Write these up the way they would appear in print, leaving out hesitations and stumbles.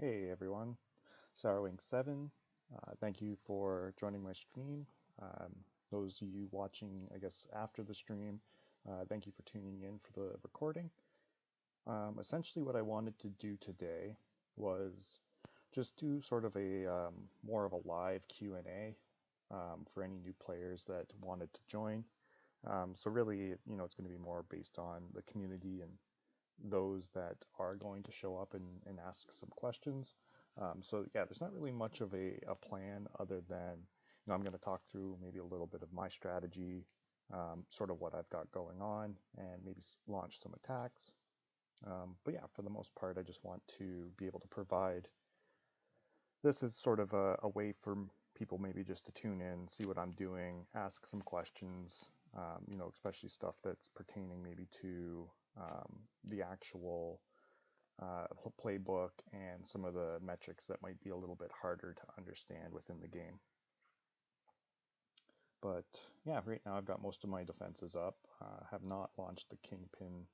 Hey everyone, Sourwing7. Thank you for joining my stream. Those of you watching, I guess, after the stream, thank you for tuning in for the recording. Essentially, what I wanted to do today was just do sort of a more of a live Q&A for any new players that wanted to join. So really, it's going to be more based on the community and those that are going to show up and ask some questions. So yeah, there's not really much of a plan other than, I'm going to talk through maybe a little bit of my strategy, sort of what I've got going on, and maybe launch some attacks. But yeah, for the most part, I just want to be able to provide, this is sort of a way for people maybe just to tune in, see what I'm doing, ask some questions, especially stuff that's pertaining maybe to the actual playbook and some of the metrics that might be a little bit harder to understand within the game. But yeah, right now I've got most of my defenses up. Have not launched the Kingpin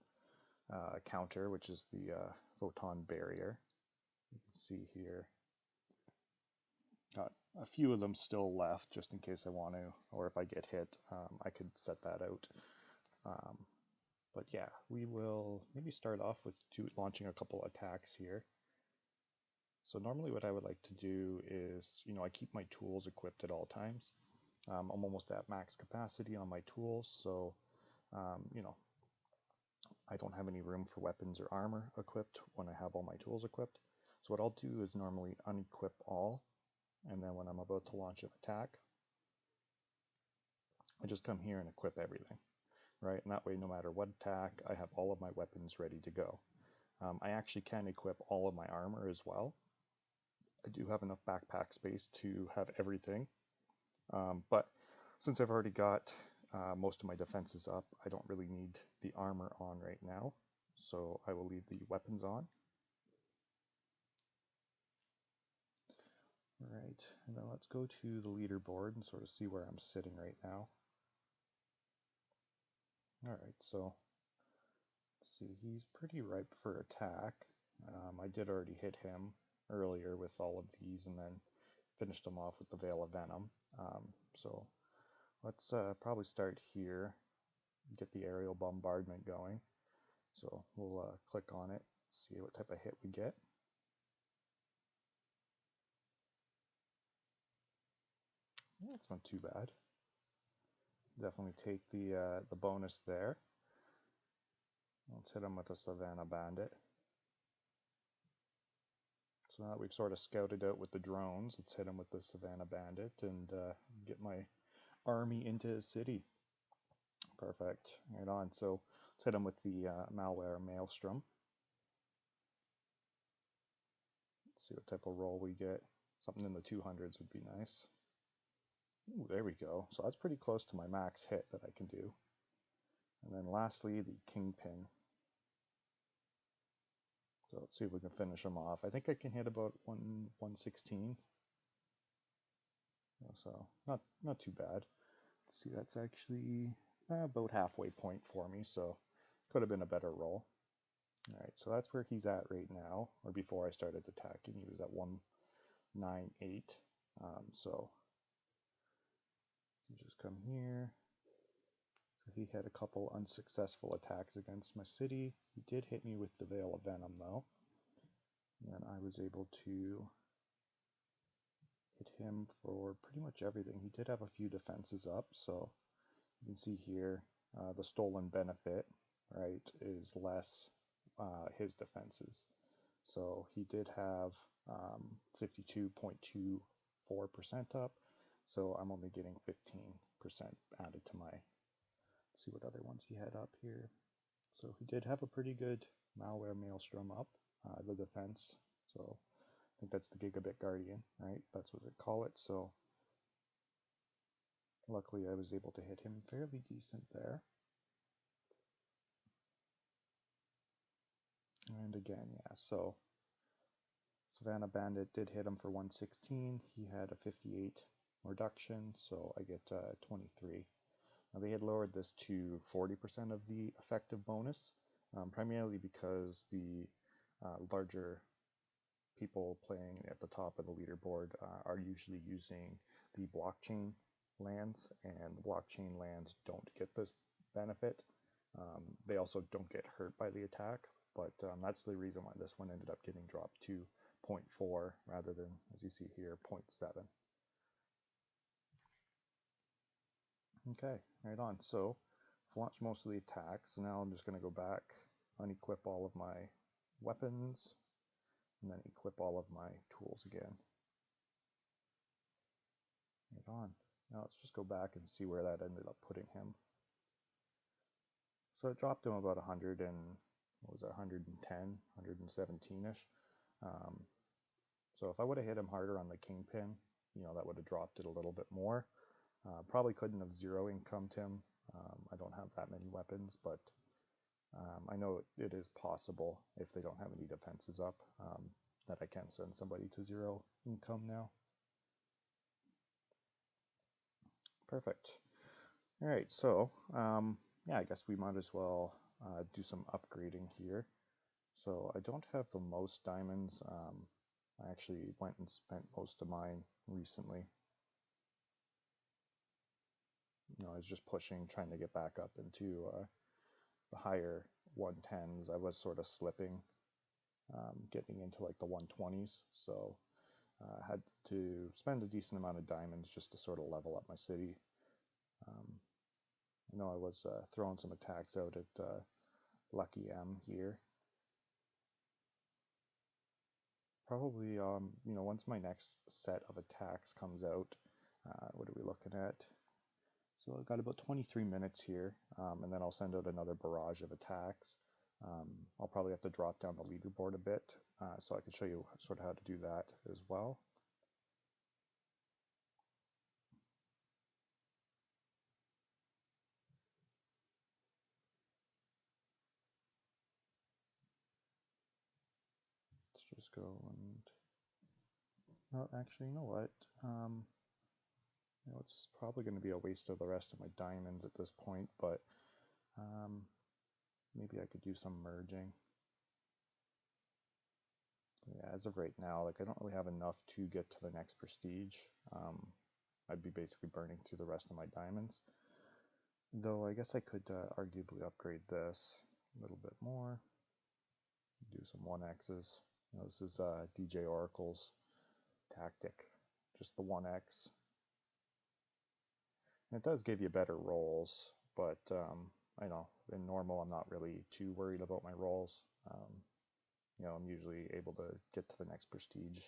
counter, which is the photon barrier. You can see here, got a few of them still left just in case I want to, or if I get hit, I could set that out. But yeah, we will maybe start off with launching a couple attacks here. So normally what I would like to do is, I keep my tools equipped at all times. I'm almost at max capacity on my tools, so, I don't have any room for weapons or armor equipped when I have all my tools equipped. So what I'll do is normally unequip all, and then when I'm about to launch an attack, I just come here and equip everything, right? And that way, no matter what attack, I have all of my weapons ready to go. I actually can equip all of my armor as well. I do have enough backpack space to have everything, but since I've already got most of my defenses up, I don't really need the armor on right now, so I will leave the weapons on. All right, and then let's go to the leaderboard and sort of see where I'm sitting right now. All right, so let's see, he's pretty ripe for attack. I did already hit him earlier with all of these and then finished him off with the Veil of Venom. So let's probably start here, get the aerial bombardment going. So we'll click on it, see what type of hit we get. Yeah, it's not too bad. Definitely take the bonus there. Let's hit him with a Savannah Bandit. So now that we've sort of scouted out with the drones, let's hit him with the Savannah Bandit and get my army into his city. Perfect. Right on. So let's hit him with the malware Maelstrom. Let's see what type of roll we get. Something in the 200s would be nice. Ooh, there we go. So that's pretty close to my max hit that I can do. And then lastly, the Kingpin. So let's see if we can finish him off. I think I can hit about 116. So not too bad. Let's see, that's actually about halfway point for me, so could have been a better roll. All right, so that's where he's at right now, or before I started attacking, he was at 198. So you just come here. So he had a couple unsuccessful attacks against my city. He did hit me with the Veil of Venom, though. And then I was able to hit him for pretty much everything. He did have a few defenses up, so you can see here the stolen benefit, right, is less his defenses. So he did have 52.24% up, so I'm only getting 15% added to my, let's see what other ones he had up here. So he did have a pretty good malware maelstrom up, the defense. So I think that's the Gigabit Guardian, right? That's what they call it. So luckily I was able to hit him fairly decent there. And again, yeah, so Savannah Bandit did hit him for 116. He had a 58 reduction, so I get 23. Now they had lowered this to 40% of the effective bonus, primarily because the larger people playing at the top of the leaderboard are usually using the blockchain lands, and the blockchain lands don't get this benefit. They also don't get hurt by the attack, but that's the reason why this one ended up getting dropped to 0.4 rather than, as you see here, 0.7. Okay, right on. So I've launched most of the attacks. So now I'm just going to go back, unequip all of my weapons, and then equip all of my tools again. Right on. Now let's just go back and see where that ended up putting him. So it dropped him about 100 and, what was it, 110, 117-ish. So if I would have hit him harder on the kingpin, that would have dropped it a little bit more. Probably couldn't have zero incomed him. I don't have that many weapons, but I know it is possible if they don't have any defenses up that I can send somebody to zero income now. Perfect. All right, so yeah, I guess we might as well do some upgrading here. So I don't have the most diamonds. I actually went and spent most of mine recently. I was just pushing, trying to get back up into the higher 110s. I was sort of slipping, getting into like the 120s. So I had to spend a decent amount of diamonds just to sort of level up my city. I know I was throwing some attacks out at Lucky M here. Probably, once my next set of attacks comes out, what are we looking at? So I've got about 23 minutes here, and then I'll send out another barrage of attacks. I'll probably have to drop down the leaderboard a bit, so I can show you sort of how to do that as well. Let's just go and, well, actually, you know what? It's probably going to be a waste of the rest of my diamonds at this point, but maybe I could do some merging. Yeah, as of right now, like I don't really have enough to get to the next prestige. I'd be basically burning through the rest of my diamonds. Though I guess I could arguably upgrade this a little bit more. Do some 1x's. This is DJ Oracle's tactic, just the 1x. And it does give you better rolls, but I know in normal I'm not really too worried about my rolls. I'm usually able to get to the next prestige.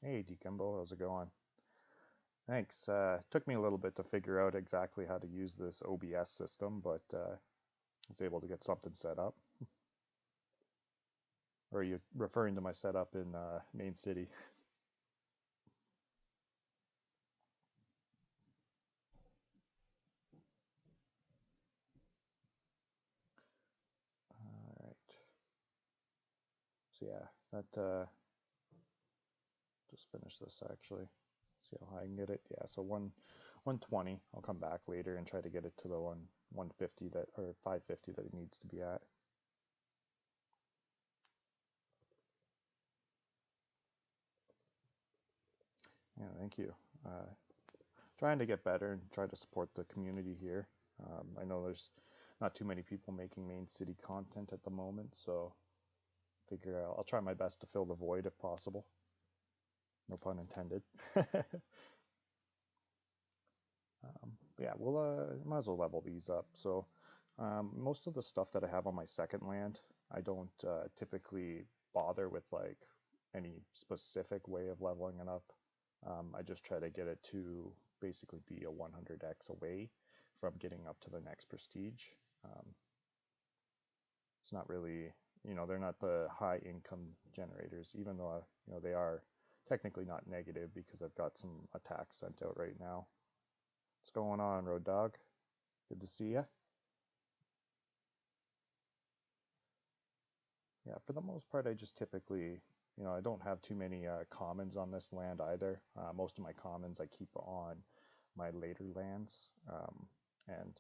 Hey, Decumbo, how's it going? Thanks. Took me a little bit to figure out exactly how to use this OBS system, but I was able to get something set up. Or are you referring to my setup in Main City? All right. So yeah, that just finish this actually. See how high I can get it. Yeah, so 120. I'll come back later and try to get it to the 150 that, or 550 that it needs to be at. Yeah, thank you. Trying to get better and try to support the community here. I know there's not too many people making Main City content at the moment, so figure I'll try my best to fill the void if possible. No pun intended. Yeah, we'll might as well level these up. So most of the stuff that I have on my second land, I don't typically bother with like any specific way of leveling it up. I just try to get it to basically be a 100x away from getting up to the next prestige. It's not really, they're not the high income generators, even though, they are technically not negative because I've got some attacks sent out right now. What's going on, Road Dog? Good to see you. Yeah, for the most part, I just typically, I don't have too many commons on this land either. Most of my commons I keep on my later lands. And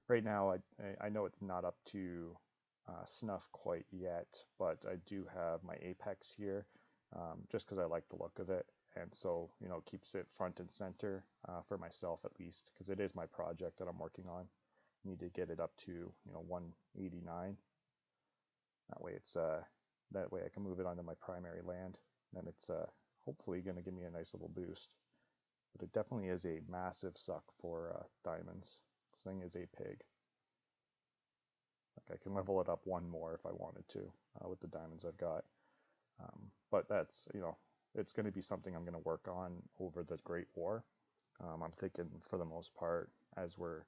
right now, I know it's not up to snuff quite yet, but I do have my apex here, just because I like the look of it. And so, it keeps it front and center for myself at least, because it is my project that I'm working on. Need to get it up to 189. That way I can move it onto my primary land. Then it's hopefully going to give me a nice little boost. But it definitely is a massive suck for diamonds. This thing is a pig. Like I can level it up one more if I wanted to with the diamonds I've got. But that's, it's going to be something I'm going to work on over the Great War. I'm thinking for the most part, as we're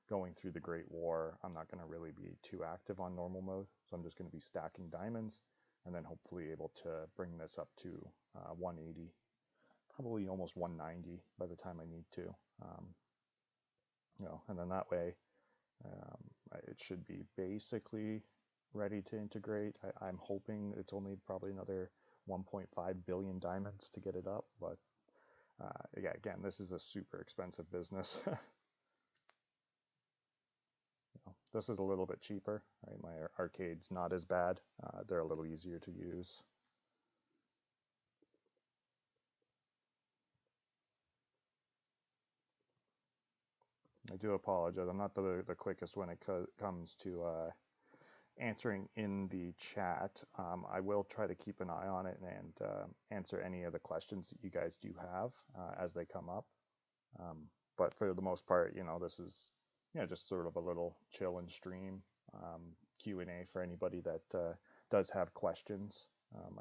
going through the Great War, I'm not going to really be too active on normal mode. So I'm just going to be stacking diamonds and then hopefully able to bring this up to 180, probably almost 190 by the time I need to. And then that way it should be basically ready to integrate. I'm hoping it's only probably another 1.5 billion diamonds to get it up, but yeah, again, this is a super expensive business. This is a little bit cheaper, right? My arcade's not as bad. They're a little easier to use. I do apologize. I'm not the quickest when it comes to answering in the chat. I will try to keep an eye on it and answer any of the questions that you guys do have as they come up. But for the most part, this is just sort of a little chill and stream Q&A for anybody that does have questions.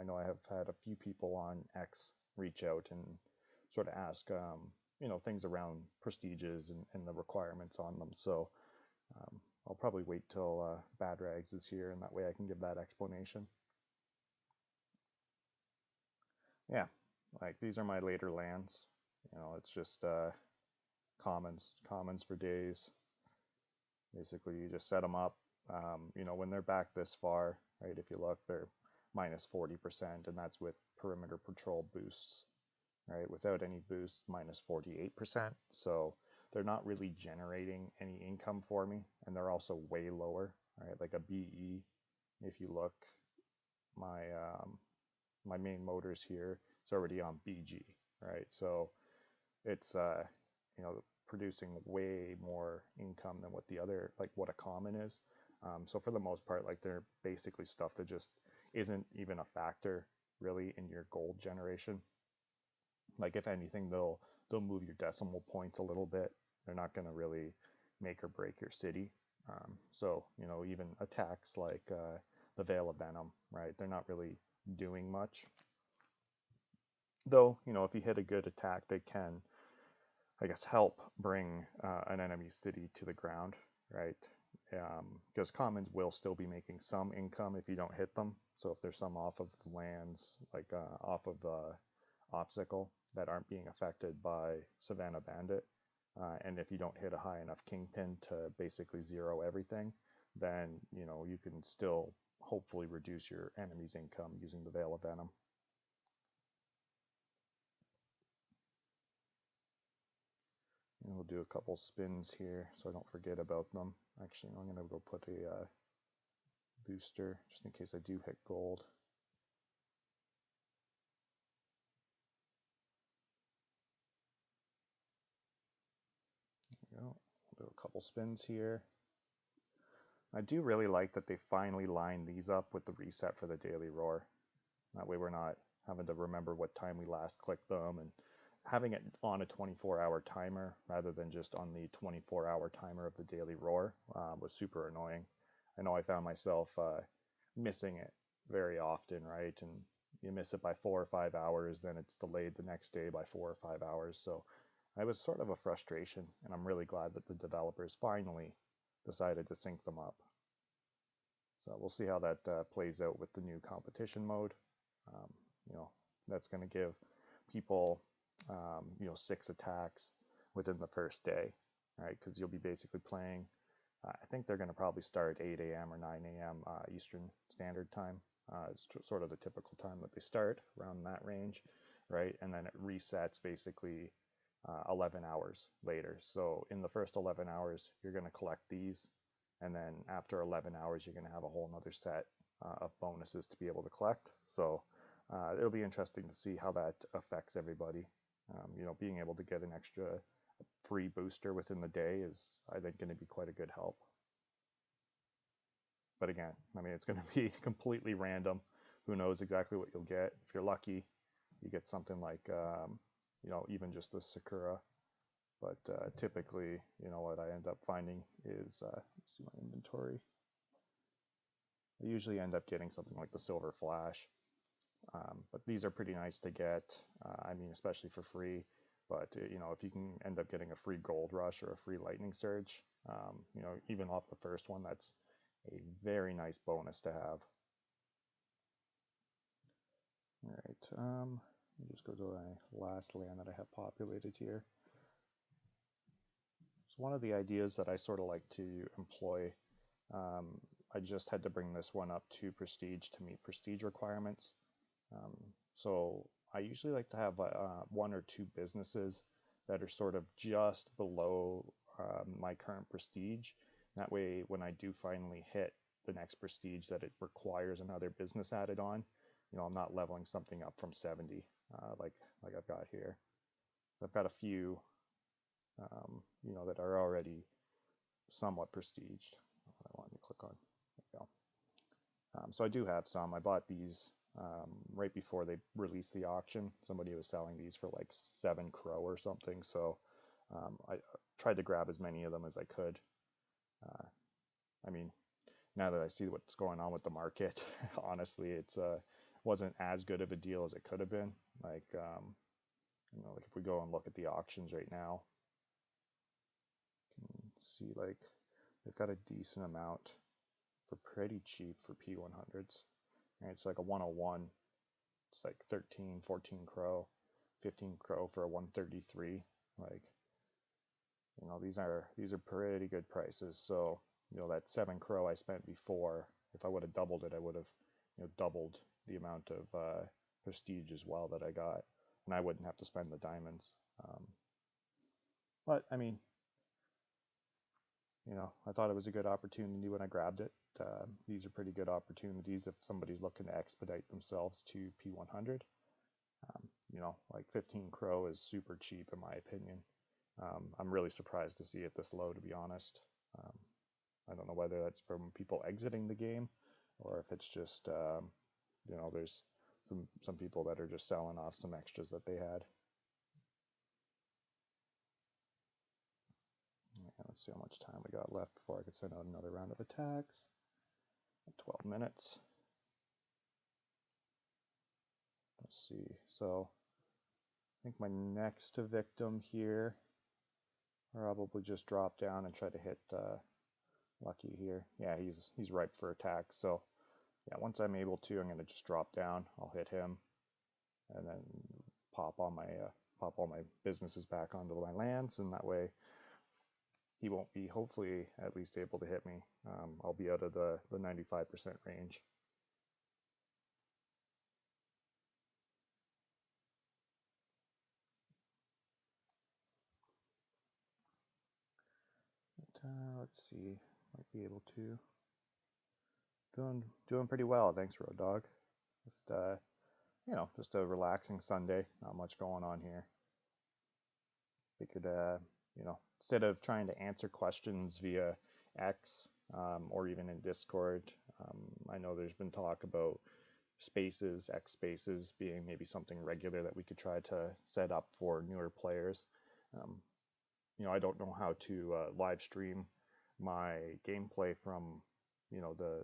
I know I have had a few people on X reach out and sort of ask things around prestiges and the requirements on them. So I'll probably wait till Bad Rags is here, and that way I can give that explanation. Yeah, like these are my later lands. It's just commons for days. Basically, you just set them up. When they're back this far, right? If you look, they're minus 40%, and that's with perimeter patrol boosts, right? Without any boosts, minus 48%. So they're not really generating any income for me, and they're also way lower, right? Like a BE, if you look, my main motors here, it's already on BG, right? So it's producing way more income than what the other, like what a common is. So for the most part, like they're basically stuff that just isn't even a factor really in your gold generation. Like if anything, they'll move your decimal points a little bit. They're not going to really make or break your city. So even attacks like the Veil of Venom, right? They're not really doing much. Though if you hit a good attack, they can, I guess, help bring an enemy city to the ground, right? Because commons will still be making some income if you don't hit them. So if there's some off of the lands, like off of the obstacle that aren't being affected by Savannah Bandit, and if you don't hit a high enough kingpin to basically zero everything, then you can still hopefully reduce your enemy's income using the Veil of Venom. And we'll do a couple spins here so I don't forget about them. Actually, I'm going to go put a booster just in case I do hit gold. There we go. We'll do a couple spins here. I do really like that they finally line these up with the reset for the Daily Roar. That way we're not having to remember what time we last clicked them, and having it on a 24-hour timer rather than just on the 24-hour timer of the Daily Roar was super annoying. I know I found myself missing it very often, right? And you miss it by 4 or 5 hours, then it's delayed the next day by 4 or 5 hours. So it was sort of a frustration, and I'm really glad that the developers finally decided to sync them up. So we'll see how that plays out with the new competition mode. That's going to give people, 6 attacks within the first day, right? Because you'll be basically playing. I think they're going to probably start at 8 a.m. or 9 a.m. Eastern Standard Time. It's sort of the typical time that they start, around that range, right? And then it resets basically 11 hours later. So in the first 11 hours, you're going to collect these, and then after 11 hours, you're going to have a whole nother set of bonuses to be able to collect. So it'll be interesting to see how that affects everybody. Being able to get an extra free booster within the day is, I think, going to be quite a good help. But again, I mean, it's going to be completely random. Who knows exactly what you'll get? If you're lucky, you get something like, even just the Sakura. But typically, what I end up finding is, let's see my inventory. I usually end up getting something like the Silver Flash. But these are pretty nice to get, especially for free. But, if you can end up getting a free Gold Rush or a free Lightning Surge, even off the first one, that's a very nice bonus to have. All right, let me just go to my last land that I have populated here. So one of the ideas that I sort of like to employ, I just had to bring this one up to Prestige to meet Prestige requirements. So I usually like to have one or two businesses that are sort of just below my current Prestige. That way, when I do finally hit the next Prestige that it requires another business added on, I'm not leveling something up from 70 like I've got here. I've got a few, that are already somewhat prestiged. I want to click on. There we go. So I do have some. I bought these right before they released the auction. Somebody was selling these for like 7 crow or something. So I tried to grab as many of them as I could. Now that I see what's going on with the market, honestly, it's wasn't as good of a deal as it could have been. Like if we go and look at the auctions right now, you can see like they've got a decent amount for pretty cheap for P100s. And it's like a 101. It's like 13, 14 crow, 15 crow for a 133. Like, these are pretty good prices. So, that 7 crow I spent before, if I would have doubled it, I would have, doubled the amount of prestige as well that I got. And I wouldn't have to spend the diamonds. But, I thought it was a good opportunity when I grabbed it. These are pretty good opportunities if somebody's looking to expedite themselves to P100. Like 15 crow is super cheap in my opinion. I'm really surprised to see it this low, to be honest. I don't know whether that's from people exiting the game or if it's just, there's some people that are just selling off some extras that they had. Let's see how much time we got left before I could send out another round of attacks. 12 minutes. Let's see. So I think my next victim here, probably just drop down and try to hit Lucky here. Yeah, he's ripe for attack. So yeah, once I'm able to, I'm going to just drop down. I'll hit him, and then pop all my businesses back onto my lands, and that way he won't be, hopefully, at least able to hit me. I'll be out of the 95% range. But, let's see, might be able to. Doing pretty well, thanks, Road Dog. Just a relaxing Sunday. Not much going on here. Figured, instead of trying to answer questions via X or even in Discord, I know there's been talk about spaces, X spaces being maybe something regular that we could try to set up for newer players. I don't know how to live stream my gameplay from,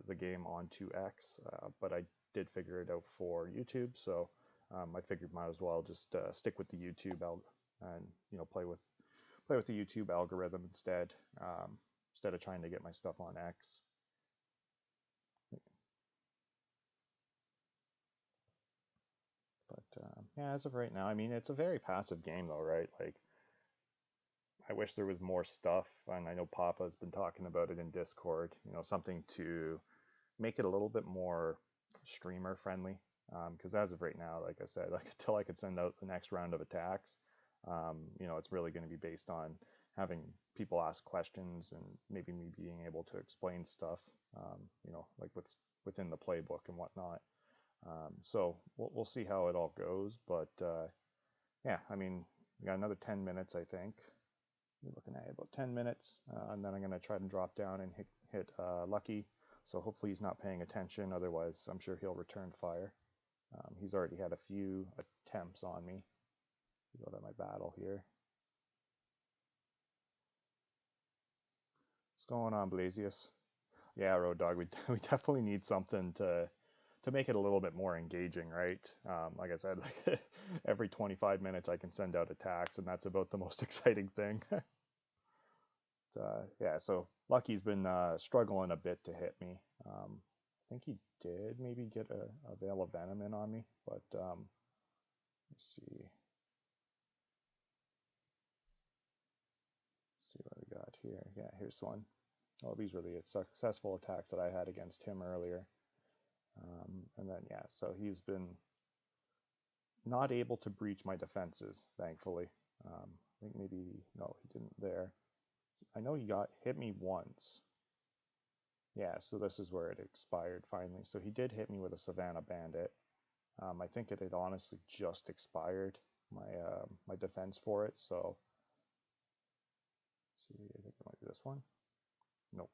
the game onto X, but I did figure it out for YouTube, so I figured might as well just stick with the YouTube and play with the YouTube algorithm instead of trying to get my stuff on X. But yeah, as of right now, it's a very passive game though, right? Like, I wish there was more stuff, and I know Papa's been talking about it in Discord. Something to make it a little bit more streamer friendly. Because as of right now, like I said, like until I could send out the next round of attacks, it's really going to be based on having people ask questions and maybe me being able to explain stuff, like within the playbook and whatnot. So we'll see how it all goes. But yeah, I mean, we got another 10 minutes, I think. We're looking at about 10 minutes, and then I'm going to try to drop down and hit Lucky. So hopefully he's not paying attention. Otherwise, I'm sure he'll return fire. He's already had a few attempts on me. Go to my battle here. What's going on, Blasius? Yeah, Road Dog, we definitely need something to make it a little bit more engaging, right? Like I said, like every 25 minutes I can send out attacks, and that's about the most exciting thing. Yeah, so Lucky's been struggling a bit to hit me. I think he did maybe get a Veil of Venom in on me, but let's see. See what we got here. Yeah, here's one. Oh, these were the successful attacks that I had against him earlier. And then, yeah, so he's been not able to breach my defenses, thankfully. I think maybe, no, he didn't there. I know he hit me once. Yeah, so this is where it expired finally. So he did hit me with a Savannah Bandit. I think it had honestly just expired, my defense for it. So, let's see, I think it might be this one. Nope.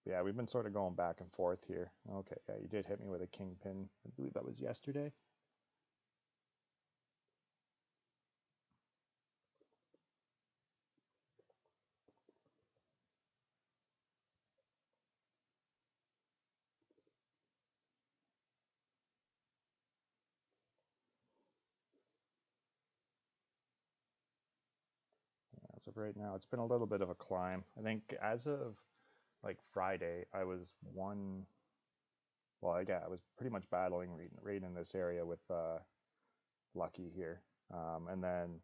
Yeah, we've been sort of going back and forth here. Okay, yeah, you did hit me with a Kingpin. I believe that was yesterday. As of right now, it's been a little bit of a climb. I think as of like Friday, I was one. Well, yeah, I was pretty much battling right in this area with Lucky here, and then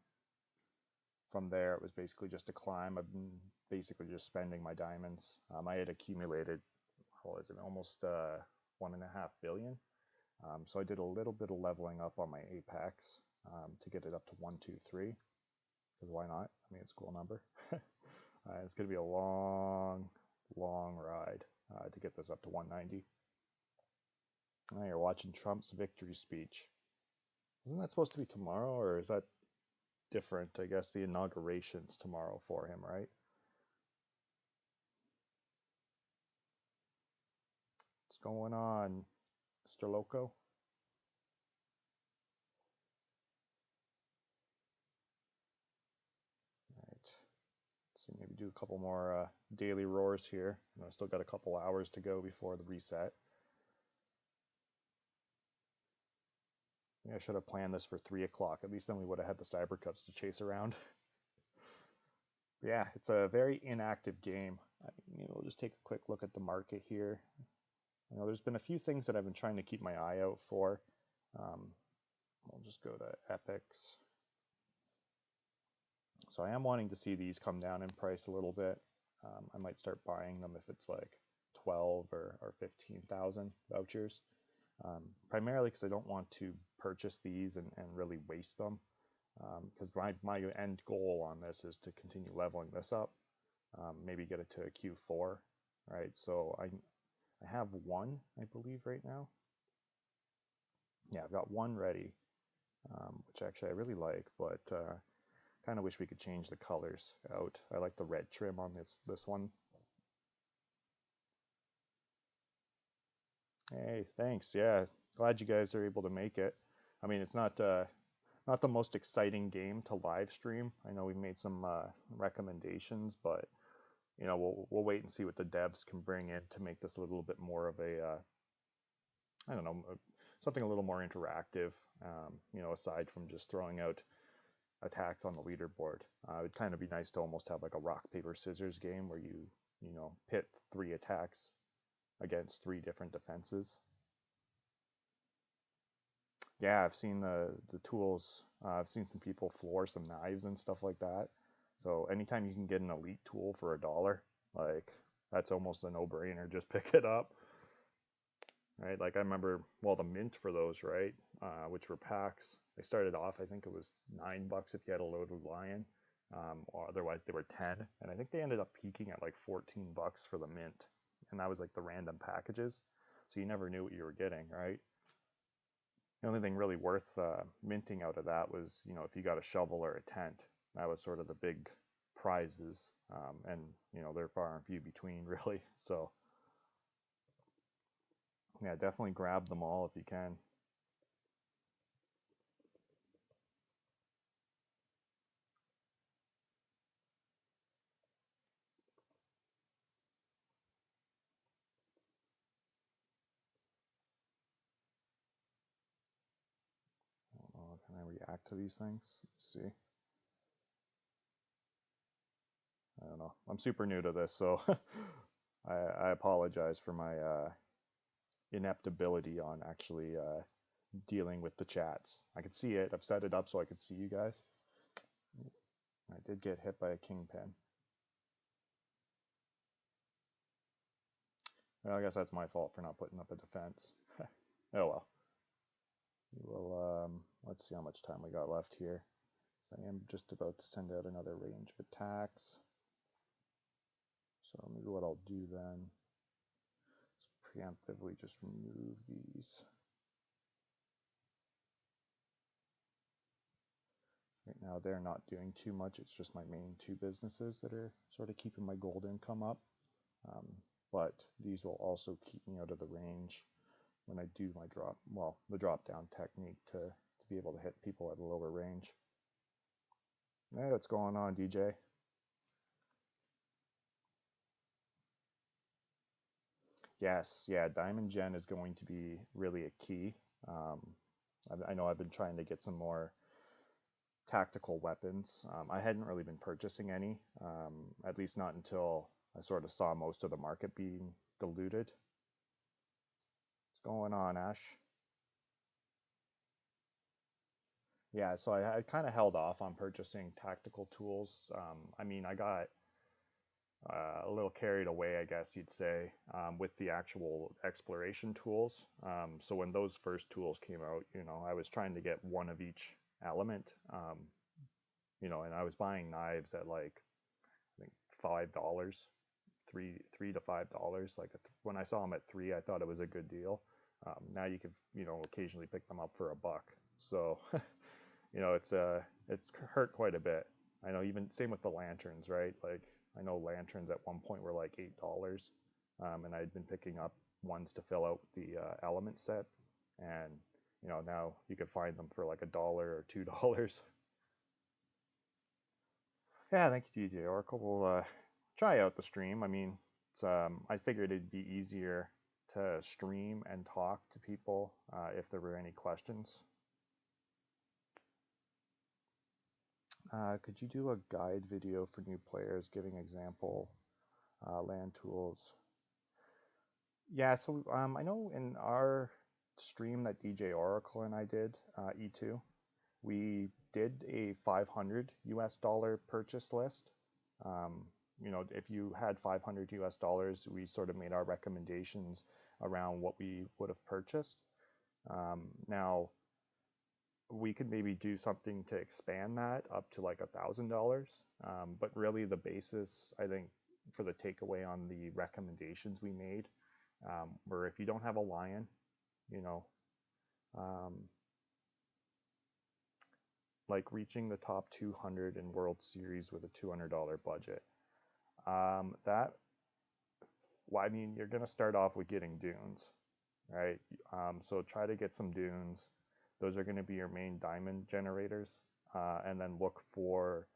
from there it was basically just a climb. I've been basically just spending my diamonds. I had accumulated, what is it, almost 1.5 billion. So I did a little bit of leveling up on my Apex to get it up to 123. Because why not? I mean, it's a cool number. It's going to be a long, long ride to get this up to 190. Now you're watching Trump's victory speech. Isn't that supposed to be tomorrow, or is that different? I guess the inauguration's tomorrow for him, right? What's going on, Mr. Loco? All right. Let's see, maybe do a couple more daily roars here. I still got a couple hours to go before the reset. Maybe I should have planned this for 3 o'clock. At least then we would have had the Cyber Cups to chase around. Yeah, it's a very inactive game. Maybe we'll just take a quick look at the market here. There's been a few things that I've been trying to keep my eye out for. We'll just go to epics. So I am wanting to see these come down in price a little bit. I might start buying them if it's like 12 or 15,000 vouchers. Primarily because I don't want to purchase these and really waste them. Because my end goal on this is to continue leveling this up. Maybe get it to a Q4, right? So I have one, I believe, right now. Yeah, I've got one ready, which actually I really like, but kind of wish we could change the colors out. I like the red trim on this one. Hey, thanks. Yeah, glad you guys are able to make it. I mean, it's not the most exciting game to live stream. I know we've made some recommendations, but we'll wait and see what the devs can bring in to make this a little bit more of a I don't know, something a little more interactive. Aside from just throwing out attacks on the leaderboard, it'd kind of be nice to almost have like a rock paper scissors game where you pit 3 attacks against 3 different defenses. Yeah, I've seen the tools. I've seen some people floor some knives and stuff like that. So anytime you can get an elite tool for $1, like that's almost a no-brainer. Just pick it up, right? Like I remember, well, the mint for those, right? Which were packs. They started off, I think it was $9 if you had a loaded lion. or otherwise they were 10. And I think they ended up peaking at like 14 bucks for the mint. And that was like the random packages. So you never knew what you were getting, right? The only thing really worth minting out of that was, if you got a shovel or a tent, that was sort of the big prizes. And, they're far and few between, really. So, yeah, definitely grab them all if you can. I don't know, can I react to these things? Let's see. I don't know. I'm super new to this, so I apologize for my inept ability on actually dealing with the chats. I could see it. I've set it up so I could see you guys. I did get hit by a kingpin. Well, I guess that's my fault for not putting up a defense. Oh well. We will, let's see how much time we got left here. I am just about to send out another range of attacks. So maybe what I'll do then is preemptively just remove these. Right now they're not doing too much. It's just my main two businesses that are sort of keeping my gold income up. But these will also keep me out of the range when I do my the drop down technique to be able to hit people at a lower range. Hey, what's going on, DJ? Yes, yeah, Diamond Gen is going to be really a key. I know I've been trying to get some more tactical weapons. I hadn't really been purchasing any, at least not until I sort of saw most of the market being diluted. What's going on, Ash? Yeah, so I kind of held off on purchasing tactical tools. I mean, I got a little carried away, I guess you'd say, with the actual exploration tools. So when those first tools came out, I was trying to get one of each element, and I was buying knives at like I think $5, three to $5. Like when I saw them at three, I thought it was a good deal. Now you could occasionally pick them up for $1. So it's hurt quite a bit. I know even same with the lanterns, right? Like I know lanterns at one point were like $8, and I'd been picking up ones to fill out the element set, and now you could find them for like $1 or $2. Yeah, thank you, DJ Oracle. We'll try out the stream. I mean, I figured it'd be easier to stream and talk to people if there were any questions. Could you do a guide video for new players giving example land tools? Yeah, so I know in our stream that DJ Oracle and I did, E2, we did a 500 US dollar purchase list. If you had 500 US dollars, we sort of made our recommendations around what we would have purchased. Now, we could maybe do something to expand that up to like $1,000. But really, the basis, I think, for the takeaway on the recommendations we made were if you don't have a lion, you know, um, like reaching the top 200 in World Series with a $200 budget. Well, I mean, you're going to start off with getting dunes, right? So try to get some dunes. Those are going to be your main diamond generators. And then look for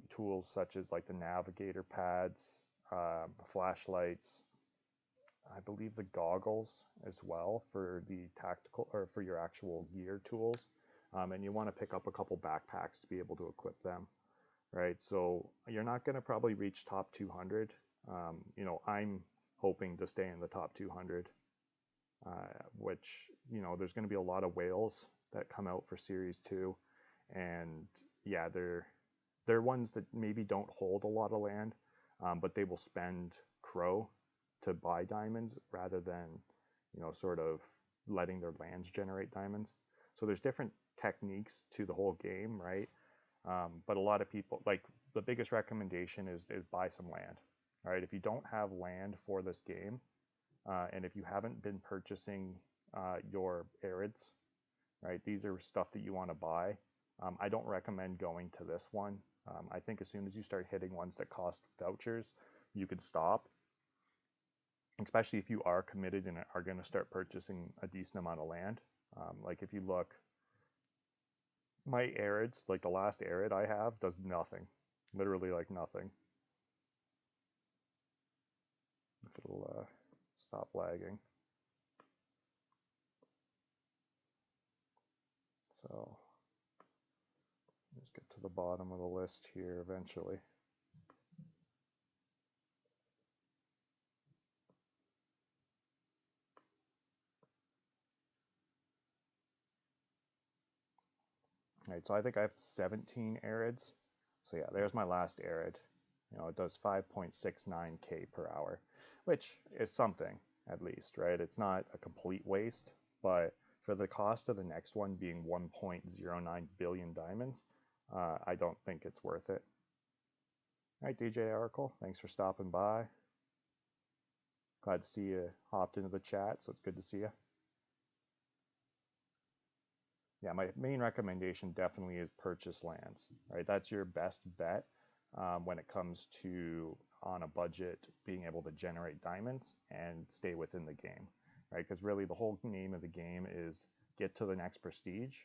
tools such as like the navigator pads, flashlights, I believe the goggles as well for the tactical or for your actual gear tools. And you want to pick up a couple backpacks to be able to equip them, right? So you're not going to probably reach top 200. I'm hoping to stay in the top 200, which, there's going to be a lot of whales that come out for Series 2. And yeah, they're ones that maybe don't hold a lot of land, but they will spend crow to buy diamonds rather than, sort of letting their lands generate diamonds. So there's different techniques to the whole game, right? But a lot of people, like, the biggest recommendation is buy some land. All right, if you don't have land for this game, and if you haven't been purchasing your arids, right, these are stuff that you want to buy. I don't recommend going to this one. I think as soon as you start hitting ones that cost vouchers, you can stop, especially if you are committed and are going to start purchasing a decent amount of land. Like if you look, my arids, like the last arid I have, does nothing. Literally like nothing. If it'll stop lagging. So let's get to the bottom of the list here eventually. All right, so I think I have 17 arids. So yeah, there's my last arid. You know, it does 5.69K per hour, which is something at least, right? It's not a complete waste, but for the cost of the next one being 1.09 billion diamonds, I don't think it's worth it. All right, DJ Oracle, thanks for stopping by. Glad to see you hopped into the chat, so it's good to see you. Yeah, my main recommendation definitely is purchase lands, right? That's your best bet when it comes to, on a budget, being able to generate diamonds and stay within the game, right? Because really the whole name of the game is get to the next prestige,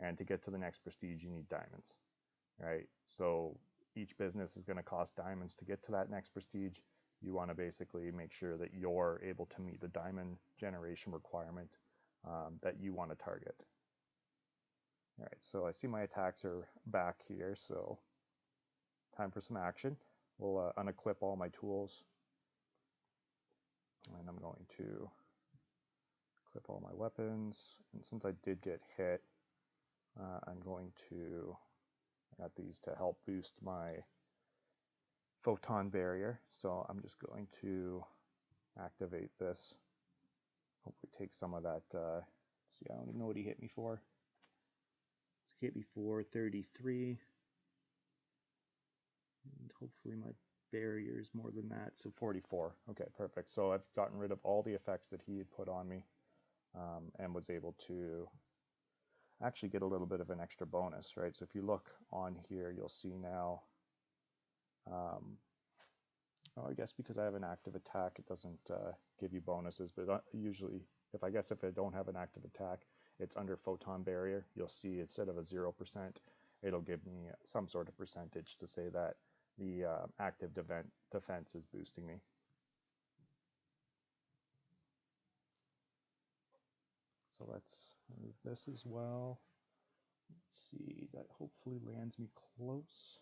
and to get to the next prestige, you need diamonds, right? So each business is going to cost diamonds to get to that next prestige. You want to basically make sure that you're able to meet the diamond generation requirement that you want to target. All right, so I see my attacks are back here, so time for some action. We'll unequip all my tools, and I'm going to equip all my weapons. And since I did get hit, I'm going to add these to help boost my photon barrier. So I'm just going to activate this. Hopefully take some of that. See, I don't even know what he hit me for. He hit me for 33. And hopefully my barrier is more than that, so 44. Okay, perfect. So I've gotten rid of all the effects that he had put on me, and was able to actually get a little bit of an extra bonus, right? So if you look on here, you'll see now, I guess because I have an active attack, it doesn't give you bonuses, but usually, if I don't have an active attack, it's under photon barrier. You'll see instead of a 0%, it'll give me some sort of percentage to say that the active defense is boosting me. So let's remove this as well. Let's see, that hopefully lands me close.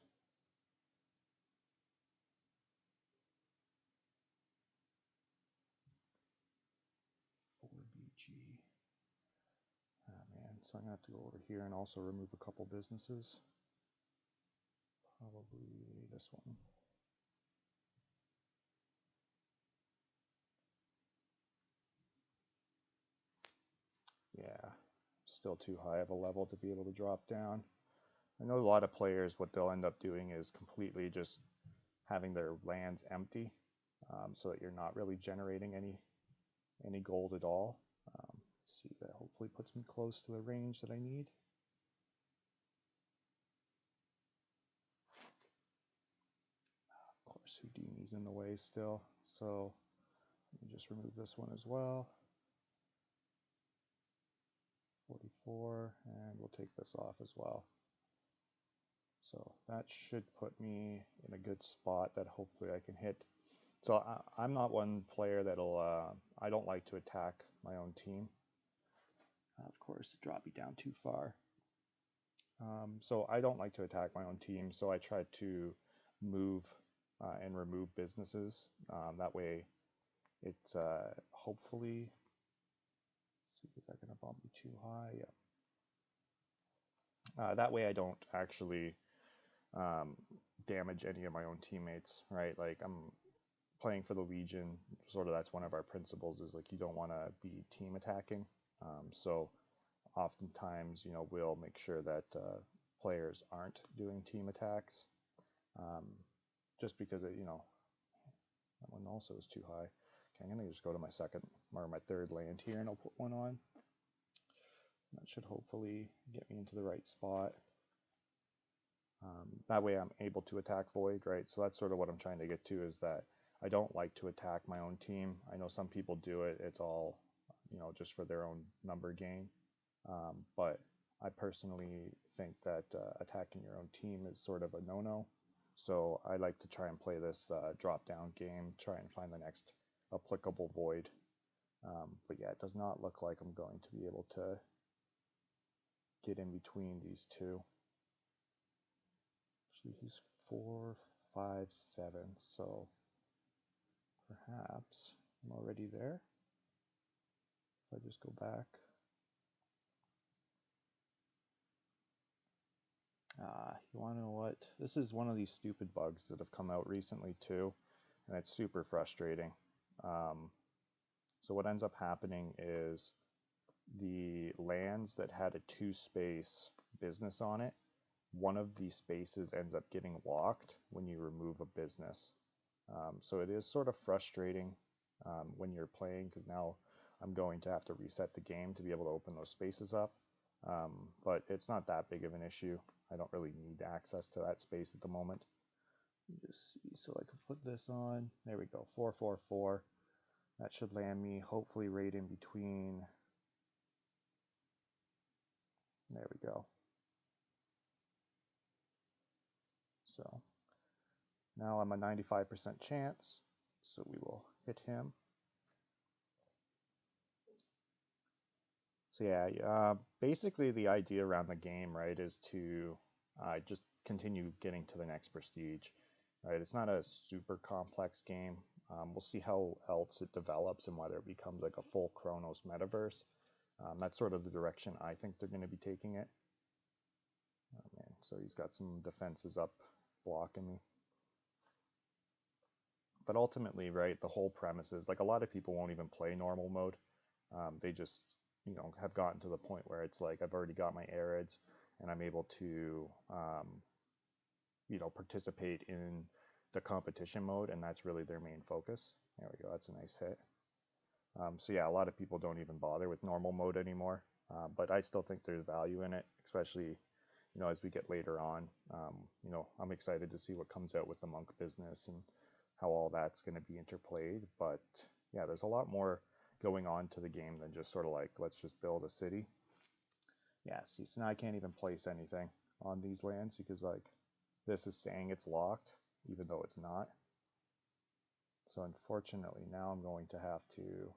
Oh man, so I'm gonna have to go over here and also remove a couple businesses. Probably this one. Yeah, still too high of a level to be able to drop down. I know a lot of players, what they'll end up doing is completely just having their lands empty, so that you're not really generating any gold at all. See, that hopefully puts me close to the range that I need. Of course, Houdini's in the way still, so let me just remove this one as well. 44, and we'll take this off as well. So that should put me in a good spot that hopefully I can hit. So I'm not one player that'll, I don't like to attack my own team. Of course, it dropped me down too far. So I don't like to attack my own team, so I try to move and remove businesses. That way it hopefully, see, is that going to bump me too high? Yeah. That way I don't actually damage any of my own teammates, right? Like I'm playing for the Legion, sort of that's one of our principles is like you don't want to be team attacking. So oftentimes, you know, we'll make sure that players aren't doing team attacks, just because that one also is too high. Okay, I'm gonna just go to my second or my third land here, and I'll put one on. That should hopefully get me into the right spot. That way I'm able to attack Void, right? So that's sort of what I'm trying to get to, is that I don't like to attack my own team. I know some people do it. It's all, just for their own number gain. But I personally think that attacking your own team is sort of a no-no. So I like to try and play this drop-down game, try and find the next applicable Void. But yeah, it does not look like I'm going to be able to get in between these two. Actually, he's 4, 5, 7, so perhaps I'm already there. If I just go back. You want to know what? This is one of these stupid bugs that have come out recently too, and it's super frustrating. So what ends up happening is the lands that had a 2-space business on it, one of these spaces ends up getting locked when you remove a business. So it is sort of frustrating when you're playing, because now I'm going to have to reset the game to be able to open those spaces up. But it's not that big of an issue. I don't really need access to that space at the moment. Just see, so I can put this on. There we go, 4, 4, 4. That should land me hopefully right in between. There we go. So now I'm a 95% chance, so we will hit him. So yeah, basically the idea around the game, right, is to just continue getting to the next prestige, right? It's not a super complex game. We'll see how else it develops and whether it becomes like a full Chronos metaverse. That's sort of the direction I think they're going to be taking it. Oh man, so he's got some defenses up blocking me. But ultimately, right, the whole premise is, like, a lot of people won't even play normal mode. They just, have gotten to the point where it's like, I've already got my Arids and I'm able to, participate in the competition mode, and that's really their main focus. There we go, that's a nice hit. So yeah, a lot of people don't even bother with normal mode anymore, but I still think there's value in it, especially, as we get later on. I'm excited to see what comes out with the monk business and how all that's going to be interplayed. But yeah, there's a lot more going on to the game than just sort of like, let's just build a city. Yeah, see, so now I can't even place anything on these lands because, like, this is saying it's locked, even though it's not. So unfortunately, now I'm going to have to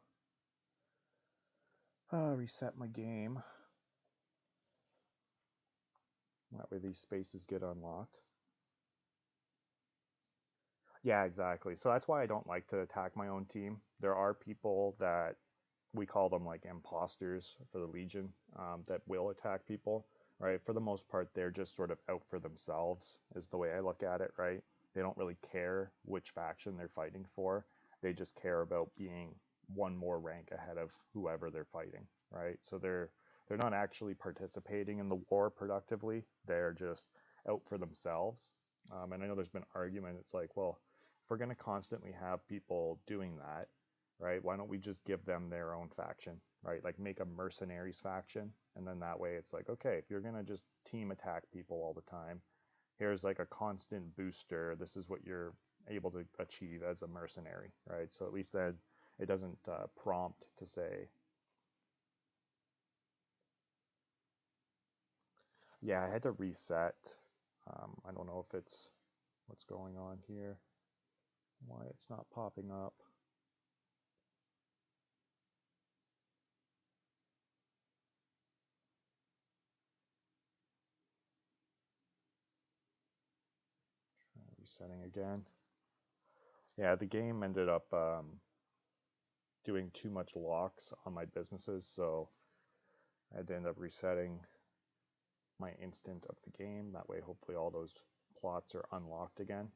reset my game. That way these spaces get unlocked. Yeah, exactly. So that's why I don't like to attack my own team. There are people that we call them like imposters for the Legion, that will attack people, right? For the most part, they're just sort of out for themselves, is the way I look at it, right? They don't really care which faction they're fighting for. They just care about being one more rank ahead of whoever they're fighting, right? So they're not actually participating in the war productively. They're just out for themselves. And I know there's been argument. It's like, well, if we're going to constantly have people doing that, right? Why don't we just give them their own faction, right? Like, make a mercenaries faction, and then that way it's like, okay, if you're gonna just team attack people all the time, here's like a constant booster. This is what you're able to achieve as a mercenary, right? So at least then it doesn't prompt to say, yeah, I had to reset. I don't know if it's what's going on here, why it's not popping up. Resetting again. Yeah, the game ended up doing too much locks on my businesses, so I had to end up resetting my instant of the game. That way, hopefully all those plots are unlocked again.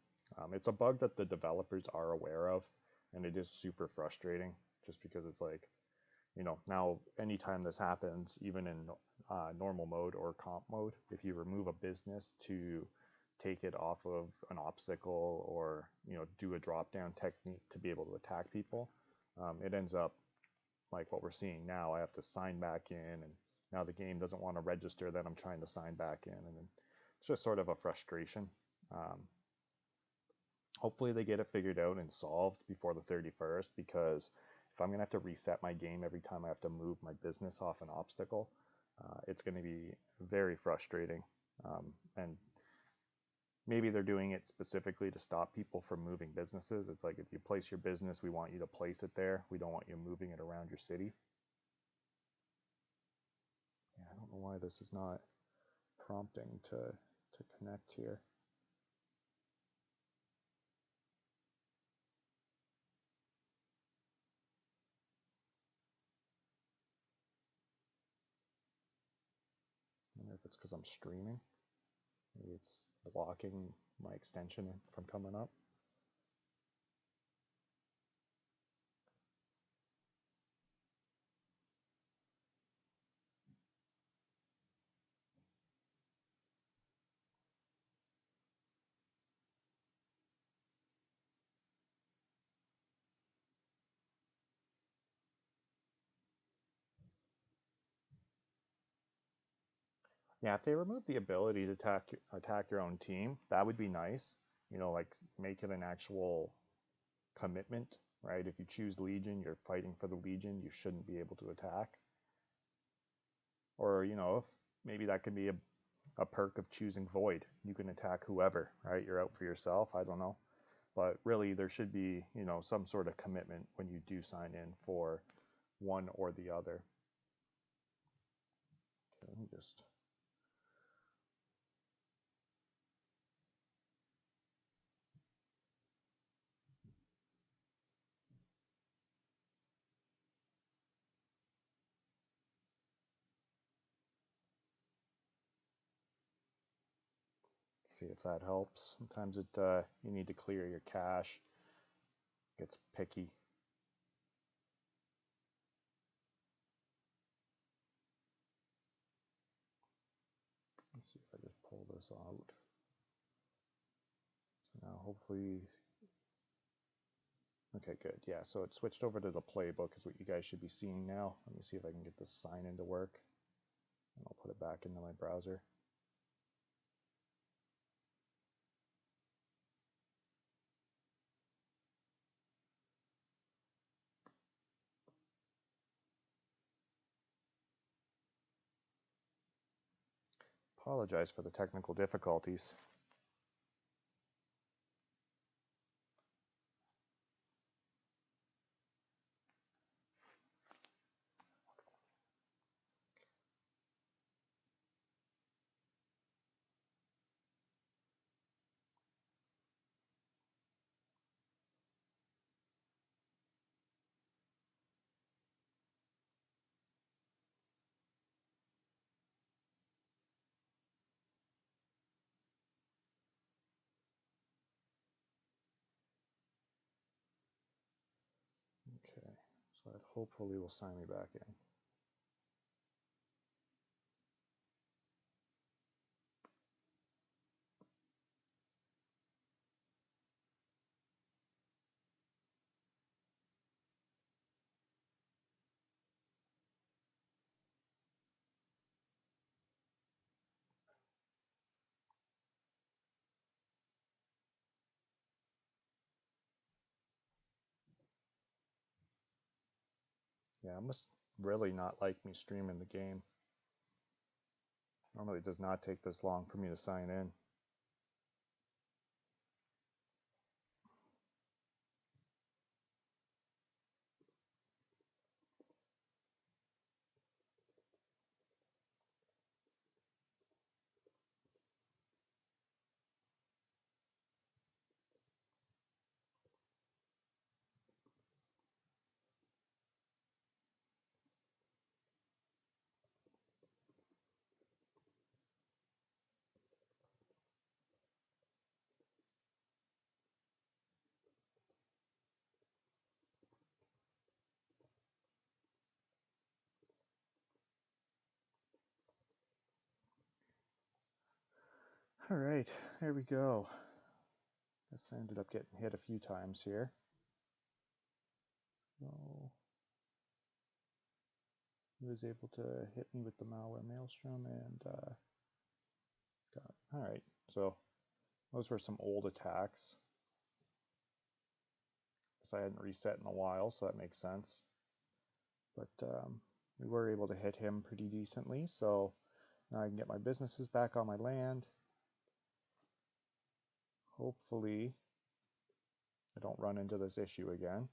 It's a bug that the developers are aware of, and it is super frustrating just because it's like, now anytime this happens, even in normal mode or comp mode. If you remove a business to take it off of an obstacle or do a drop down technique to be able to attack people, it ends up like what we're seeing now. I have to sign back in, and now the game doesn't want to register that I'm trying to sign back in, and it's just sort of a frustration. Hopefully they get it figured out and solved before the 31st, because if I'm going to have to reset my game every time I have to move my business off an obstacle, it's going to be very frustrating. And maybe they're doing it specifically to stop people from moving businesses. It's like, if you place your business, we want you to place it there. We don't want you moving it around your city. Yeah, I don't know why this is not prompting to connect here. I wonder if it's because I'm streaming. Maybe it's blocking my extension from coming up. Yeah, if they remove the ability to attack your own team, that would be nice. Like, make it an actual commitment, right? If you choose Legion, you're fighting for the Legion, you shouldn't be able to attack. Or, if maybe that could be a perk of choosing Void. You can attack whoever, right? You're out for yourself, I don't know. But really, there should be, some sort of commitment when you do sign in for one or the other. Okay, let me just... see if that helps. Sometimes you need to clear your cache. It gets picky. Let's see if I just pull this out. So now hopefully... Okay, good. Yeah, so it switched over to the playbook is what you guys should be seeing now. Let me see if I can get this sign in to work. And I'll put it back into my browser. Apologize for the technical difficulties. Okay, so that hopefully will sign me back in. Yeah, it must really not like me streaming the game. Normally it does not take this long for me to sign in. All right, there we go. Guess I ended up getting hit a few times here. So he was able to hit me with the malware maelstrom and got, all right. So those were some old attacks. Guess I hadn't reset in a while, so that makes sense. But we were able to hit him pretty decently, so now I can get my businesses back on my land. Hopefully I don't run into this issue again.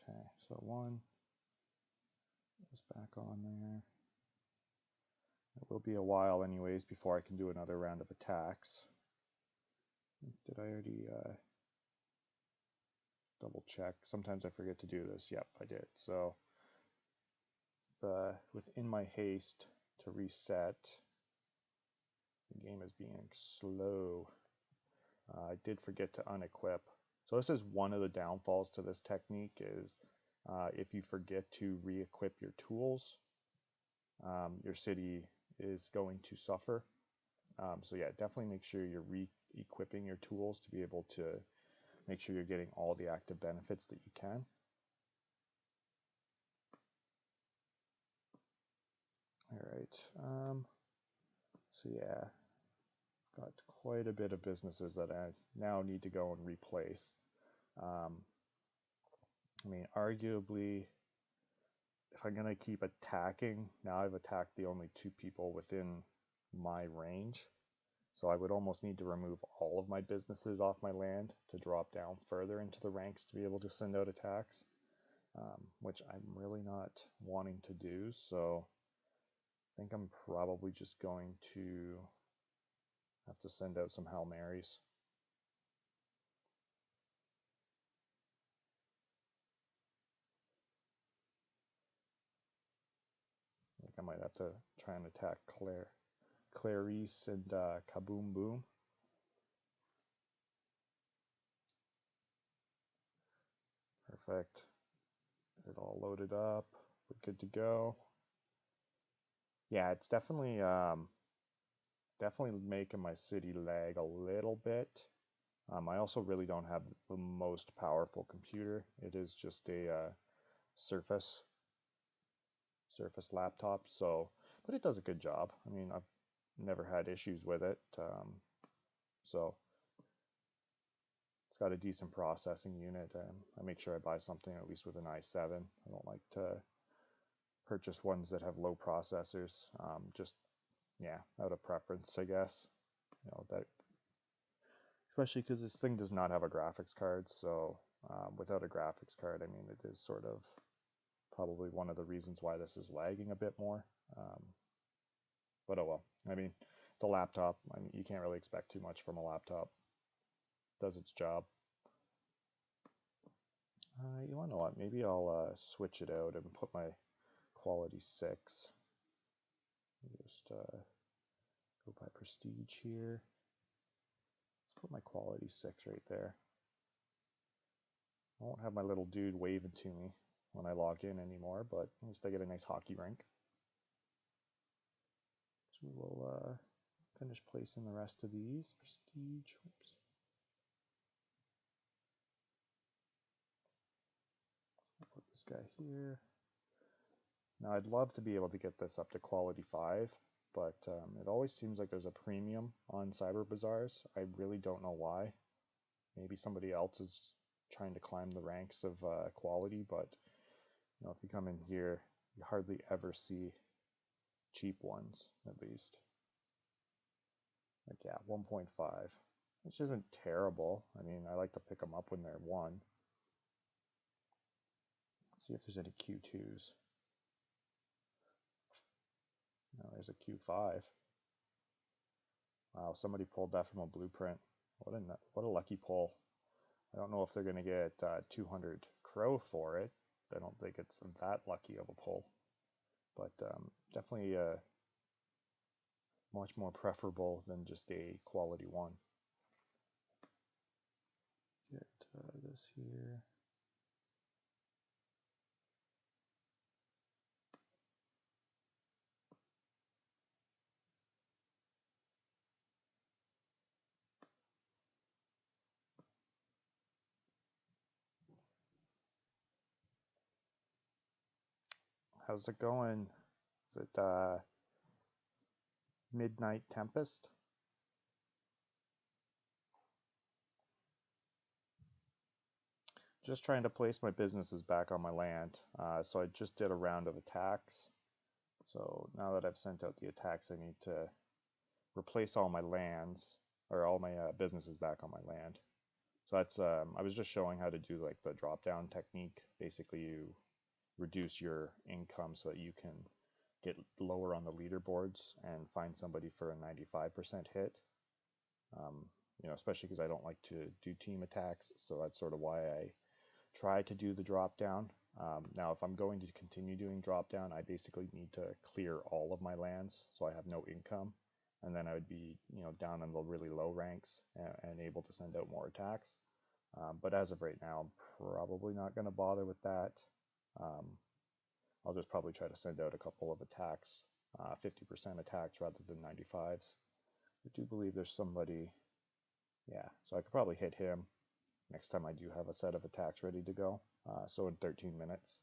Okay, so one is back on there. It will be a while anyways before I can do another round of attacks. Did I already double check? Sometimes I forget to do this. Yep, I did. So within my haste to reset, the game is being slow. I did forget to unequip. So this is one of the downfalls to this technique is if you forget to re-equip your tools, your city is going to suffer. So yeah, definitely make sure you're re-equipping your tools to be able to make sure you're getting all the active benefits that you can. All right. So yeah, got quite a bit of businesses that I now need to go and replace. I mean, arguably, if I'm going to keep attacking, now I've attacked the only two people within my range. So I would almost need to remove all of my businesses off my land to drop down further into the ranks to be able to send out attacks, which I'm really not wanting to do. So I think I'm probably just going to have to send out some Hail Marys. Like I might have to try and attack Clarice and Kaboom Boom. Perfect. Is it all loaded up? We're good to go. Yeah, it's definitely making my city lag a little bit. I also really don't have the most powerful computer. It is just a Surface laptop, so but it does a good job. I mean, I've never had issues with it. So it's got a decent processing unit. I make sure I buy something at least with an i7. I don't like to purchase ones that have low processors. Just yeah, out of preference, I guess. You know that, especially because this thing does not have a graphics card. So without a graphics card, I mean, it is sort of probably one of the reasons why this is lagging a bit more. But oh well. I mean, it's a laptop. I mean, you can't really expect too much from a laptop. It does its job. You want to know what? Maybe I'll switch it out and put my quality 6. Just go by prestige here. Let's put my quality 6 right there. I won't have my little dude waving to me when I log in anymore, but at least I get a nice hockey rink. So we'll finish placing the rest of these. Prestige. Oops. I'll put this guy here. Now I'd love to be able to get this up to quality 5, but it always seems like there's a premium on Cyber Bazaars. I really don't know why. Maybe somebody else is trying to climb the ranks of quality, but you know, if you come in here, you hardly ever see cheap ones, at least. Like, yeah, 1.5, which isn't terrible. I mean, I like to pick them up when they're 1. Let's see if there's any Q2s. No, there's a Q5. Wow, somebody pulled that from a blueprint. What a lucky pull. I don't know if they're going to get 200 crow for it. I don't think it's that lucky of a pull. But definitely much more preferable than just a quality 1. Get this here. How's it going? Is it Midnight Tempest? Just trying to place my businesses back on my land. So I just did a round of attacks. So now that I've sent out the attacks, I need to replace all my lands or all my businesses back on my land. So that's I was just showing how to do like the drop down technique. Basically, you reduce your income so that you can get lower on the leaderboards and find somebody for a 95% hit. Um, Especially because I don't like to do team attacks, so that's sort of why I try to do the drop down. Now, if I'm going to continue doing drop down, I basically need to clear all of my lands so I have no income, and then I would be down in the really low ranks and able to send out more attacks. But as of right now, I'm probably not going to bother with that. Um, I'll just probably try to send out a couple of attacks, 50% attacks rather than 95s. I do believe there's somebody, yeah, so I could probably hit him next time I do have a set of attacks ready to go. So in 13 minutes.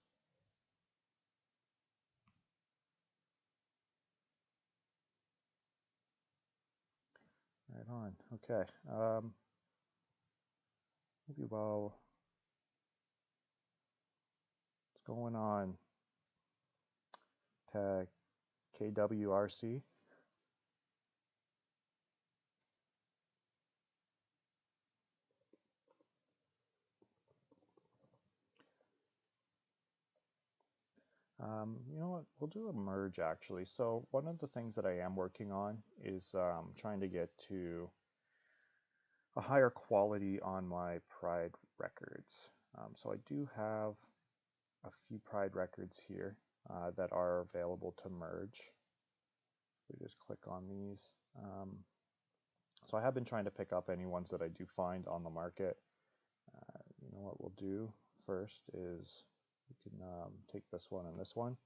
Right on. Okay. Maybe while what's going on to KWRC? You know what? We'll do a merge actually. So one of the things that I am working on is trying to get to a higher quality on my Pride records. So I do have a few Pride records here that are available to merge. We just click on these. So I have been trying to pick up any ones that I do find on the market. You know what we'll do first is we can take this one and this one.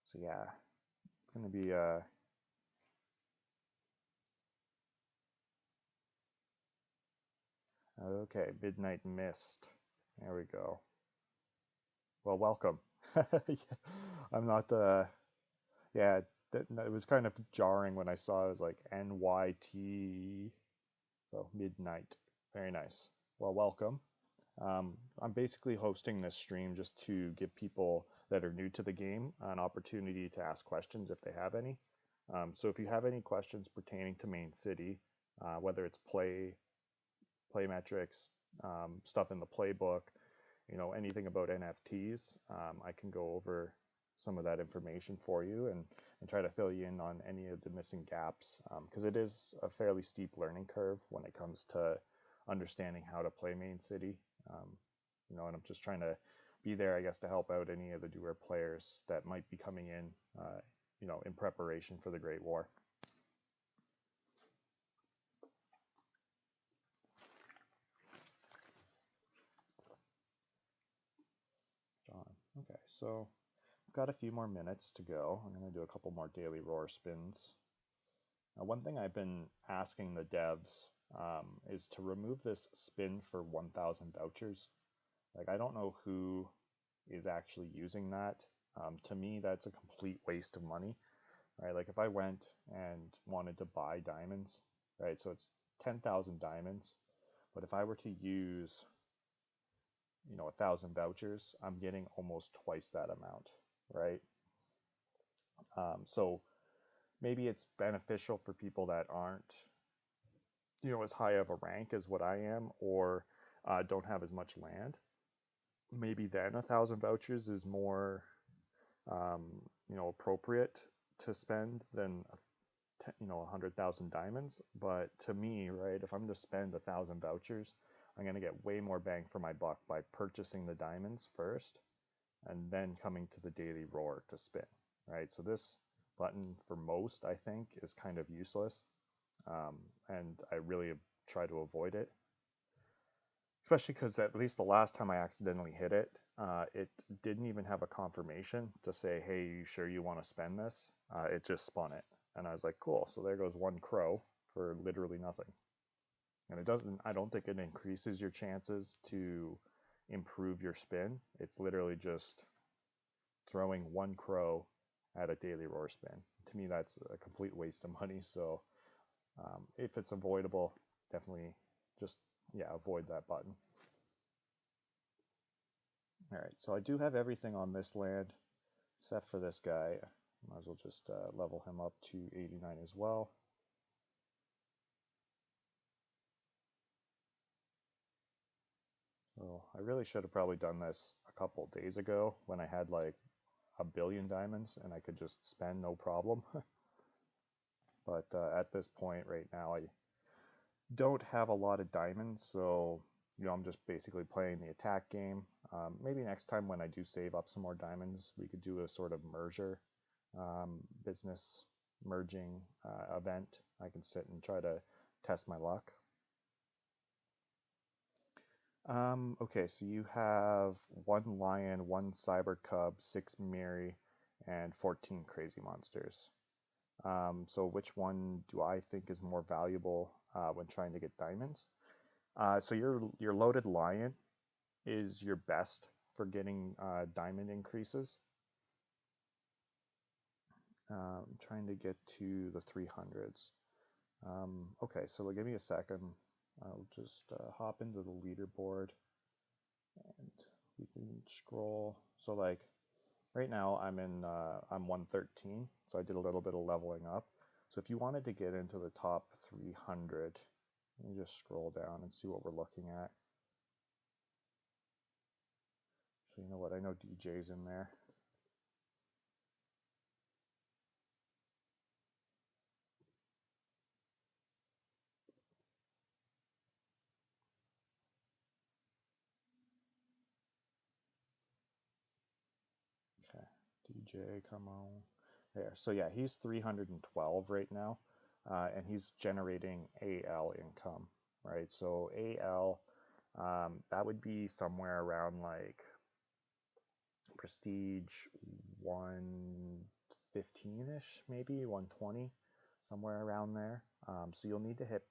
So yeah, it's going to be okay, Midnight Mist. There we go. Well, welcome. I'm not, yeah, it was kind of jarring when I saw it was like NYT, so Midnight. Very nice. Well, welcome. I'm basically hosting this stream just to give people that are new to the game an opportunity to ask questions if they have any. So if you have any questions pertaining to Main City, whether it's play metrics, stuff in the playbook, anything about NFTs, I can go over some of that information for you and try to fill you in on any of the missing gaps, because it is a fairly steep learning curve when it comes to understanding how to play Main City. And I'm just trying to be there, I guess, to help out any of the newer players that might be coming in, in preparation for the Great War. John. Okay, so I've got a few more minutes to go. I'm going to do a couple more daily roar spins. Now, one thing I've been asking the devs is to remove this spin for 1,000 vouchers. Like, I don't know who is actually using that. To me, that's a complete waste of money, right? Like, if I went and wanted to buy diamonds, right? So it's 10,000 diamonds, but if I were to use 1,000 vouchers, I'm getting almost twice that amount, right? So maybe it's beneficial for people that aren't as high of a rank as what I am, or don't have as much land. Maybe then 1,000 vouchers is more appropriate to spend than 100,000 diamonds. But to me, right, if I'm going to spend 1,000 vouchers, I'm going to get way more bang for my buck by purchasing the diamonds first and then coming to the daily roar to spin, right? So this button for most, I think, is kind of useless, and I really try to avoid it, especially because at least the last time I accidentally hit it, it didn't even have a confirmation to say, hey, you sure you want to spend this? It just spun it. And I was like, cool, so there goes one crow for literally nothing. And I don't think it increases your chances to improve your spin. It's literally just throwing one crow at a daily roar spin. To me, that's a complete waste of money. So if it's avoidable, definitely just, yeah, avoid that button. All right, so I do have everything on this land except for this guy. Might as well just level him up to 89 as well. So I really should have probably done this a couple days ago when I had like a billion diamonds and I could just spend no problem. But at this point right now, I don't have a lot of diamonds, so I'm just basically playing the attack game. Maybe next time when I do save up some more diamonds, we could do a sort of merger, business merging event. I can sit and try to test my luck. Okay, so you have one lion, one cyber cub, 6 Miri, and 14 crazy monsters. So which one do I think is more valuable when trying to get diamonds? So your loaded lion is your best for getting diamond increases. I'm trying to get to the 300s. Okay, so give me a second. I'll just hop into the leaderboard and we can scroll. So like right now I'm 113, so I did a little bit of leveling up. So if you wanted to get into the top 300, let me just scroll down and see what we're looking at. So you know what, I know DJ's in there. Okay, DJ, come on. There, so yeah, he's 312 right now, and he's generating AL income, right? So AL, that would be somewhere around like prestige 115-ish, maybe 120, somewhere around there. So you'll need to hit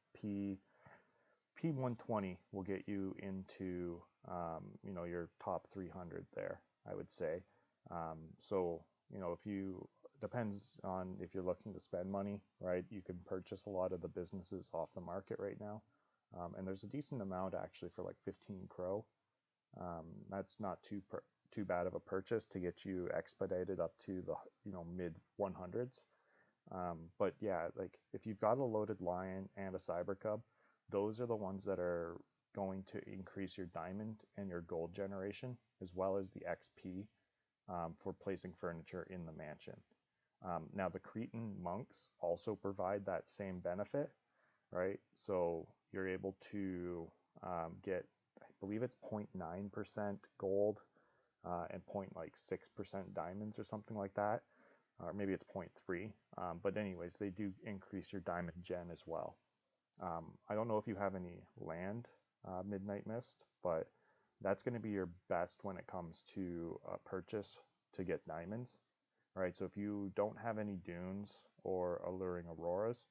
P120 will get you into your top 300 there, I would say. So if you depends on if you're looking to spend money, right? You can purchase a lot of the businesses off the market right now, and there's a decent amount actually for like 15 crow. That's not too bad of a purchase to get you expedited up to the mid 100s. But yeah, like if you've got a loaded lion and a cyber cub, those are the ones that are going to increase your diamond and your gold generation, as well as the XP for placing furniture in the mansion. Now, the Cretan monks also provide that same benefit, right? So you're able to get, I believe it's 0.9% gold and 0.6% diamonds or something like that, or maybe it's 0.3. But anyways, they do increase your diamond gen as well. I don't know if you have any land Midnight Mist, but that's going to be your best when it comes to purchase to get diamonds. Right, so if you don't have any dunes or alluring auroras,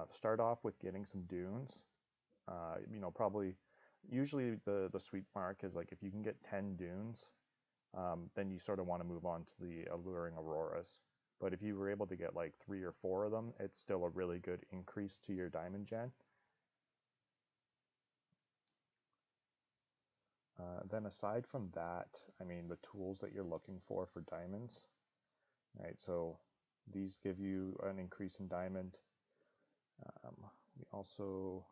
start off with getting some dunes. Probably usually the sweet mark is like if you can get 10 dunes, then you sort of want to move on to the alluring auroras. But if you were able to get like 3 or 4 of them, it's still a really good increase to your diamond gen. Then aside from that, I mean, the tools that you're looking for diamonds, right? So these give you an increase in diamond. We also,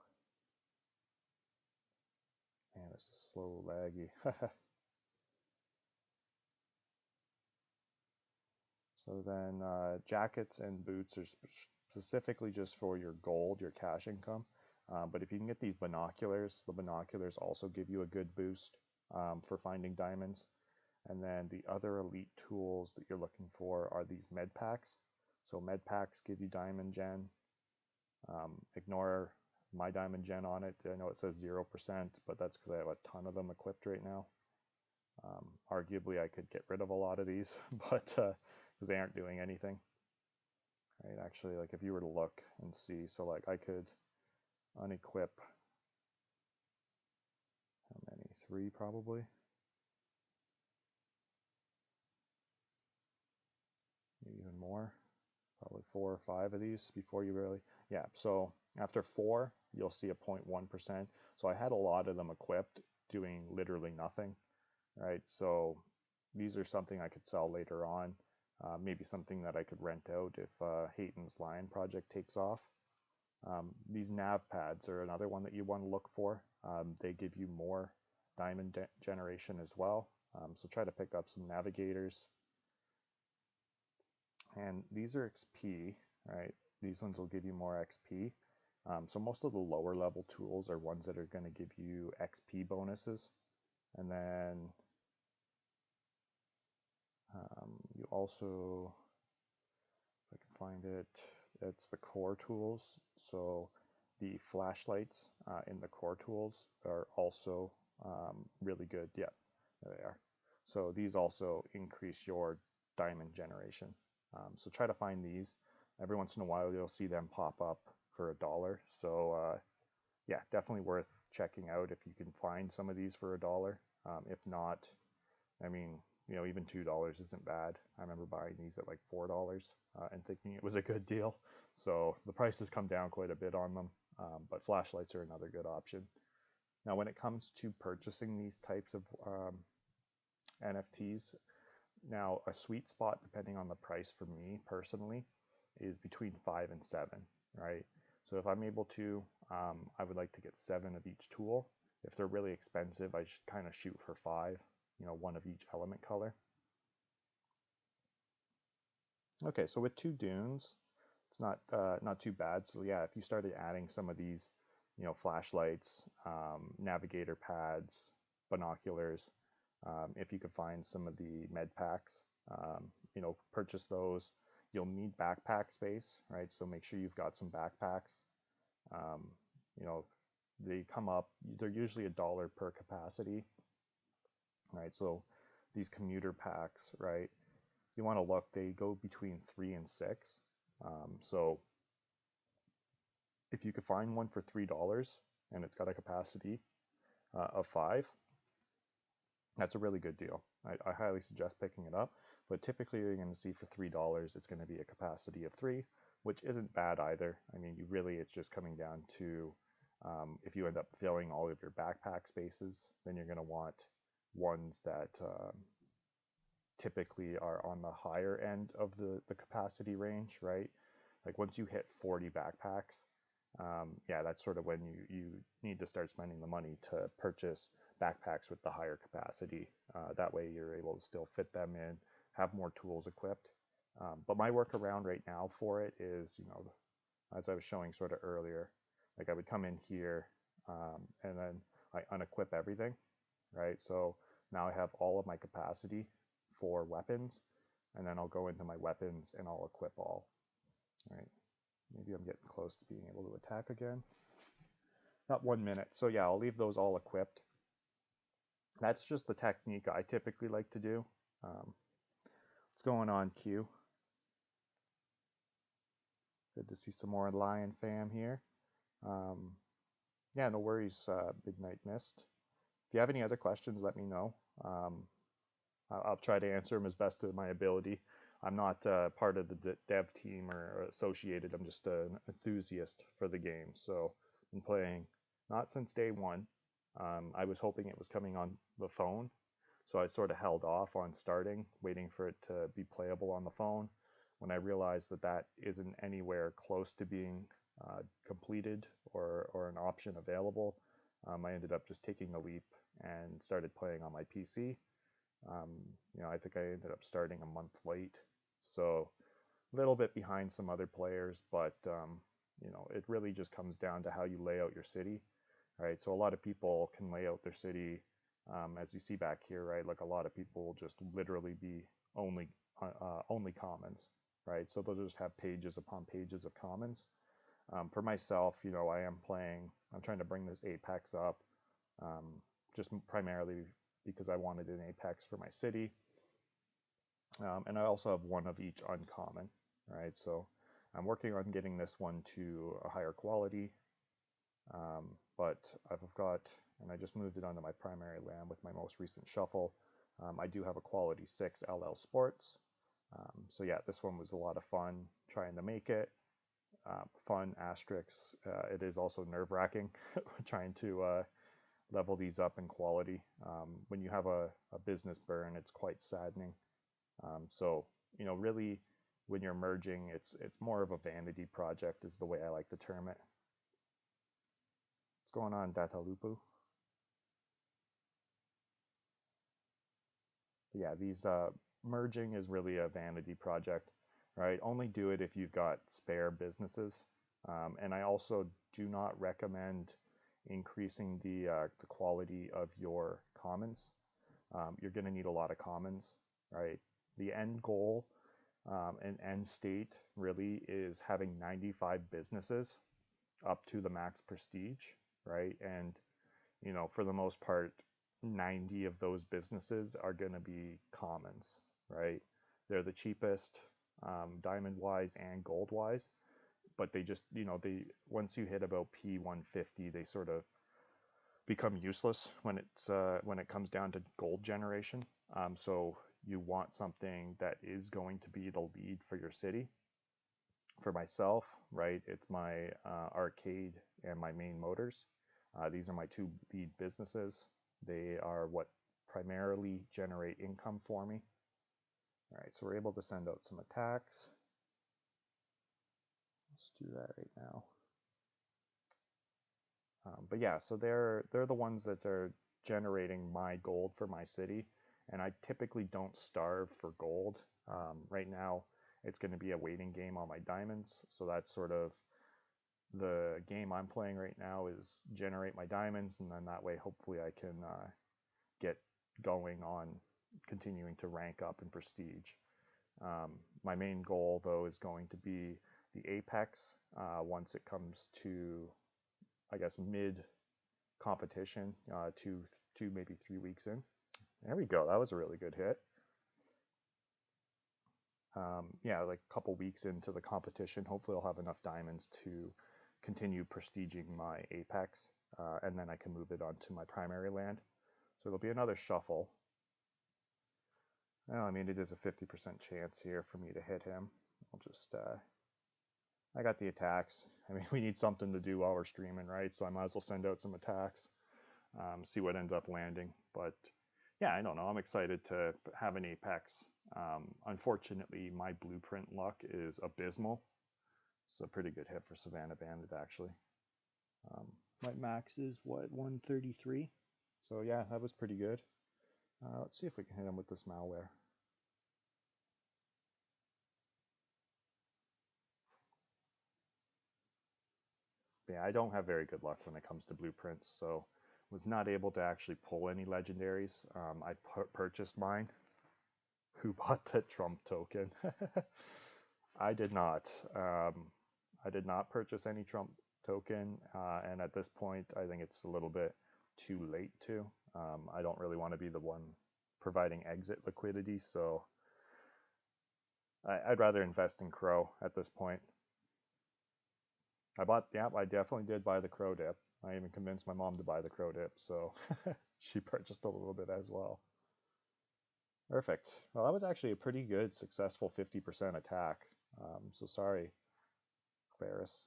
man, this is slow, laggy. So then jackets and boots are specifically just for your gold, your cash income. But if you can get these binoculars, the binoculars also give you a good boost for finding diamonds. And then the other elite tools that you're looking for are these med packs. So med packs give you diamond gen. Ignore my diamond gen on it. I know it says 0%, but that's because I have a ton of them equipped right now. Arguably, I could get rid of a lot of these, but because they aren't doing anything. Right? Actually, like if you were to look and see, so like I could unequip how many? 3 probably. more, probably 4 or 5 of these before you really, yeah. So after 4, you'll see a 0.1%. So I had a lot of them equipped doing literally nothing, right? So these are something I could sell later on. Maybe something that I could rent out if Hayton's Lion project takes off. These nav pads are another one that you want to look for. They give you more diamond generation as well. So try to pick up some navigators. And these are XP, right? These ones will give you more XP. So most of the lower level tools are ones that are going to give you XP bonuses. And then you also, if I can find it, it's the core tools. So the flashlights in the core tools are also really good. Yeah, there they are. So these also increase your diamond generation. So try to find these. Every once in a while you'll see them pop up for $1. So yeah, definitely worth checking out if you can find some of these for $1. If not, I mean, even $2 isn't bad. I remember buying these at like $4 and thinking it was a good deal. So the price has come down quite a bit on them, but flashlights are another good option. Now, when it comes to purchasing these types of NFTs, now a sweet spot, depending on the price for me personally, is between 5 and 7, right? So if I'm able to, I would like to get 7 of each tool. If they're really expensive, I should kind of shoot for 5, one of each element color. Okay, so with 2 dunes, it's not too bad. So yeah, if you started adding some of these, flashlights, navigator pads, binoculars, if you could find some of the med packs, purchase those. You'll need backpack space, right? So make sure you've got some backpacks. You know, they come up, they're usually $1 per capacity, right? So these commuter packs, right? You want to look, they go between 3 and 6. So if you could find one for $3 and it's got a capacity of 5, that's a really good deal. I highly suggest picking it up, but typically you're going to see for $3, it's going to be a capacity of 3, which isn't bad either. I mean, it's just coming down to if you end up filling all of your backpack spaces, then you're going to want ones that typically are on the higher end of the capacity range, right? Like once you hit 40 backpacks, yeah, that's sort of when you need to start spending the money to purchase backpacks with the higher capacity. That way you're able to still fit them in, have more tools equipped. But my workaround right now for it is, as I was showing sort of earlier, like I would come in here and then I unequip everything, right? So now I have all of my capacity for weapons, and then I'll go into my weapons and I'll equip all, right? Maybe I'm getting close to being able to attack again. Not 1 minute. So yeah, I'll leave those all equipped. That's just the technique I typically like to do. What's going on, Q? Good to see some more Lion fam here. Yeah, no worries, Midnight Mist. If you have any other questions, let me know. I'll try to answer them as best of my ability. I'm not part of the dev team or associated. I'm just an enthusiast for the game. So I've been playing not since day one. I was hoping it was coming on the phone, so I sort of held off on starting, waiting for it to be playable on the phone. When I realized that that isn't anywhere close to being completed or an option available, I ended up just taking the leap and started playing on my PC. I think I ended up starting a month late, so a little bit behind some other players, but it really just comes down to how you lay out your city, right? So a lot of people can lay out their city, as you see back here, right? Like a lot of people will just literally be only commons, right? So they'll just have pages upon pages of commons. For myself, I'm trying to bring this Apex up, just primarily because I wanted an Apex for my city. And I also have one of each uncommon, right? So I'm working on getting this one to a higher quality, but I've got, and I just moved it onto my primary land with my most recent shuffle. I do have a quality 6 LL Sports. So yeah, this one was a lot of fun trying to make it. Fun asterisks. It is also nerve-wracking trying to level these up in quality. When you have a business burn, it's quite saddening. So really, when you're merging, it's more of a vanity project, is the way I like to term it. What's going on, Datalupu? Yeah, these merging is really a vanity project, right? Only do it if you've got spare businesses. And I also do not recommend increasing the quality of your commons. You're going to need a lot of commons, right? The end goal and end state really is having 95 businesses up to the max prestige, right? And for the most part, 90 of those businesses are going to be commons, right? They're the cheapest, diamond wise and gold wise, but they just, they once you hit about P150, they sort of become useless when it comes down to gold generation. So you want something that is going to be the lead for your city. For myself, right, it's my arcade and my main motors. These are my two lead businesses. They are what primarily generate income for me. All right, so we're able to send out some attacks. Let's do that right now. But yeah, so they're the ones that are generating my gold for my city, and I typically don't starve for gold. Right now, it's going to be a waiting game on my diamonds, so that's sort of the game I'm playing right now, is generate my diamonds, and then that way hopefully I can get going on continuing to rank up in prestige. My main goal though is going to be the apex once it comes to, I guess, mid competition, 2 maybe 3 weeks in. There we go. That was a really good hit. Yeah, like a couple weeks into the competition, hopefully I'll have enough diamonds to continue prestiging my apex, and then I can move it onto my primary land. So it'll be another shuffle. Well, I mean, it is a 50% chance here for me to hit him. I'll just, I got the attacks. I mean, we need something to do while we're streaming, right? So I might as well send out some attacks, see what ends up landing. But yeah, I don't know. I'm excited to have an apex. Unfortunately, my blueprint luck is abysmal. It's a pretty good hit for Savannah Bandit, actually. My max is what, 133? So yeah, that was pretty good. Let's see if we can hit him with this malware. Yeah, I don't have very good luck when it comes to blueprints, so was not able to actually pull any legendaries. I purchased mine. Who bought the Trump token? I did not. I did not purchase any Trump token, and at this point, I think it's a little bit too late to. I don't really want to be the one providing exit liquidity, so I'd rather invest in Crow at this point. I definitely did buy the Crow dip. I even convinced my mom to buy the Crow dip, so she purchased a little bit as well. Perfect. Well, that was actually a pretty good, successful 50% attack. So sorry, Claris.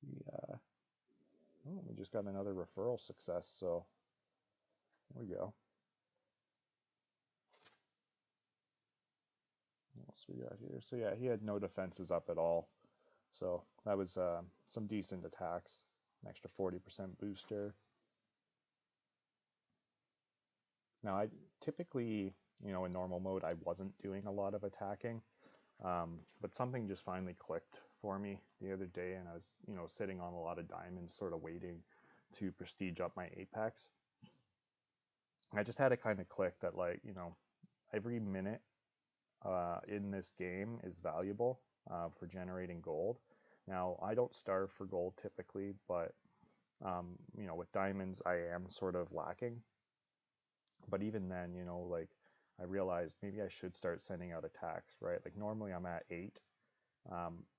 Yeah. Oh, we just got another referral success, so there we go. What else we got here? So yeah, he had no defenses up at all. So that was some decent attacks. An extra 40% booster. Now, I typically, in normal mode, I wasn't doing a lot of attacking, but something just finally clicked for me the other day, and I was, sitting on a lot of diamonds, sort of waiting to prestige up my apex. I just had it kind of click that, like, every minute in this game is valuable for generating gold. Now, I don't starve for gold typically, but with diamonds, I am sort of lacking. But even then, like, I realized maybe I should start sending out attacks, right? Like normally I'm at 8.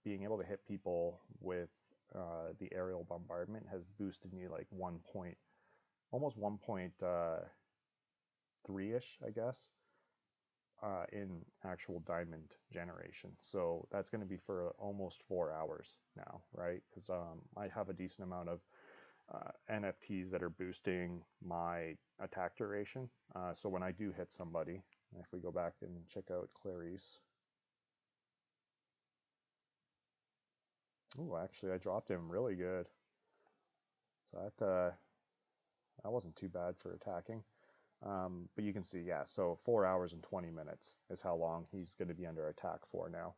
Being able to hit people with the aerial bombardment has boosted me like 1 point, almost 1.3-ish, I guess. in actual diamond generation. So that's going to be for almost 4 hours now, right? Because I have a decent amount of NFTs that are boosting my attack duration. So when I do hit somebody, if we go back and check out Clarice. Oh, actually, I dropped him really good. So that wasn't too bad for attacking. But you can see, yeah, so 4 hours and 20 minutes is how long he's going to be under attack for now.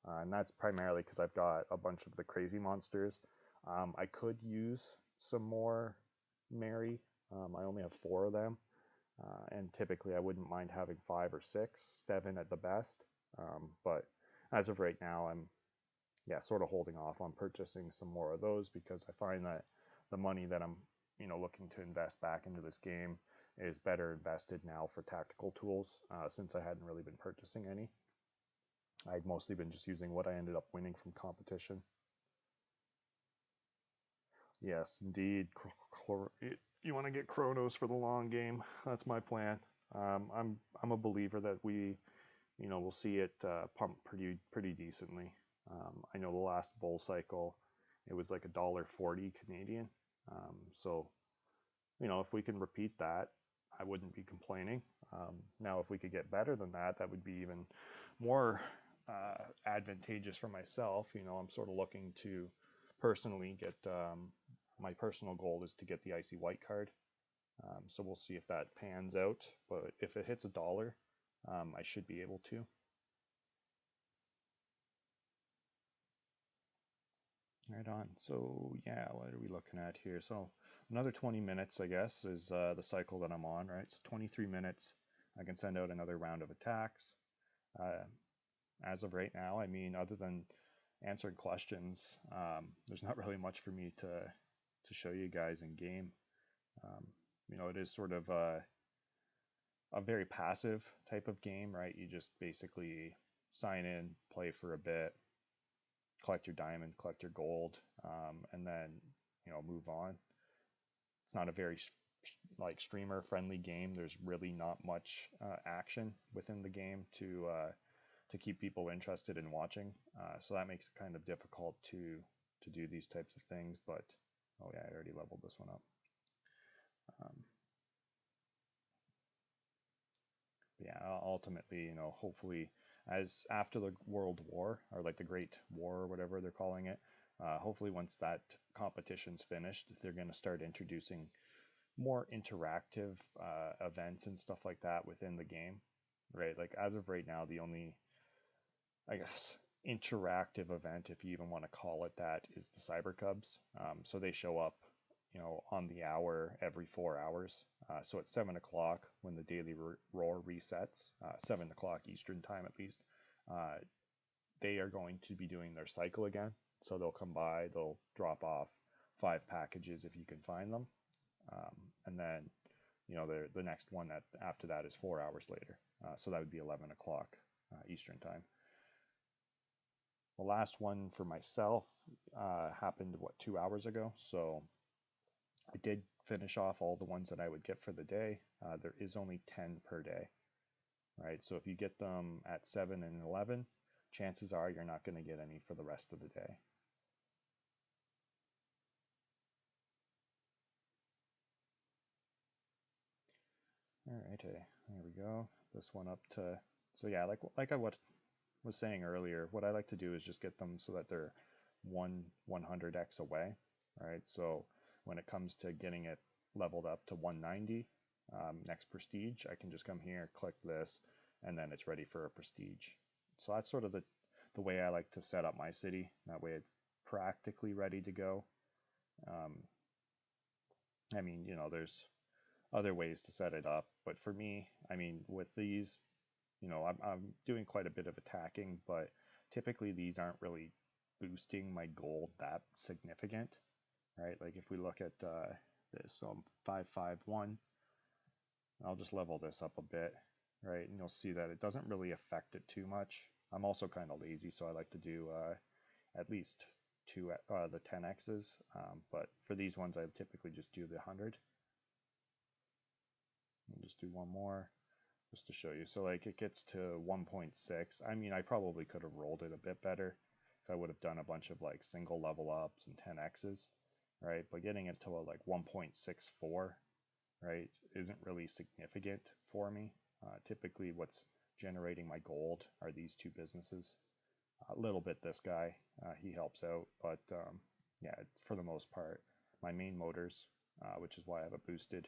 And that's primarily because I've got a bunch of the crazy monsters. I could use some more Mary. I only have 4 of them. And typically I wouldn't mind having 5 or 6, 7 at the best. But as of right now, I'm sort of holding off on purchasing some more of those because I find that the money that I'm looking to invest back into this game is better invested now for tactical tools since I hadn't really been purchasing any. I'd mostly been just using what I ended up winning from competition. Yes, indeed. You want to get Chronos for the long game. That's my plan. I'm a believer that we'll see it pump pretty decently. I know the last bull cycle, it was like $1.40 Canadian. So if we can repeat that, I wouldn't be complaining. Now, if we could get better than that, that would be even more advantageous for myself. I'm sort of looking to personally get my personal goal is to get the icy white card. So we'll see if that pans out. But if it hits $1, I should be able to. Right on. So yeah, what are we looking at here? So another 20 minutes, I guess, is the cycle that I'm on, right? So 23 minutes, I can send out another round of attacks. Uh, as of right now, I mean, other than answering questions, there's not really much for me to show you guys in game. It is sort of a very passive type of game, right? You just basically sign in, play for a bit, collect your diamond, collect your gold, and then move on. It's not a very like streamer friendly game. There's really not much action within the game to keep people interested in watching. So that makes it kind of difficult to do these types of things. But oh yeah, I already leveled this one up. Um, yeah, ultimately, hopefully, as after the World War or like the Great War or whatever they're calling it, hopefully once that competition's finished, they're going to start introducing more interactive events and stuff like that within the game, right? Like as of right now, the only, I guess, interactive event, if you even want to call it that, is the Cyber Cubs. So they show up, on the hour every 4 hours. So at 7 o'clock when the daily roar resets, 7 o'clock Eastern time at least, they are going to be doing their cycle again. So they'll come by, they'll drop off 5 packages if you can find them, and then the next one after that is 4 hours later. So that would be 11 o'clock Eastern time. The last one for myself happened 2 hours ago, so I did finish off all the ones that I would get for the day. There is only 10 per day, right? So if you get them at 7 and 11, chances are you're not going to get any for the rest of the day. All right, there we go. This one up to, so yeah, like I was saying earlier, what I like to do is just get them so that they're 100x away, right? So when it comes to getting it leveled up to 190, next prestige, I can just come here, click this, and then it's ready for a prestige. So that's sort of the way I like to set up my city. That way it's practically ready to go. I mean, there's other ways to set it up, but for me, I mean, with these, I'm doing quite a bit of attacking, but typically these aren't really boosting my gold that significant, right? Like if we look at this, so I'm 551, I'll just level this up a bit, right? And you'll see that it doesn't really affect it too much. I'm also kind of lazy, so I like to do at least the 10x's, but for these ones, I typically just do the 100. We'll just do one more. just to show you. So like it gets to 1.6. I mean, I probably could have rolled it a bit better if I would have done a bunch of like single level ups and 10x's, right? But getting it to like 1.64, right, isn't really significant for me. Typically, what's generating my gold are these two businesses. A little bit this guy, he helps out, but yeah, for the most part, my main motors, which is why I have a boosted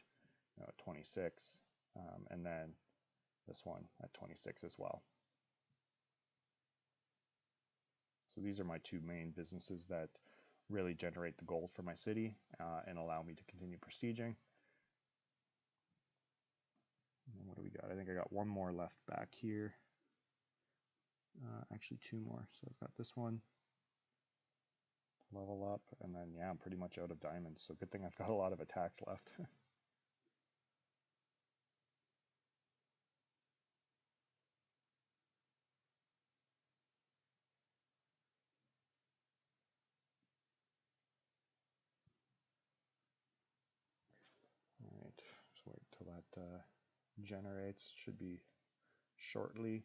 26, and then this one at 26 as well. So these are my two main businesses that really generate the gold for my city and allow me to continue prestiging. And what do we got? I think I got one more left back here. Actually, two more. So I've got this one, level up, and then yeah, I'm pretty much out of diamonds. So good thing I've got a lot of attacks left. All right, just wait till that generates. Should be shortly.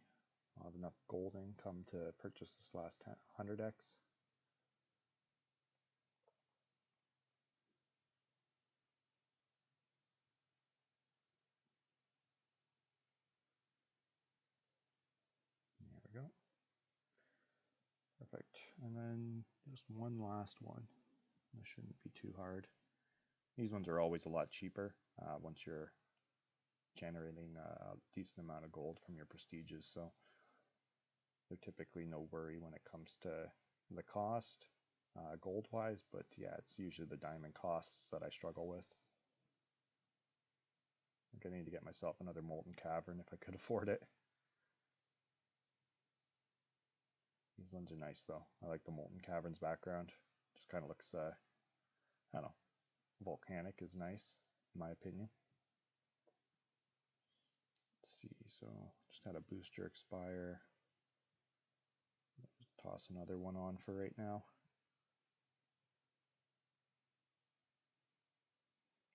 I'll have enough gold income to purchase this last 100x. There we go. Perfect. And then just one last one. This shouldn't be too hard. These ones are always a lot cheaper once you're generating a decent amount of gold from your prestiges. So they're typically no worry when it comes to the cost gold-wise. But yeah, it's usually the diamond costs that I struggle with. I'm going to need to get myself another molten cavern if I could afford it. These ones are nice though. I like the molten caverns background. Just kind of looks, I don't know, volcanic is nice in my opinion. Let's see, so just had a booster expire. Toss another one on for right now.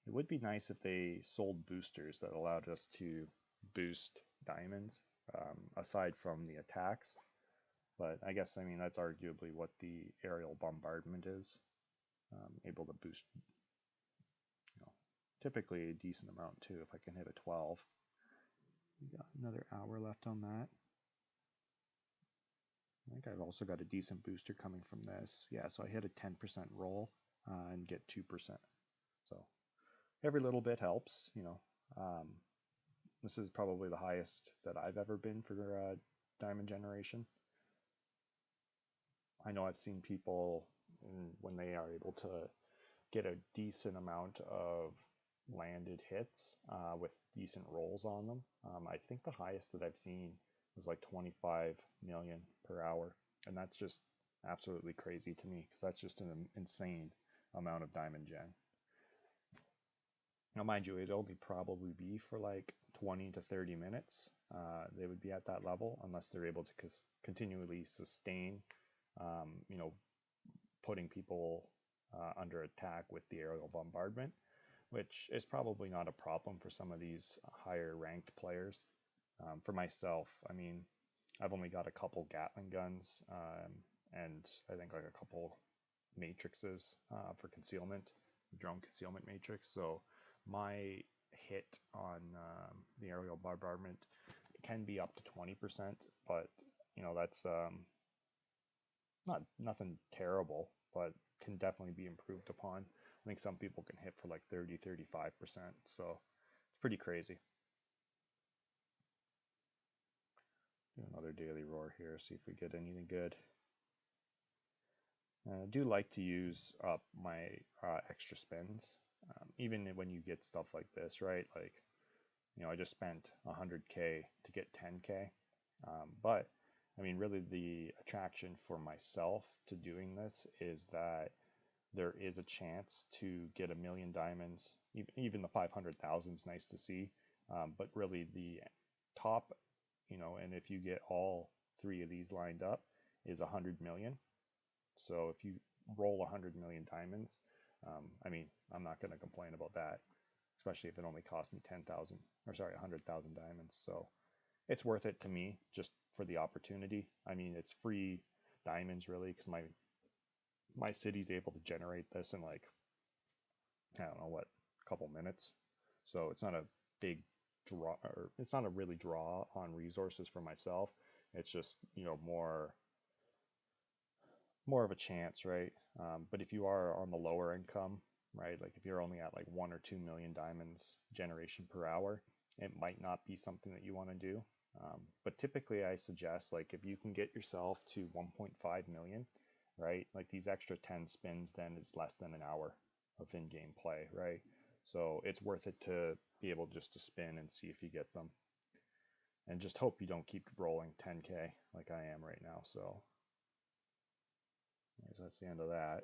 It would be nice if they sold boosters that allowed us to boost diamonds aside from the attacks. But I guess, I mean, that's arguably what the aerial bombardment is. Able to boost, you know, typically a decent amount too if I can hit a 12. We got another hour left on that. I think I've also got a decent booster coming from this. Yeah, so I hit a 10% roll and get 2%. So every little bit helps, you know. This is probably the highest that I've ever been for diamond generation. I know I've seen people when they are able to get a decent amount of landed hits with decent rolls on them. I think the highest that I've seen was like 25 million per hour, and that's just absolutely crazy to me because that's just an insane amount of diamond gen. Now, mind you, it'd only probably be for like 20 to 30 minutes. They would be at that level unless they're able to continually sustain, you know, putting people under attack with the aerial bombardment, which is probably not a problem for some of these higher ranked players. For myself, I mean, I've only got a couple Gatling guns and I think like a couple matrices for concealment, drone concealment matrix. So my hit on the aerial bombardment can be up to 20%, but you know that's not nothing terrible, but can definitely be improved upon. I think some people can hit for like 30-35%, so it's pretty crazy. Do another daily roar here, see if we get anything good. I do like to use up my extra spins, even when you get stuff like this, right? Like, you know, I just spent 100K to get 10K, but I mean, really the attraction for myself to doing this is that there is a chance to get 1,000,000 diamonds. Even the 500,000 is nice to see, but really the top, you know, and if you get all three of these lined up, is 100 million. So if you roll 100 million diamonds, I mean, I'm not going to complain about that. especially if it only cost me 10,000 or sorry 100,000 diamonds. So it's worth it to me just for the opportunity. I mean, it's free diamonds really because my city's able to generate this in like I don't know what couple minutes. So it's not a big draw, or it's not a really draw on resources for myself. It's just more of a chance, right? But if you are on the lower income, right, like if you're only at like 1 or 2 million diamonds generation per hour, it might not be something that you want to do. But typically, I suggest like if you can get yourself to 1.5 million, right, like these extra 10 spins then is less than an hour of in-game play, right? So it's worth it to be able just to spin and see if you get them, and just hope you don't keep rolling 10k like I am right now. So I guess that's the end of that.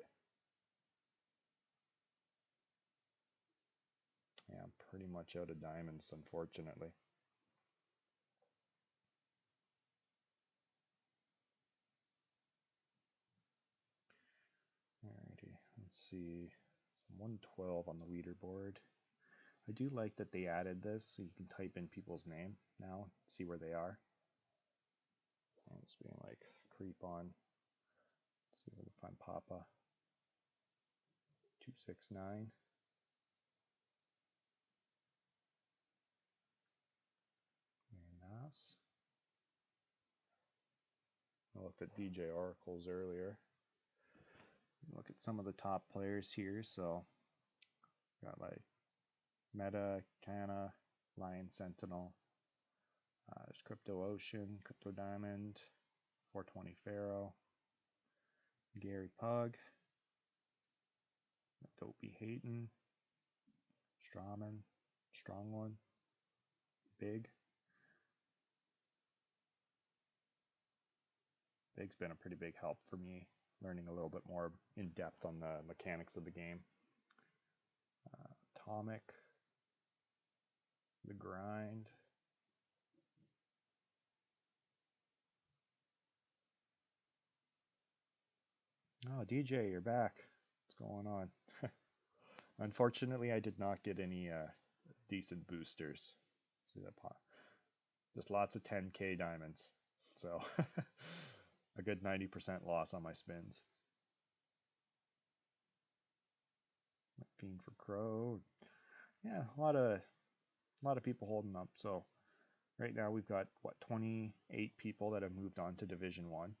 Yeah, I'm pretty much out of diamonds, unfortunately. Alrighty, let's see. 112 on the leaderboard. I do like that they added this so you can type in people's name now, see where they are. I'm just being like creep on. See if we can find Papa. 269. Very nice. I looked at DJ Oracles earlier. Look at some of the top players here. So got like Meta, Kana, Lion Sentinel. There's Crypto Ocean, Crypto Diamond, 420 Pharaoh, Gary Pug, Dopey Hayton, Strawman, Strong One, Big. Big's been a pretty big help for me, learning a little bit more in depth on the mechanics of the game. Atomic, The Grind. Oh, DJ, you're back. What's going on? Unfortunately, I did not get any decent boosters. See that pot? Just lots of 10k diamonds. So a good 90% loss on my spins. Fiend for Crow. Yeah, a lot of people holding up. So right now we've got what 28 people that have moved on to Division 1.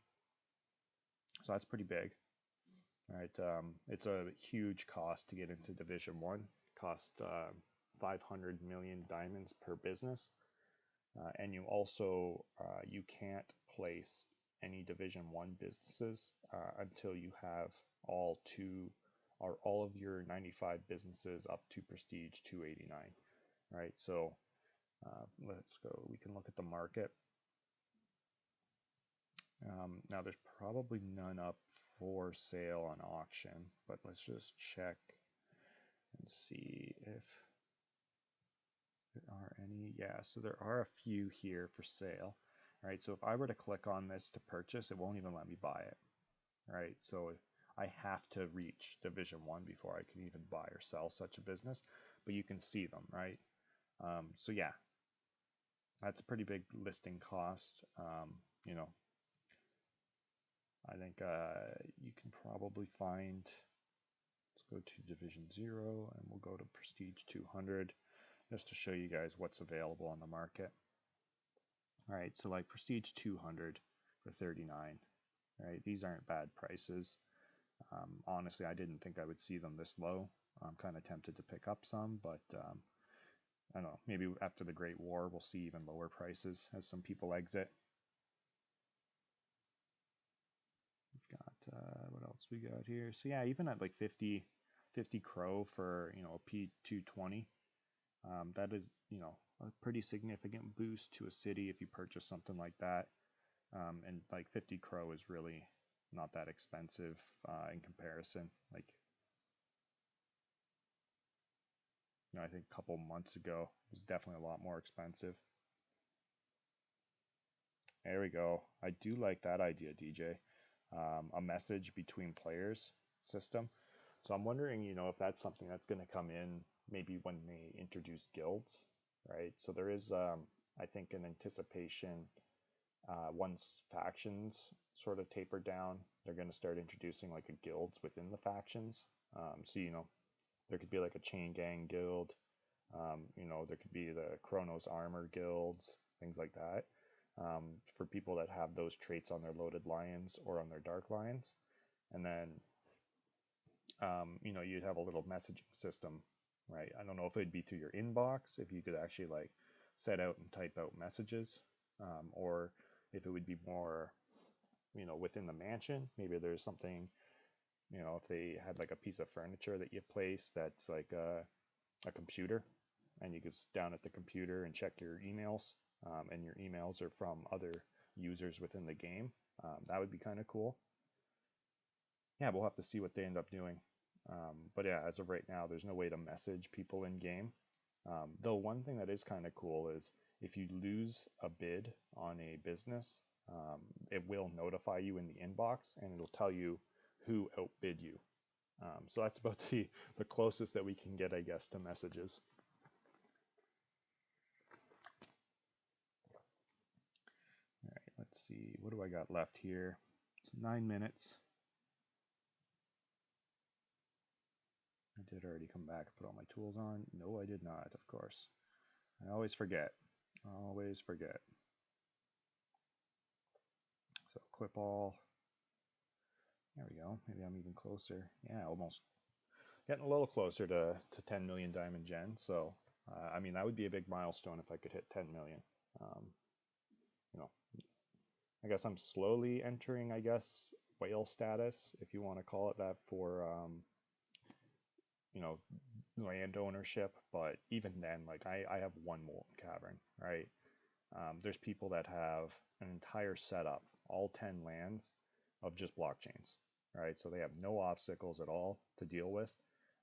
So that's pretty big. All right, it's a huge cost to get into Division 1. Cost 500 million diamonds per business. And you also you can't place any Division 1 businesses until you have all of your 95 businesses up to Prestige 289. Right, so let's go. We can look at the market. Now there's probably none up for sale on auction, but let's just check and see if there are any. Yeah, so there are a few here for sale. All right, so if I were to click on this to purchase, it won't even let me buy it. All right, so I have to reach Division 1 before I can even buy or sell such a business, but you can see them, right? So yeah, that's a pretty big listing cost. You know, I think you can probably find, let's go to Division 0 and we'll go to Prestige 200 just to show you guys what's available on the market. All right, so like Prestige 200 for 39, right? These aren't bad prices. Honestly, I didn't think I would see them this low. I'm kind of tempted to pick up some, but I don't know, maybe after the Great War, we'll see even lower prices as some people exit. We've got, what else we got here? So yeah, even at like 50 Crow for, a P220, that is, a pretty significant boost to a city if you purchase something like that. And like 50 Crow is really not that expensive in comparison. Like, I think a couple months ago it was definitely a lot more expensive. There we go. I do like that idea, DJ. A message between players system. So I'm wondering, if that's something that's going to come in maybe when they introduce guilds, right? So there is, I think, an anticipation once factions sort of taper down, they're going to start introducing like a guilds within the factions. So there could be like a chain gang guild. There could be the Chronos armor guilds, things like that. For people that have those traits on their loaded lions or on their dark lions, and then you'd have a little messaging system, right? I don't know if it'd be through your inbox, if you could actually like set out and type out messages, or if it would be more, within the mansion. Maybe there's something, if they had like a piece of furniture that you place that's like a computer, and you could sit down at the computer and check your emails, and your emails are from other users within the game. That would be kind of cool. Yeah, we'll have to see what they end up doing. But yeah, as of right now, there's no way to message people in game. Though one thing that is kind of cool is if you lose a bid on a business, it will notify you in the inbox and it'll tell you who outbid you. So that's about the closest that we can get, I guess, to messages. All right, let's see. What do I got left here? It's 9 minutes. I did already come back and put all my tools on. No, I did not, of course. I always forget. Always forget. So clip all. There we go. Maybe I'm even closer. Yeah, almost getting a little closer to 10 million diamond gen. So, I mean, that would be a big milestone if I could hit 10 million. Um, you know, I guess I'm slowly entering, I guess, whale status, if you want to call it that, for, you know, land ownership. But even then, like, I have one molten cavern, right? There's people that have an entire setup, all 10 lands of just blockchains, right? So they have no obstacles at all to deal with,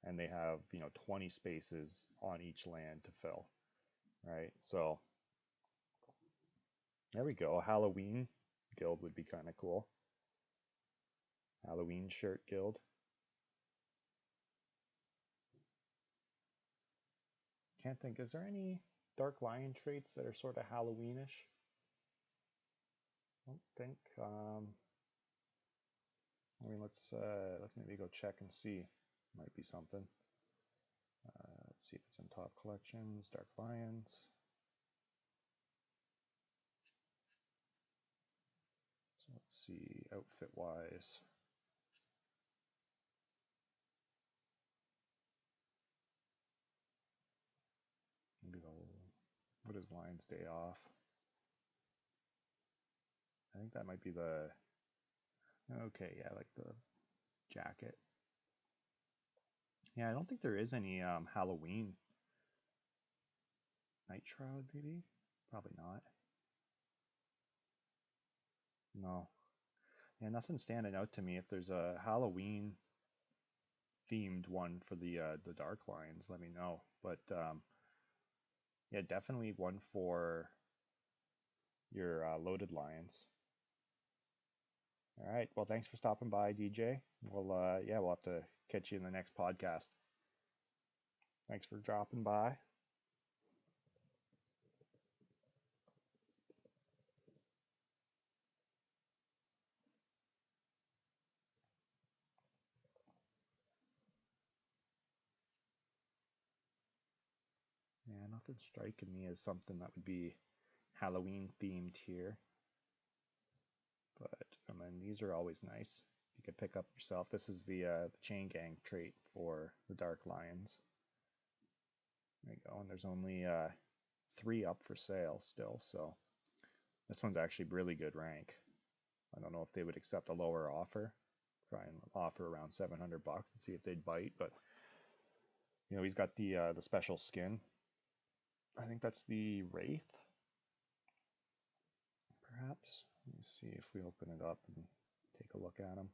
and they have 20 spaces on each land to fill, right? So there we go. A Halloween guild would be kind of cool. Halloween shirt guild. Can't think. Is there any Dark Lion traits that are sort of Halloweenish? I don't think. I mean, let's maybe go check and see. Might be something. Let's see if it's in top collections. Dark Lions. So let's see, outfit wise. Maybe what is Lion's Day off? I think that might be the. Okay, yeah, like the jacket. Yeah, I don't think there is any Halloween. Night Shroud, maybe? Probably not. No. Yeah, nothing's standing out to me. If there's a Halloween themed one for the Dark Lions, let me know. But yeah, definitely one for your loaded lions. All right. Well, thanks for stopping by, DJ. Yeah, we'll have to catch you in the next podcast. Thanks for dropping by. Yeah, nothing striking me as something that would be Halloween themed here. But I mean, these are always nice. You could pick up yourself. This is the chain gang trait for the Dark Lions. There you go. And there's only 3 up for sale still. So this one's actually really good rank. I don't know if they would accept a lower offer. Try and offer around 700 bucks and see if they'd bite. But he's got the special skin. I think that's the Wraith, perhaps. Let me see if we open it up and take a look at him.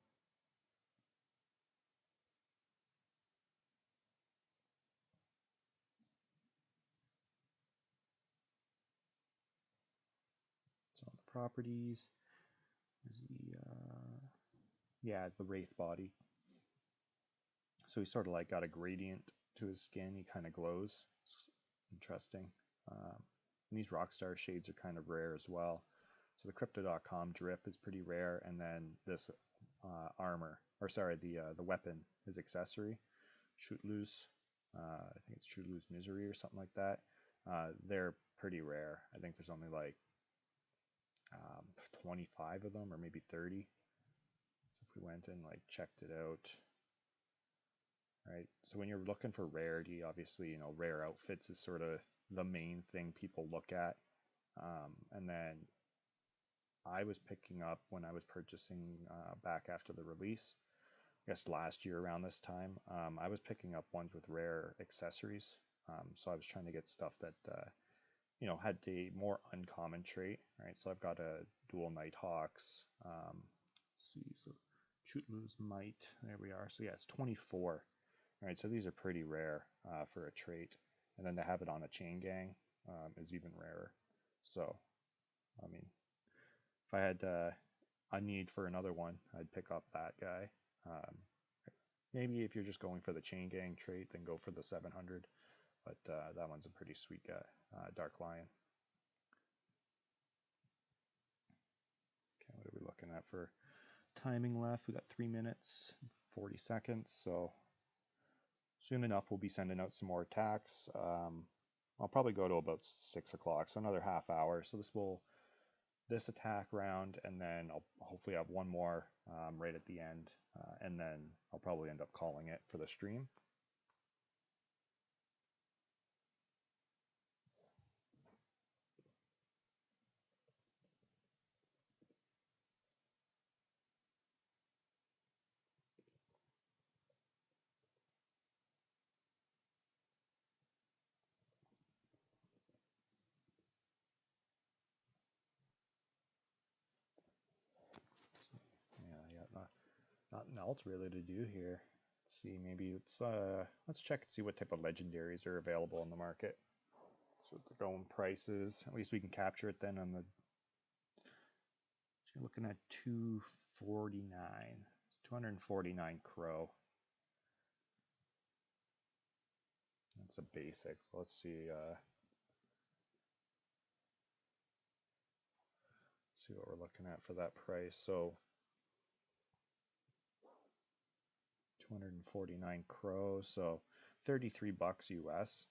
So on the properties is the Wraith body. So he's sort of like got a gradient to his skin, he kind of glows. It's interesting. And these Rockstar shades are kind of rare as well. So the Crypto.com drip is pretty rare, and then this armor, or sorry, the weapon, his accessory, Shoot Loose. I think it's Shoot Loose Misery or something like that. They're pretty rare. I think there's only like 25 of them, or maybe 30. So if we went and like checked it out, right? So when you're looking for rarity, obviously, rare outfits is sort of the main thing people look at. And then I was picking up when I was purchasing back after the release, I guess last year around this time, I was picking up ones with rare accessories. So I was trying to get stuff that had the more uncommon trait, right? So I've got a dual Nighthawks. Let's see, so Shoot Lose Might. There we are. So yeah, it's 24. All right, so these are pretty rare for a trait, and then to have it on a chain gang is even rarer. So, I mean, if I had a need for another one, I'd pick up that guy. Maybe if you're just going for the chain gang trait, then go for the 700. But that one's a pretty sweet guy, Dark Lion. Okay, what are we looking at for timing left? We got 3 minutes, 40 seconds. So soon enough, we'll be sending out some more attacks. I'll probably go to about 6 o'clock, so another half hour. So this attack round, and then I'll hopefully have one more right at the end, and then I'll probably end up calling it for the stream. Yeah, I got nothing else really to do here. Let's see, maybe let's check and see what type of legendaries are available in the market. So what they're going prices. At least we can capture it then on the. You're looking at 249, 249 Crow. That's a basic. Let's see. See what we're looking at for that price. So 249 Crow, so 33 bucks US.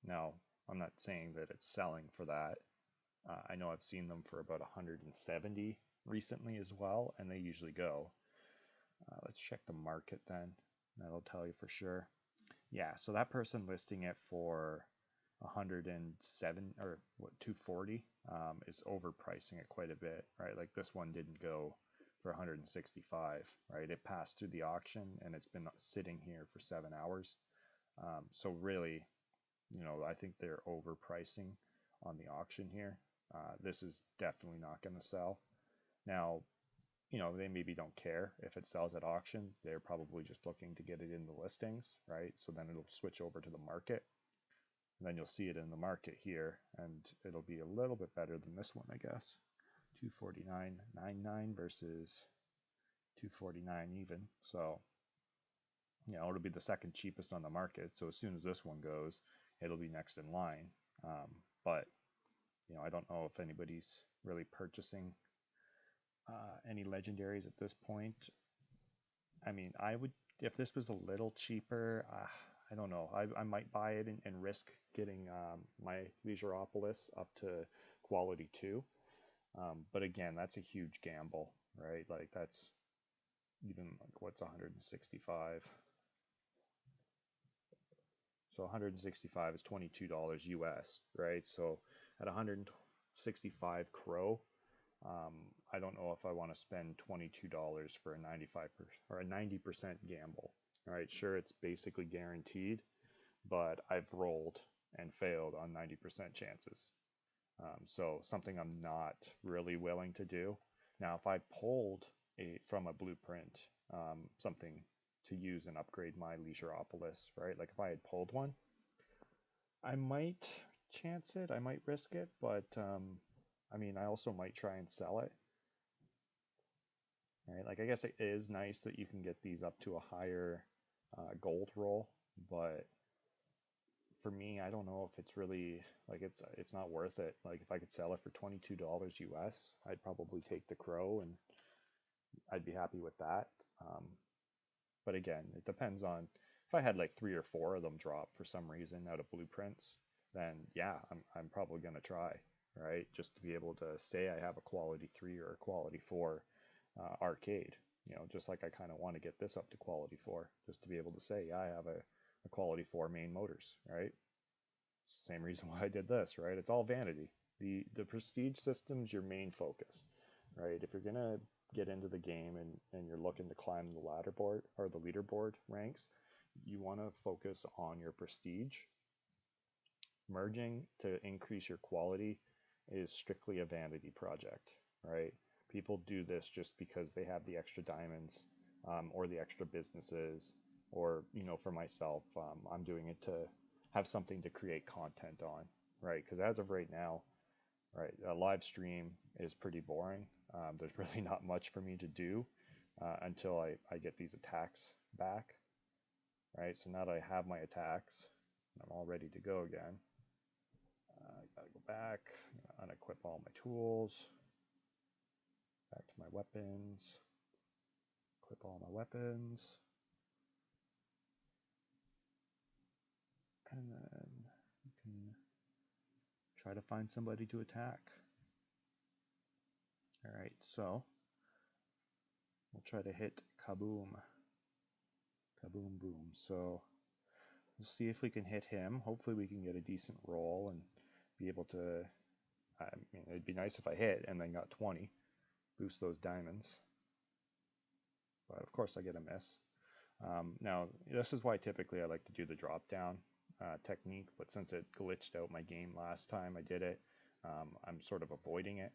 Now, I'm not saying that it's selling for that. I know I've seen them for about 170 recently as well, and they usually go. Let's check the market then. That'll tell you for sure. Yeah, so that person listing it for 107 or what 240 is overpricing it quite a bit, right? Like this one didn't go for 165, right? It passed through the auction and it's been sitting here for 7 hours. So really, I think they're overpricing on the auction here. This is definitely not going to sell. Now, they maybe don't care if it sells at auction. They're probably just looking to get it in the listings, right? So then it'll switch over to the market. And then you'll see it in the market here, and it'll be a little bit better than this one, I guess. 249.99 versus 249 even. So, it'll be the second cheapest on the market. So as soon as this one goes, it'll be next in line. But I don't know if anybody's really purchasing any legendaries at this point. I mean, I would, if this was a little cheaper, I don't know. I might buy it and risk getting my Leisureopolis up to quality 2. But again, that's a huge gamble, right? Like that's even like what's 165. So 165 is $22 US, right? So at 165 Crow, I don't know if I want to spend $22 for a 95% or a 90% gamble. All right, sure, it's basically guaranteed, but I've rolled and failed on 90% chances. So something I'm not really willing to do. Now, if I pulled from a blueprint something to use and upgrade my Leisureopolis, right? Like if I had pulled one, I might chance it, I might risk it, but I mean, I also might try and sell it. Right? Like I guess it is nice that you can get these up to a higher gold roll, But for me, I don't know if it's really like it's not worth it. Like if I could sell it for $22 US, I'd probably take the crow and I'd be happy with that. Um, but again, it depends on if I had like three or four of them drop for some reason out of blueprints, then yeah, I'm probably gonna try, right? Just to be able to say I have a quality 3 or a quality 4 arcade. Just like I kind of want to get this up to quality 4, just to be able to say, yeah, I have a quality 4 main motors, right? It's the same reason why I did this, right? It's all vanity. The prestige system's your main focus, right? If you're gonna get into the game and you're looking to climb the ladder board or the leaderboard ranks, you want to focus on your prestige. Merging to increase your quality is strictly a vanity project, right? People do this just because they have the extra diamonds, or the extra businesses, or for myself, I'm doing it to have something to create content on, right? Because as of right now, right, a live stream is pretty boring. There's really not much for me to do until I get these attacks back, right? So now that I have my attacks, I'm all ready to go again. I gotta go back, unequip all my tools, back to my weapons, equip all my weapons, and then you can try to find somebody to attack. All right, so we'll try to hit kaboom, kaboom, boom. So we'll see if we can hit him. Hopefully we can get a decent roll and be able to, I mean, it'd be nice if I hit and then got 20, boost those diamonds. But of course I get a miss. Now, this is why typically I like to do the drop down technique, but since it glitched out my game last time I did it, I'm sort of avoiding it.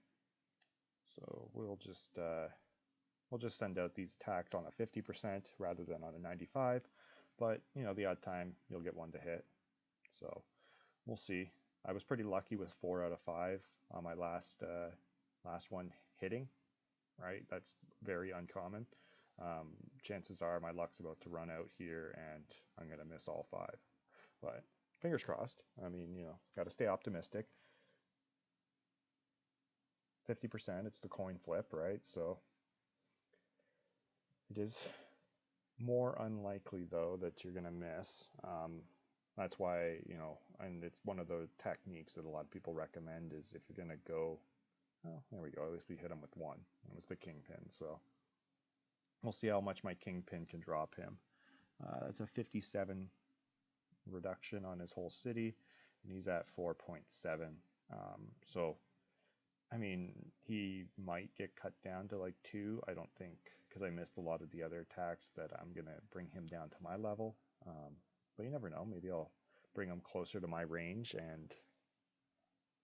So we'll just send out these attacks on a 50% rather than on a 95, but the odd time you'll get one to hit. So we'll see. I was pretty lucky with 4 out of 5 on my last one hitting, right? That's very uncommon. Chances are my luck's about to run out here and I'm going to miss all 5. But fingers crossed. I mean, got to stay optimistic. 50%, it's the coin flip, right? So it is more unlikely, though, that you're going to miss. That's why, and it's one of the techniques that a lot of people recommend is if you're going to go, oh, there we go. At least we hit him with 1. It was the kingpin. So we'll see how much my kingpin can drop him. That's a 57 reduction on his whole city, and he's at 4.7. So, I mean, he might get cut down to like 2. I don't think, because I missed a lot of the other attacks, that I'm going to bring him down to my level. But you never know. Maybe I'll bring him closer to my range, and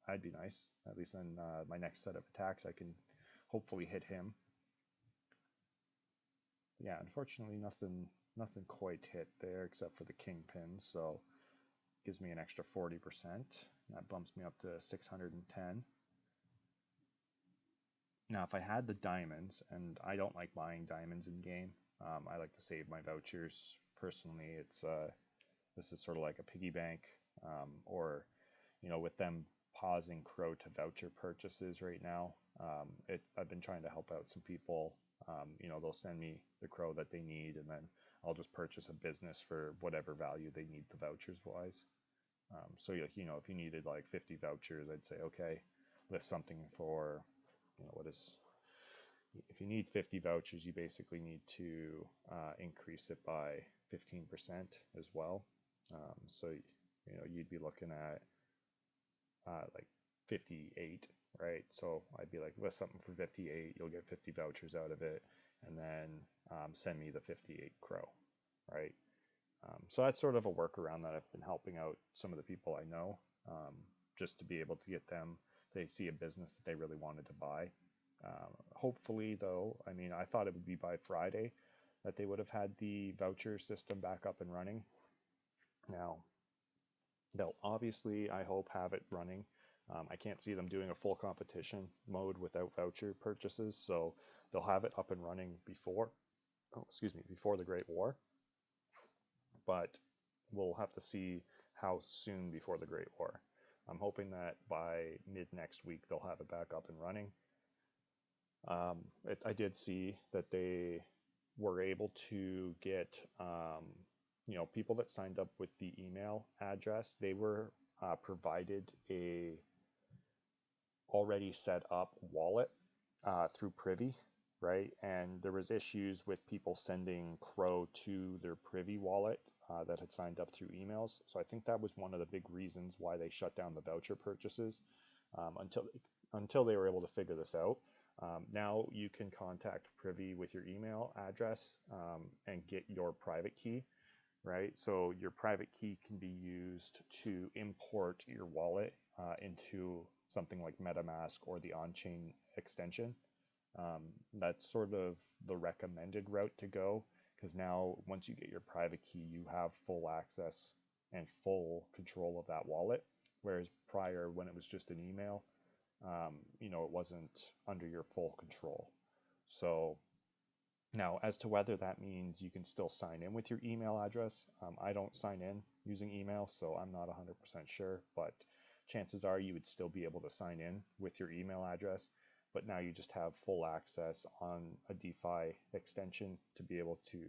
that'd be nice. At least then my next set of attacks, I can hopefully hit him. Yeah, unfortunately, nothing quite hit there except for the kingpin, so gives me an extra 40%. That bumps me up to 610. Now, if I had the diamonds, and I don't like buying diamonds in game, I like to save my vouchers. Personally, it's this is sort of like a piggy bank, or with them pausing Crow to voucher purchases right now. I've been trying to help out some people. They'll send me the Crow that they need, and then I'll just purchase a business for whatever value they need the vouchers wise. So if you needed like 50 vouchers, I'd say, okay, list something for, what is, if you need 50 vouchers, you basically need to increase it by 15% as well. So, you'd be looking at like 58, right? So I'd be like, list something for 58, you'll get 50 vouchers out of it, and then send me the 58 crow, right? So that's sort of a workaround that I've been helping out some of the people I know, just to be able to get them, they see a business that they really wanted to buy. Hopefully, though, I mean, I thought it would be by Friday that they would have had the voucher system back up and running. Now, they'll obviously, I hope, have it running. I can't see them doing a full competition mode without voucher purchases, so they'll have it up and running before, before the Great War. But we'll have to see how soon before the Great War. I'm hoping that by mid next week they'll have it back up and running. I did see that they were able to get, people that signed up with the email address. They were provided a already set up wallet through Privy, right? And there was issues with people sending Crow to their Privy wallet that had signed up through emails. So I think that was one of the big reasons why they shut down the voucher purchases until they were able to figure this out. Now you can contact Privy with your email address and get your private key, right? So your private key can be used to import your wallet into something like MetaMask or the on-chain extension. That's sort of the recommended route to go, because now once you get your private key, you have full access and full control of that wallet. Whereas prior, when it was just an email, it wasn't under your full control. So now, as to whether that means you can still sign in with your email address, I don't sign in using email, so I'm not 100% sure, but chances are you would still be able to sign in with your email address, but now you just have full access on a DeFi extension to be able to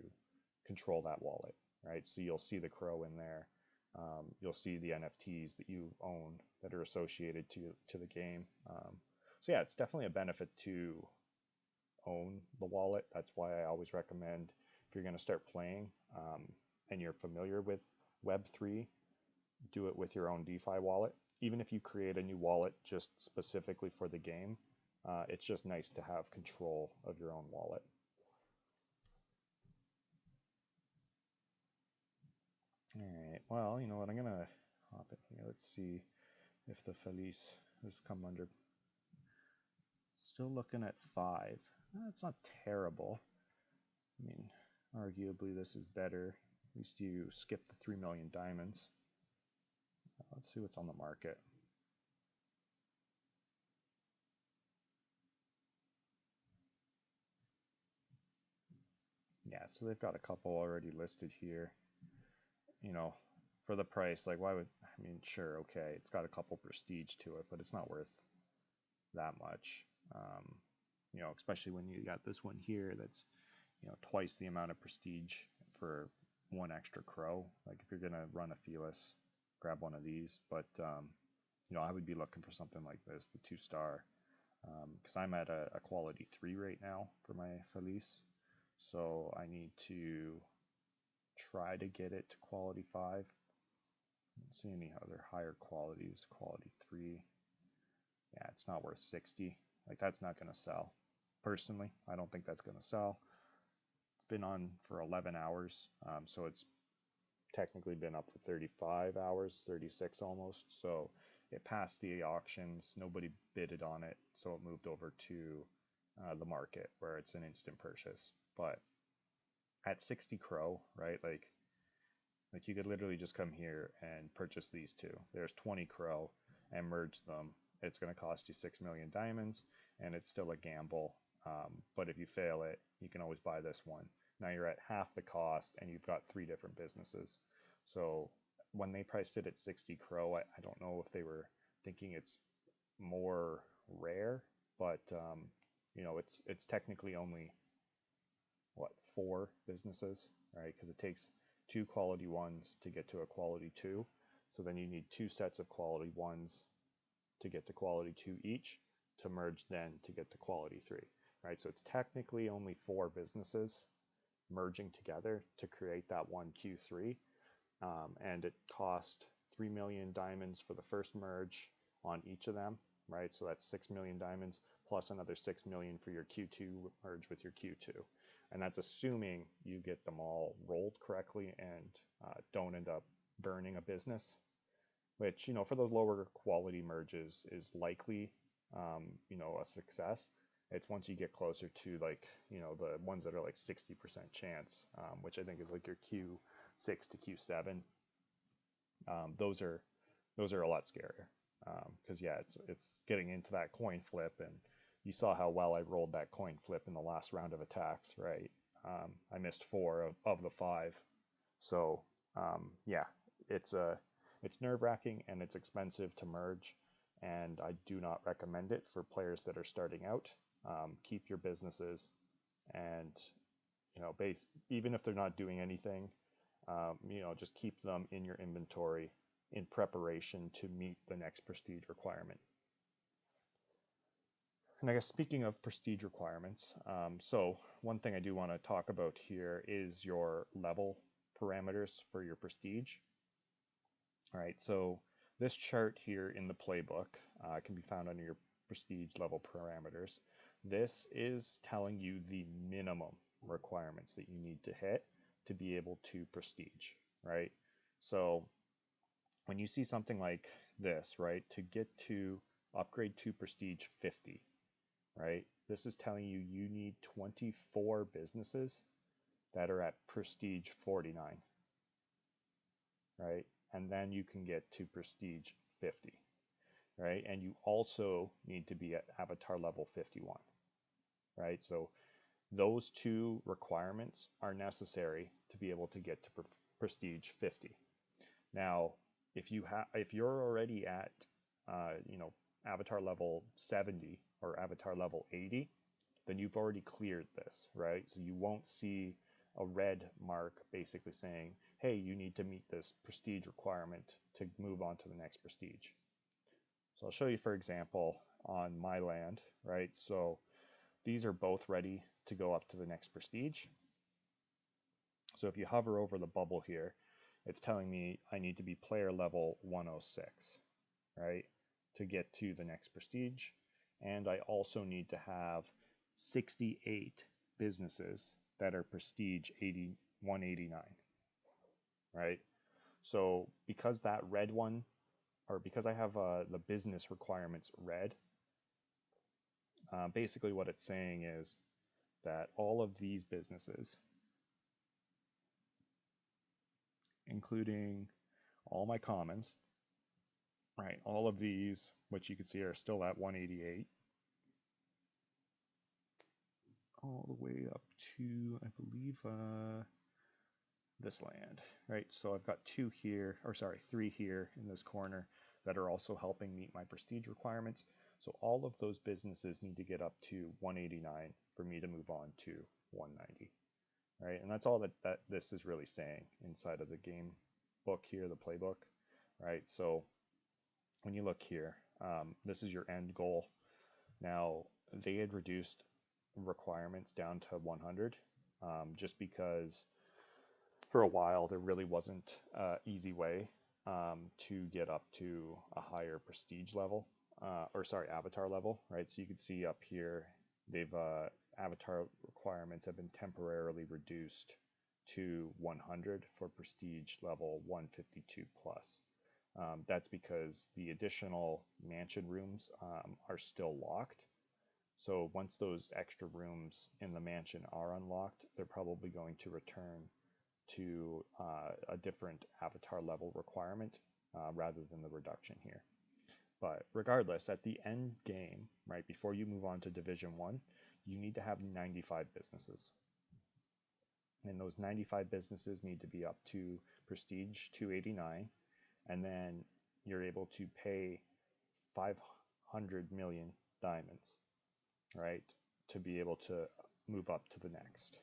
control that wallet, right? So you'll see the Crow in there. You'll see the NFTs that you own that are associated to the game. So yeah, it's definitely a benefit to own the wallet. That's why I always recommend, if you're going to start playing and you're familiar with Web3, do it with your own DeFi wallet. Even if you create a new wallet just specifically for the game, it's just nice to have control of your own wallet. All right, well, you know what, I'm going to hop in here. Let's see if the Felice has come under. Still looking at 5. It's not terrible. I mean, arguably this is better. At least you skip the 3 million diamonds. Let's see what's on the market. Yeah, so they've got a couple already listed here. For the price, like, why would, I mean, sure, okay, it's got a couple prestige to it, but it's not worth that much. Especially when you got this one here that's, twice the amount of prestige for one extra Crow. Like, if you're gonna run a Felis, grab one of these. But I would be looking for something like this, the 2-star, because I'm at a quality 3 right now for my Felice, so I need to try to get it to quality 5. I don't see any other higher qualities. Quality 3, yeah, it's not worth 60. Like, that's not going to sell. Personally, I don't think that's going to sell. It's been on for 11 hours, so it's technically been up for 35 hours, 36 almost. So it passed the auctions. Nobody bidded on it, so it moved over to the market where it's an instant purchase. But at 60 Crow, right? Like you could literally just come here and purchase these two. There's 20 Crow and merge them. It's going to cost you 6 million diamonds, and it's still a gamble. But if you fail it, you can always buy this one. Now you're at half the cost, and you've got 3 different businesses. So when they priced it at 60 Crow, I don't know if they were thinking it's more rare, but it's technically only, what, 4 businesses, right? Because it takes 2 quality 1s to get to a quality 2. So then you need 2 sets of quality 1s to get to quality 2 each, to merge then to get to quality 3, right? So it's technically only 4 businesses merging together to create that one Q3. And it cost 3 million diamonds for the first merge on each of them, right? So that's 6 million diamonds plus another 6 million for your Q2 merge with your Q2. And that's assuming you get them all rolled correctly and don't end up burning a business, which, for those lower quality merges is likely, a success. It's once you get closer to, like, the ones that are like 60% chance, which I think is like your Q6 to Q7. Those are a lot scarier, because yeah, it's getting into that coin flip, and you saw how well I rolled that coin flip in the last round of attacks, right? I missed 4 of the 5, so yeah, it's nerve-wracking and it's expensive to merge, and I do not recommend it for players that are starting out. Keep your businesses, and even if they're not doing anything, just keep them in your inventory in preparation to meet the next prestige requirement. And I guess speaking of prestige requirements, so one thing I do want to talk about here is your level parameters for your prestige. All right, so this chart here in the playbook can be found under your prestige level parameters. This is telling you the minimum requirements that you need to hit to be able to prestige, right? So when you see something like this, right, to get to upgrade to prestige 50, right, this is telling you you need 24 businesses that are at prestige 49, right? And then you can get to prestige 50, right? And you also need to be at avatar level 51, right? So those two requirements are necessary to be able to get to prestige 50. Now, if you're already at avatar level 70 or avatar level 80, then you've already cleared this, right? So you won't see a red mark basically saying, hey, you need to meet this prestige requirement to move on to the next prestige. So I'll show you, for example, on my land, right? So these are both ready to go up to the next prestige. So if you hover over the bubble here, it's telling me I need to be player level 106, right, to get to the next prestige. And I also need to have 68 businesses that are prestige 189, right? So because that red one, or because I have the business requirements red, basically what it's saying is that all of these businesses, including all my commons, right, all of these, which you can see are still at 188, all the way up to, I believe, this land, right? So I've got two here, or sorry, three here in this corner that are also helping meet my prestige requirements. So all of those businesses need to get up to 189 for me to move on to 190, right? And that's all that this is really saying inside of the game book here, the playbook, right? So when you look here, this is your end goal. Now, they had reduced requirements down to 100 just because for a while there really wasn't an easy way to get up to a higher prestige level, avatar level, right? So you can see up here, they've avatar requirements have been temporarily reduced to 100 for prestige level 152 plus. That's because the additional mansion rooms are still locked. So once those extra rooms in the mansion are unlocked, they're probably going to return to a different avatar level requirement rather than the reduction here. But regardless, at the end game, right, before you move on to Division 1, you need to have 95 businesses. And those 95 businesses need to be up to Prestige 289, and then you're able to pay 500 million diamonds, right, to be able to move up to the next.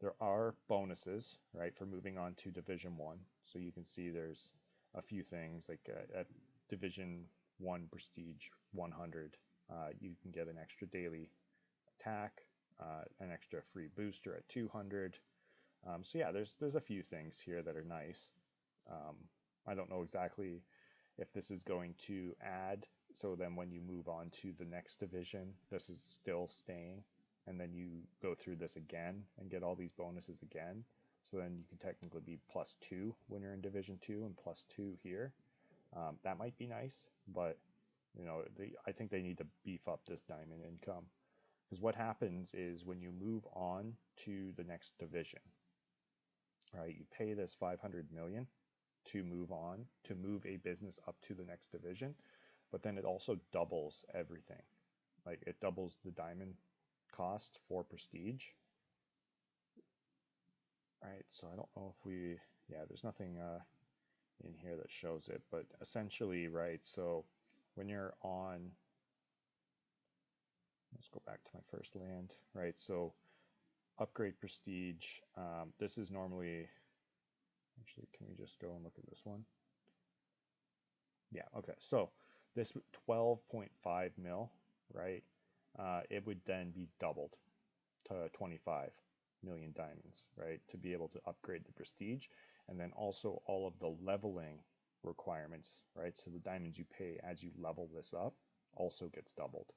There are bonuses, right, for moving on to Division 1. So you can see there's a few things like at Division 1 Prestige 100, you can get an extra daily attack, an extra free booster at 200. So yeah, there's a few things here that are nice. I don't know exactly if this is going to add, so then when you move on to the next division, this is still staying, and then you go through this again and get all these bonuses again. So then you can technically be +2 when you're in Division 2 and +2 here. That might be nice, but I think they need to beef up this diamond income. Because what happens is when you move on to the next division, right, you pay this 500 million to move on, to move a business up to the next division, but then it also doubles everything. Like it doubles the diamond cost for prestige. All right, so I don't know if we yeah, there's nothing in here that shows it, but essentially, right, so when you're on, let's go back to my first land, right, so upgrade prestige, this is normally, actually, can we just go and look at this one? Yeah, okay, so this 12.5 mil, right, it would then be doubled to 25 million diamonds, right, to be able to upgrade the prestige. And then also all of the leveling requirements, right, so the diamonds you pay as you level this up also gets doubled,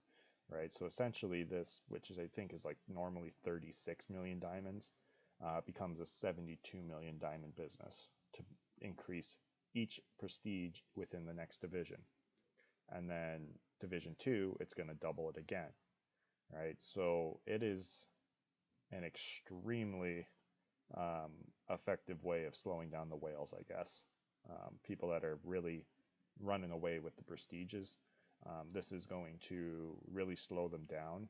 right? So essentially this, which is I think is like normally 36 million diamonds, becomes a 72 million diamond business to increase each prestige within the next division. And then division 2, it's going to double it again, right? So it is an extremely um, effective way of slowing down the whales, I guess. People that are really running away with the prestiges, this is going to really slow them down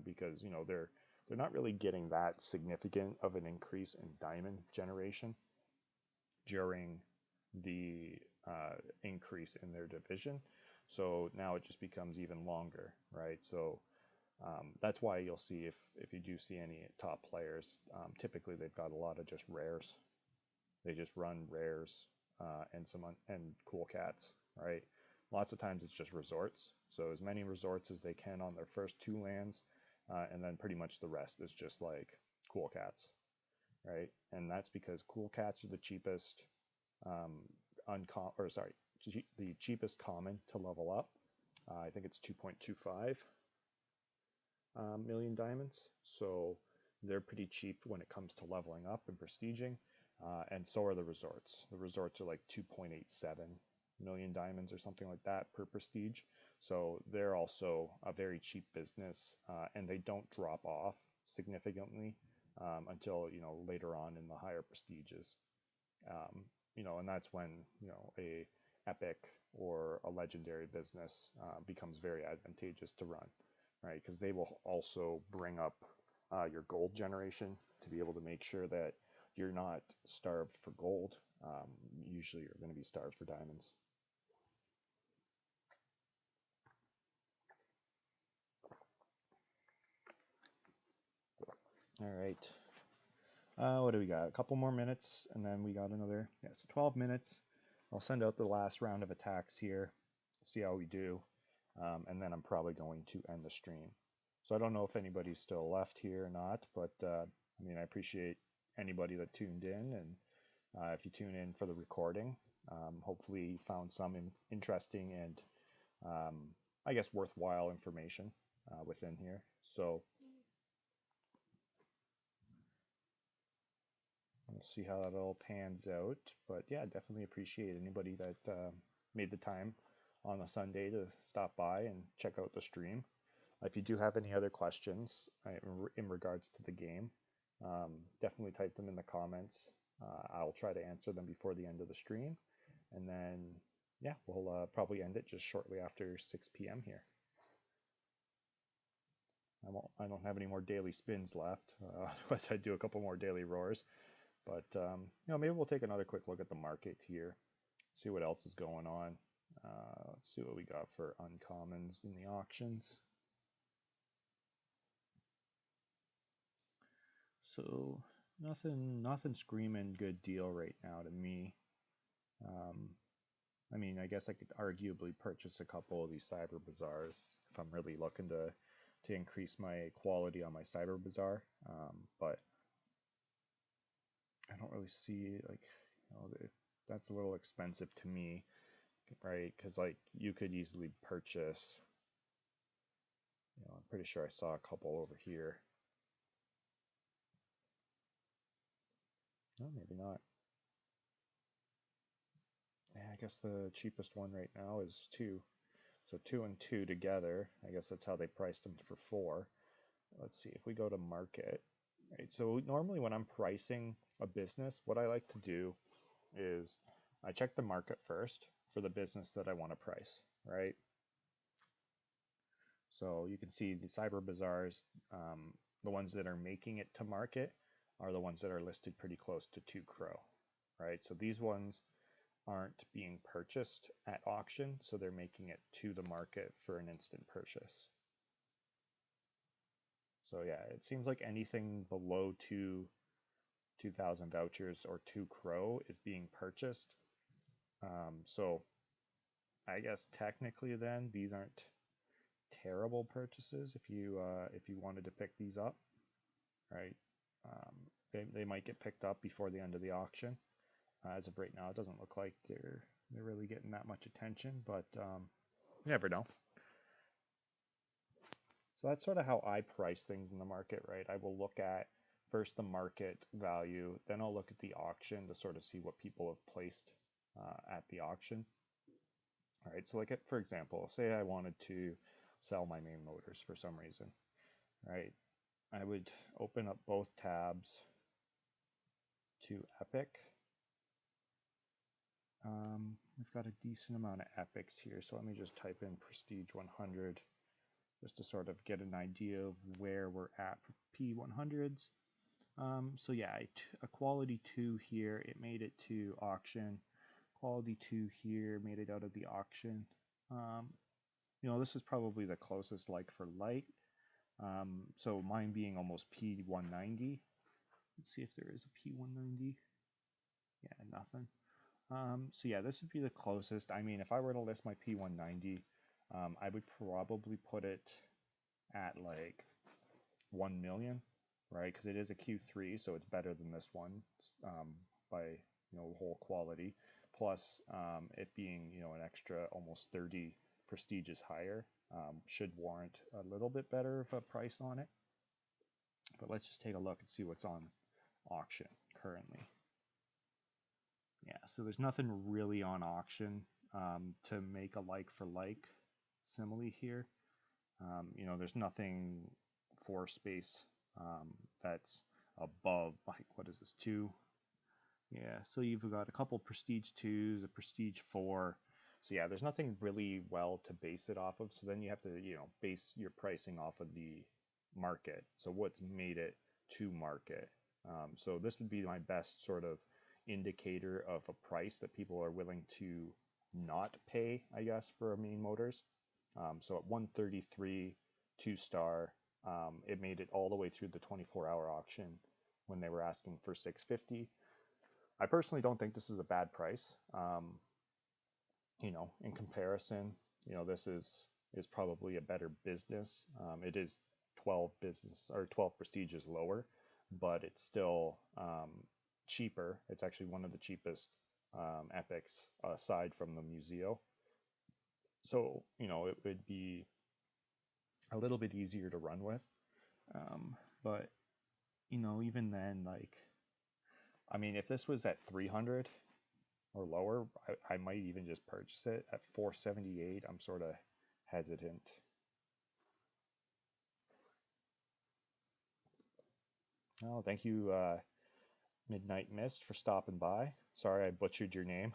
because they're not really getting that significant of an increase in diamond generation during the increase in their division. So now it just becomes even longer, right? So that's why you'll see if you do see any top players, typically they've got a lot of just rares. They just run rares and and cool cats, right? Lots of times it's just resorts. So as many resorts as they can on their first two lands, and then pretty much the rest is just like cool cats, right? And that's because cool cats are the cheapest, the cheapest common to level up. I think it's 2.25 million diamonds. So they're pretty cheap when it comes to leveling up and prestiging. And so are the resorts. The resorts are like 2.87 million diamonds or something like that per prestige. So they're also a very cheap business, and they don't drop off significantly until later on in the higher prestiges. And that's when a epic or a legendary business becomes very advantageous to run, right? Because they will also bring up your gold generation to be able to make sure that you're not starved for gold. Usually you're going to be starved for diamonds. All right. What do we got? A couple more minutes, and then we got another, yeah, so 12 minutes. I'll send out the last round of attacks here, see how we do, and then I'm probably going to end the stream. So I don't know if anybody's still left here or not, but I mean, I appreciate anybody that tuned in, and if you tune in for the recording, hopefully you found some interesting and I guess worthwhile information within here. So we'll see how that all pans out. But yeah, definitely appreciate anybody that made the time on a Sunday to stop by and check out the stream. If you do have any other questions in regards to the game, definitely type them in the comments. I'll try to answer them before the end of the stream. And then, yeah, we'll probably end it just shortly after 6 p.m. here. I don't have any more daily spins left. Otherwise, I'd do a couple more daily roars. But maybe we'll take another quick look at the market here, see what else is going on. Let's see what we got for uncommons in the auctions. So nothing screaming good deal right now to me. I mean, I guess I could arguably purchase a couple of these cyber bazaars if I'm really looking to increase my quality on my cyber bazaar. But I don't really see that's a little expensive to me, right? Because like you could easily purchase. I'm pretty sure I saw a couple over here. No, maybe not. Yeah, I guess the cheapest one right now is 2. So 2 and 2 together. I guess that's how they priced them for 4. Let's see if we go to market. Right. So normally when I'm pricing a business, what I like to do is I check the market first for the business that I want to price, right? So you can see the cyber bazaars, the ones that are making it to market are the ones that are listed pretty close to 2 Crow, right? So these ones aren't being purchased at auction, so they're making it to the market for an instant purchase. So yeah, it seems like anything below 2,000 vouchers or 2 crow is being purchased. So I guess technically then these aren't terrible purchases if you wanted to pick these up, right? They might get picked up before the end of the auction. As of right now, it doesn't look like they're really getting that much attention, but you never know. So that's sort of how I price things in the market, right? I will look at first the market value, then I'll look at the auction to sort of see what people have placed at the auction. All right, so like for example, say I wanted to sell my main motors for some reason, right? I would open up both tabs to Epic. We've got a decent amount of epics here, so let me just type in Prestige 100 just to sort of get an idea of where we're at for P100s. So yeah, a quality 2 here, it made it to auction. Quality 2 here made it out of the auction. This is probably the closest like for like. So mine being almost P190. Let's see if there is a P190. Yeah, nothing. So yeah, this would be the closest. I mean, if I were to list my P190, I would probably put it at like 1 million, right? Because it is a Q3, so it's better than this one by whole quality. Plus, it being an extra almost 30 prestiges higher should warrant a little bit better of a price on it. But let's just take a look and see what's on auction currently. Yeah, so there's nothing really on auction to make a like for like simile here. There's nothing for space that's above, like, what is this, 2? Yeah, so you've got a couple Prestige 2s, a Prestige 4. So yeah, there's nothing really well to base it off of. So then you have to, base your pricing off of the market. So what's made it to market. So this would be my best sort of indicator of a price that people are willing to not pay, I guess, for main motors. So at 133, 2-star, it made it all the way through the 24-hour auction when they were asking for 650. I personally don't think this is a bad price. In comparison, this is probably a better business. It is 12 business or 12 prestiges lower, but it's still cheaper. It's actually one of the cheapest epics aside from the Museo. So, it would be a little bit easier to run with. But, even then, like, I mean, if this was at 300 or lower, I might even just purchase it. At 478, I'm sort of hesitant. Oh, thank you, Midnight Mist, for stopping by. Sorry I butchered your name.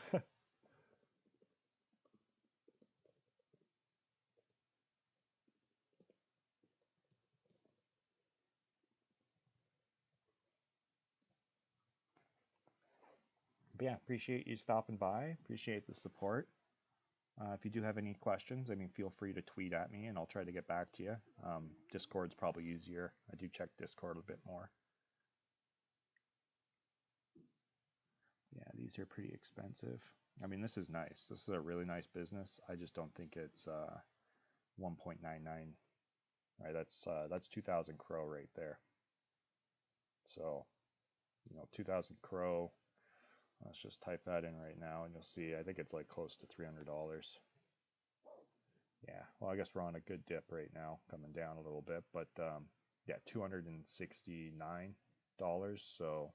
But yeah, appreciate you stopping by. Appreciate the support. If you do have any questions, I mean, feel free to tweet at me and I'll try to get back to you. Discord's probably easier. I do check Discord a bit more. Yeah, these are pretty expensive. I mean, this is nice. This is a really nice business. I just don't think it's 1.99. Right, that's 2,000 crow right there. So, 2,000 crow. Let's just type that in right now, and you'll see. I think it's like close to $300. Yeah, well, I guess we're on a good dip right now, coming down a little bit, but yeah, $269. So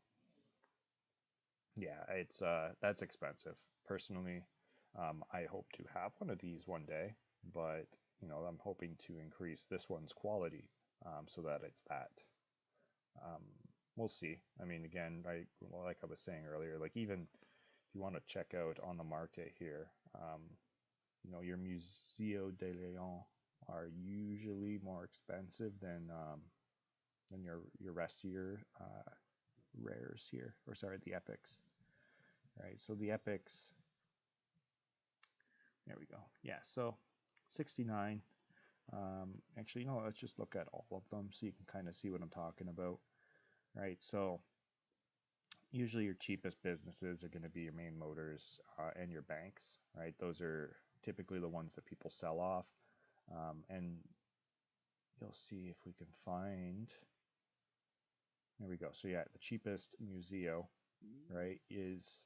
yeah, it's that's expensive. Personally, I hope to have one of these one day, but I'm hoping to increase this one's quality so that it's that. Um, we'll see. I mean, again, like I was saying earlier, like even if you want to check out on the market here, your Museo de Leon are usually more expensive than your rest of your rares here, or sorry, the epics. right? So the epics, there we go. Yeah, so 69. Actually, no, let's just look at all of them so you can kind of see what I'm talking about, right? So usually your cheapest businesses are going to be your main motors and your banks, right? Those are typically the ones that people sell off. And you'll see if we can find, there we go. So yeah, the cheapest Museo, right, is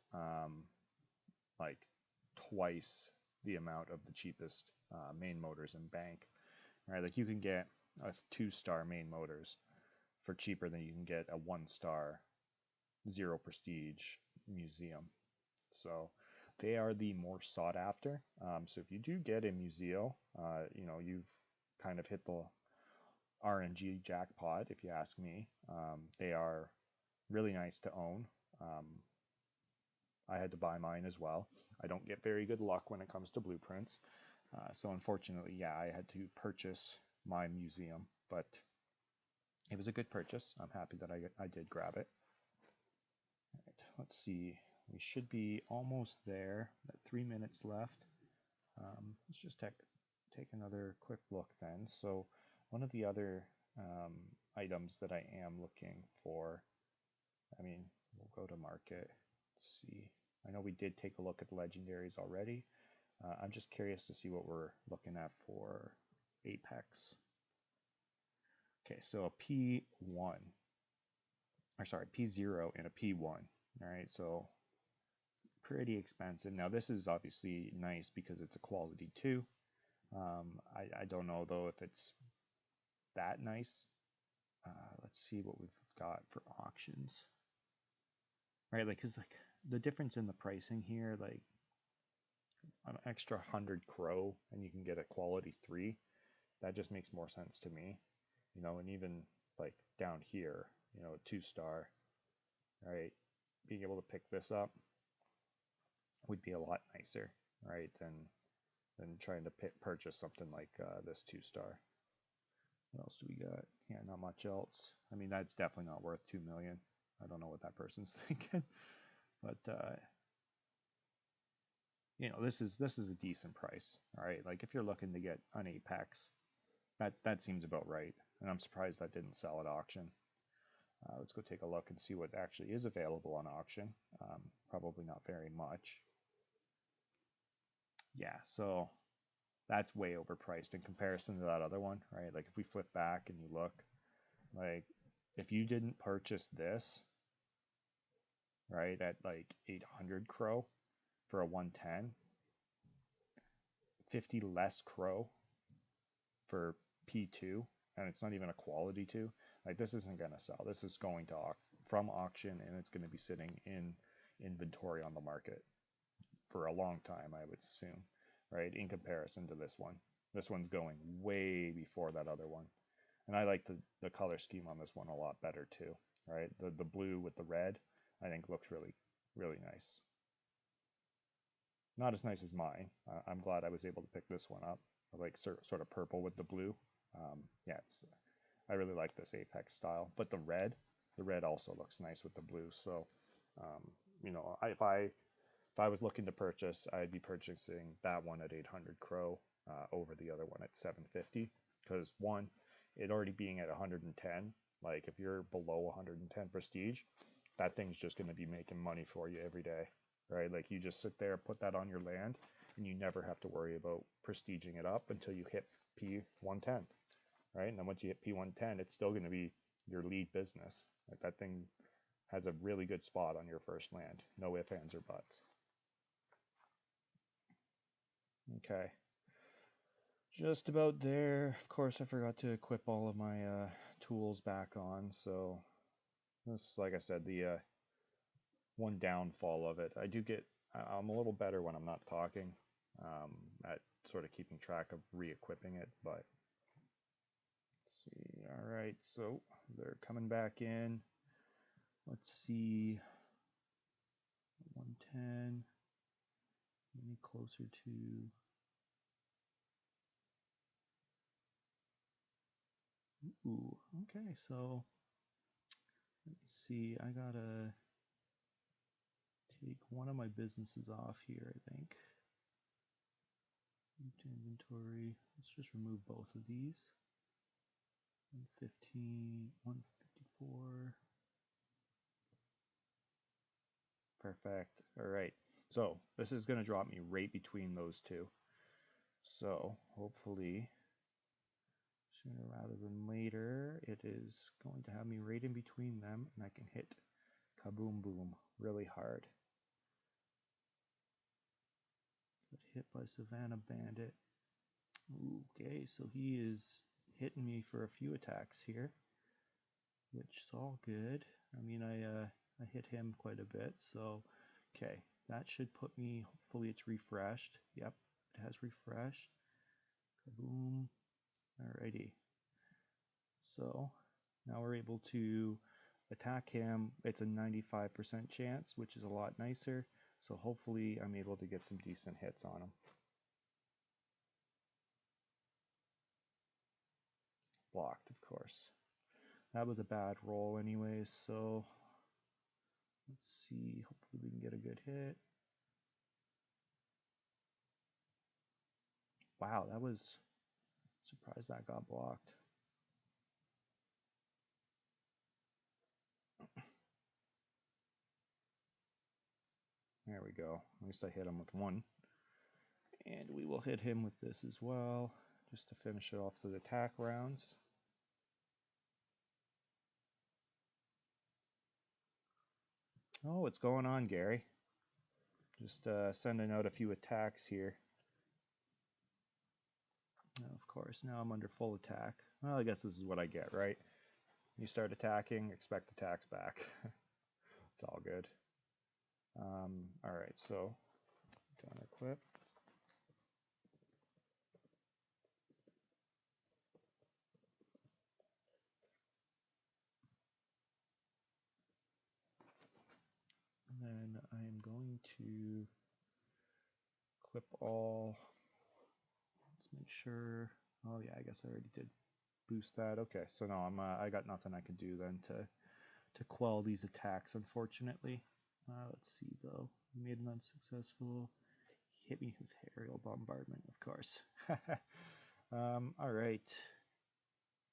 like twice the amount of the cheapest main motors and bank, right? Like you can get a 2-star main motors for cheaper than you can get a 1-star zero prestige museum. So they are the more sought after. So if you do get a museo, you've kind of hit the RNG jackpot, if you ask me. They are really nice to own. I had to buy mine as well. I don't get very good luck when it comes to blueprints. So unfortunately, yeah, I had to purchase my museum, but it was a good purchase. I'm happy that I did grab it. All right, let's see. We should be almost there. 3 minutes left. Let's just take another quick look then. So one of the other items that I am looking for, I mean, we'll go to market, see. I know we did take a look at the legendaries already. I'm just curious to see what we're looking at for Apex. Okay, so a P1, or sorry, P0 and a P1. All right, so pretty expensive. Now this is obviously nice because it's a quality 2. I don't know though if it's that nice. Let's see what we've got for auctions. Right, like, cause like the difference in the pricing here, like an extra 100 crow and you can get a quality 3. That just makes more sense to me, and even like down here, 2-star, right? Being able to pick this up would be a lot nicer, right? Than trying to purchase something like this 2-star. What else do we got? Yeah, not much else. I mean, that's definitely not worth 2 million. I don't know what that person's thinking, but this is a decent price. All right, like if you're looking to get an Apex, that seems about right, and I'm surprised that didn't sell at auction. Let's go take a look and see what actually is available on auction. Probably not very much. Yeah, so that's way overpriced in comparison to that other one, right? Like if we flip back and you look, like if you didn't purchase this, right, at like 800 crow for a 110, 50 less crow for P2, and it's not even a quality 2. Like this isn't going to sell. This is going to from auction, and it's going to be sitting in inventory on the market for a long time, I would assume, right? In comparison to this one. This one's going way before that other one. And I like the color scheme on this one a lot better too, right? The blue with the red, I think looks really, really nice. Not as nice as mine. I'm glad I was able to pick this one up. I like sort of purple with the blue. Yeah, I really like this Apex style. But the red also looks nice with the blue. So, if I was looking to purchase, I'd be purchasing that one at 800 crow over the other one at 750. Because one, it already being at 110, like if you're below 110 prestige, that thing's just going to be making money for you every day, right? Like you just sit there, put that on your land, and you never have to worry about prestiging it up until you hit P110, right? And then once you hit P110, it's still going to be your lead business. Like that thing has a really good spot on your first land. No ifs, ands, or buts. Okay. Just about there. Of course, I forgot to equip all of my tools back on, so this, like I said, the one downfall of it. I'm a little better when I'm not talking, at sort of keeping track of re-equipping it, but let's see. All right, so they're coming back in. Let's see. 110. Any closer to... Ooh, okay, so let me see. I got a take one of my businesses off here, I think. Into inventory. Let's just remove both of these. 115, 154. Perfect. All right. So this is going to drop me right between those two. So hopefully sooner rather than later, it is going to have me right in between them, and I can hit kaboom boom really hard. Get hit by Savannah Bandit. Okay, so he is hitting me for a few attacks here, which is all good. I mean, I hit him quite a bit, so okay, that should put me. Hopefully, it's refreshed. Yep, it has refreshed. Kaboom. Alrighty. So now we're able to attack him. It's a 95% chance, which is a lot nicer. So hopefully I'm able to get some decent hits on him. Blocked, of course. That was a bad roll anyways, so let's see. Hopefully we can get a good hit. Wow, that was surprised that got blocked. There we go. At least I hit him with one. And we will hit him with this as well, just to finish it off the attack rounds. Oh, what's going on, Gary? Just sending out a few attacks here. Now, of course, now I'm under full attack. Well, I guess this is what I get, right? You start attacking, expect attacks back. It's all good. All right, so done equip. And then I am going to clip all. Let's make sure. Oh yeah, I guess I already did boost that. Okay, so no, I got nothing I can do then to quell these attacks, unfortunately. Let's see though. We made an unsuccessful. He hit me with aerial bombardment, of course. All right.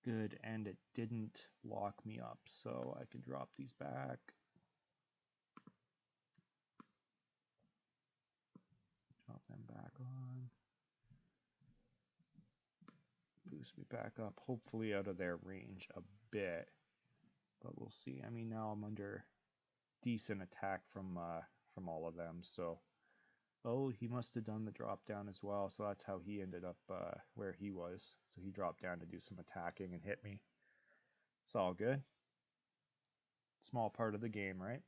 Good, and it didn't lock me up, so I can drop these back. Drop them back on. Boost me back up, hopefully out of their range a bit, but we'll see. I mean, now I'm under decent attack from all of them, so oh, he must have done the drop down as well, so that's how he ended up where he was. So he dropped down to do some attacking and hit me. It's all good. Small part of the game, right?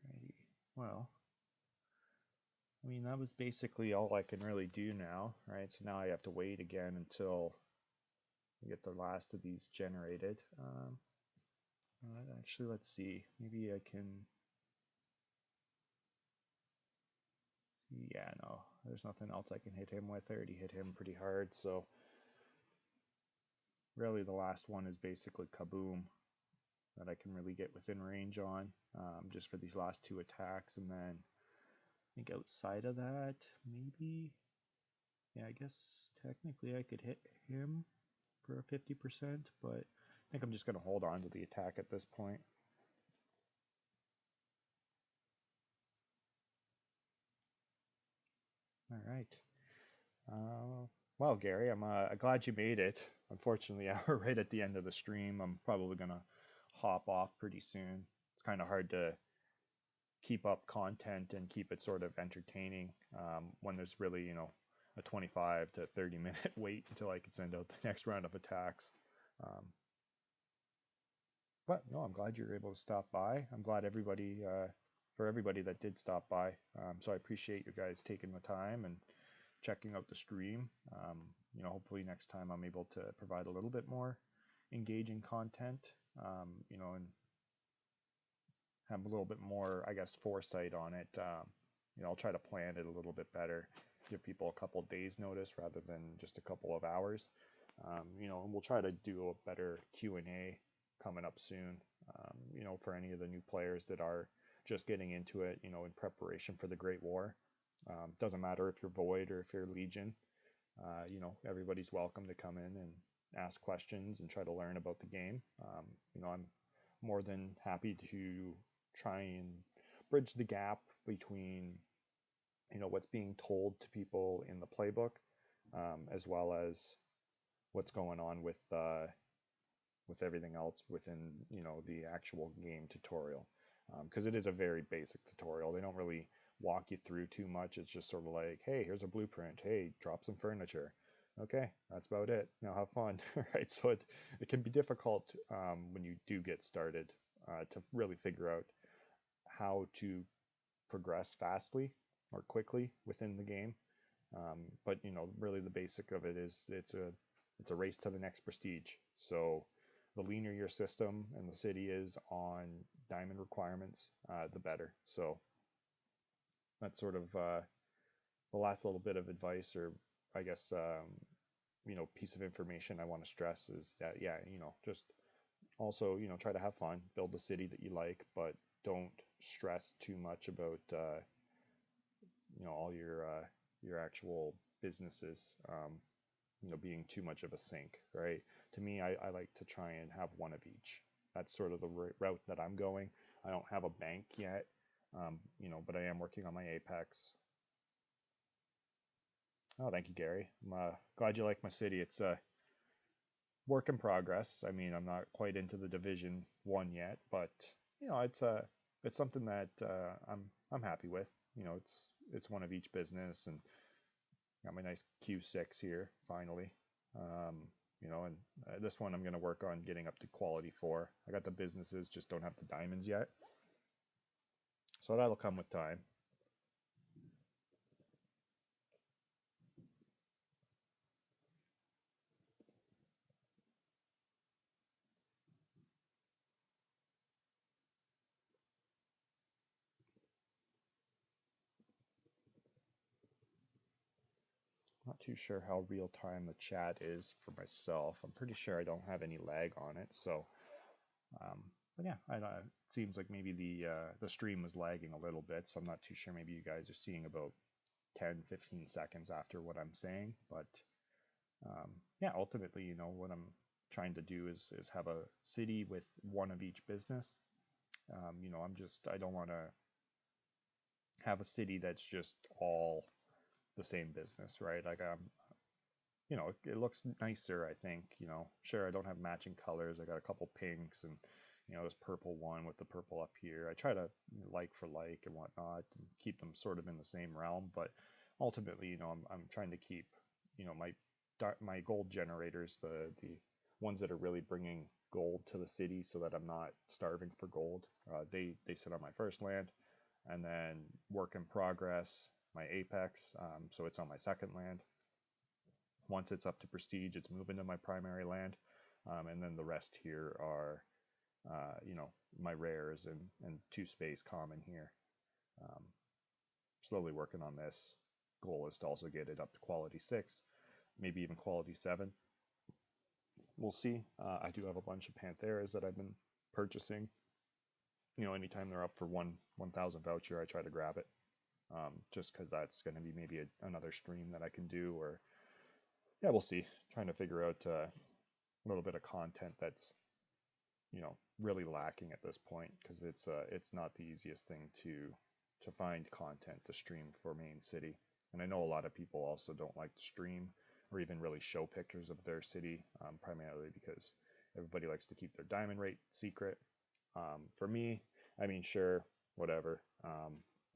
Alrighty. Well, I mean, that was basically all I can really do now, right? So now I have to wait again until we get the last of these generated. Actually, let's see. Maybe I can... Yeah, no, there's nothing else I can hit him with. I already hit him pretty hard, so really the last one is basically kaboom that I can really get within range on, just for these last two attacks. And then I think outside of that, maybe, yeah, I guess technically I could hit him for a 50%, but I think I'm just going to hold on to the attack at this point. All right. Well, Gary, I'm glad you made it. Unfortunately, we're right at the end of the stream. I'm probably going to hop off pretty soon. It's kind of hard to keep up content and keep it sort of entertaining when there's really, a 25 to 30 minute wait until I can send out the next round of attacks. But no, I'm glad you're able to stop by. I'm glad for everybody that did stop by. So I appreciate you guys taking the time and checking out the stream. Hopefully next time I'm able to provide a little bit more engaging content, and have a little bit more, I guess, foresight on it, I'll try to plan it a little bit better, give people a couple days notice rather than just a couple of hours. And we'll try to do a better Q&A coming up soon, for any of the new players that are just getting into it, in preparation for the Great War. Doesn't matter if you're Void or if you're Legion. Everybody's welcome to come in and ask questions and try to learn about the game. I'm more than happy to try and bridge the gap between what's being told to people in the playbook, as well as what's going on with everything else within the actual game tutorial, because it is a very basic tutorial. They don't really walk you through too much. It's just sort of like, hey, here's a blueprint. Hey, drop some furniture. Okay, that's about it. Now have fun. Right? So it can be difficult when you do get started to really figure out how to progress fastly or quickly within the game. But really the basic of it is it's a race to the next prestige. So the leaner your system and the city is on diamond requirements, the better. So that's sort of the last little bit of advice, or I guess piece of information I want to stress is that, yeah, just also try to have fun, build the city that you like, but don't stress too much about all your actual businesses being too much of a sink, right? To me, I like to try and have one of each. That's sort of the route that I'm going. I don't have a bank yet, but I am working on my Apex. Oh, thank you, Gary. I'm glad you like my city. It's a work in progress. I mean, I'm not quite into the Division 1 yet, but it's something that I'm happy with. It's one of each business, and got my nice Q6 here finally. And this one I'm going to work on getting up to quality 4. I got the businesses, just don't have the diamonds yet, so that'll come with time. Not too sure how real time the chat is for myself. I'm pretty sure I don't have any lag on it. So, but yeah, it seems like maybe the stream was lagging a little bit. So I'm not too sure. Maybe you guys are seeing about 10, 15 seconds after what I'm saying. But yeah, ultimately, what I'm trying to do is have a city with one of each business. I don't want to have a city that's just all the same business, right? Like it looks nicer, I think. Sure, I don't have matching colors. I got a couple pinks and this purple one with the purple up here. I try to like for like and whatnot and keep them sort of in the same realm, but ultimately, I'm trying to keep my gold generators, the ones that are really bringing gold to the city, so that I'm not starving for gold. They sit on my first land, and then work in progress, my Apex, so it's on my second land. Once it's up to prestige, it's moving to my primary land, and then the rest here are, my rares and 2 space common here. Um, Slowly working on this. Goal is to also get it up to quality 6, maybe even quality 7. We'll see. I do have a bunch of Pantheras that I've been purchasing. Anytime they're up for 1,000 voucher, I try to grab it. Just because that's going to be maybe another stream that I can do, or yeah, we'll see. Trying to figure out a little bit of content that's really lacking at this point, because it's not the easiest thing to find content to stream for Main City. And I know a lot of people also don't like to stream or even really show pictures of their city, primarily because everybody likes to keep their diamond rate secret. For me, I mean, sure, whatever.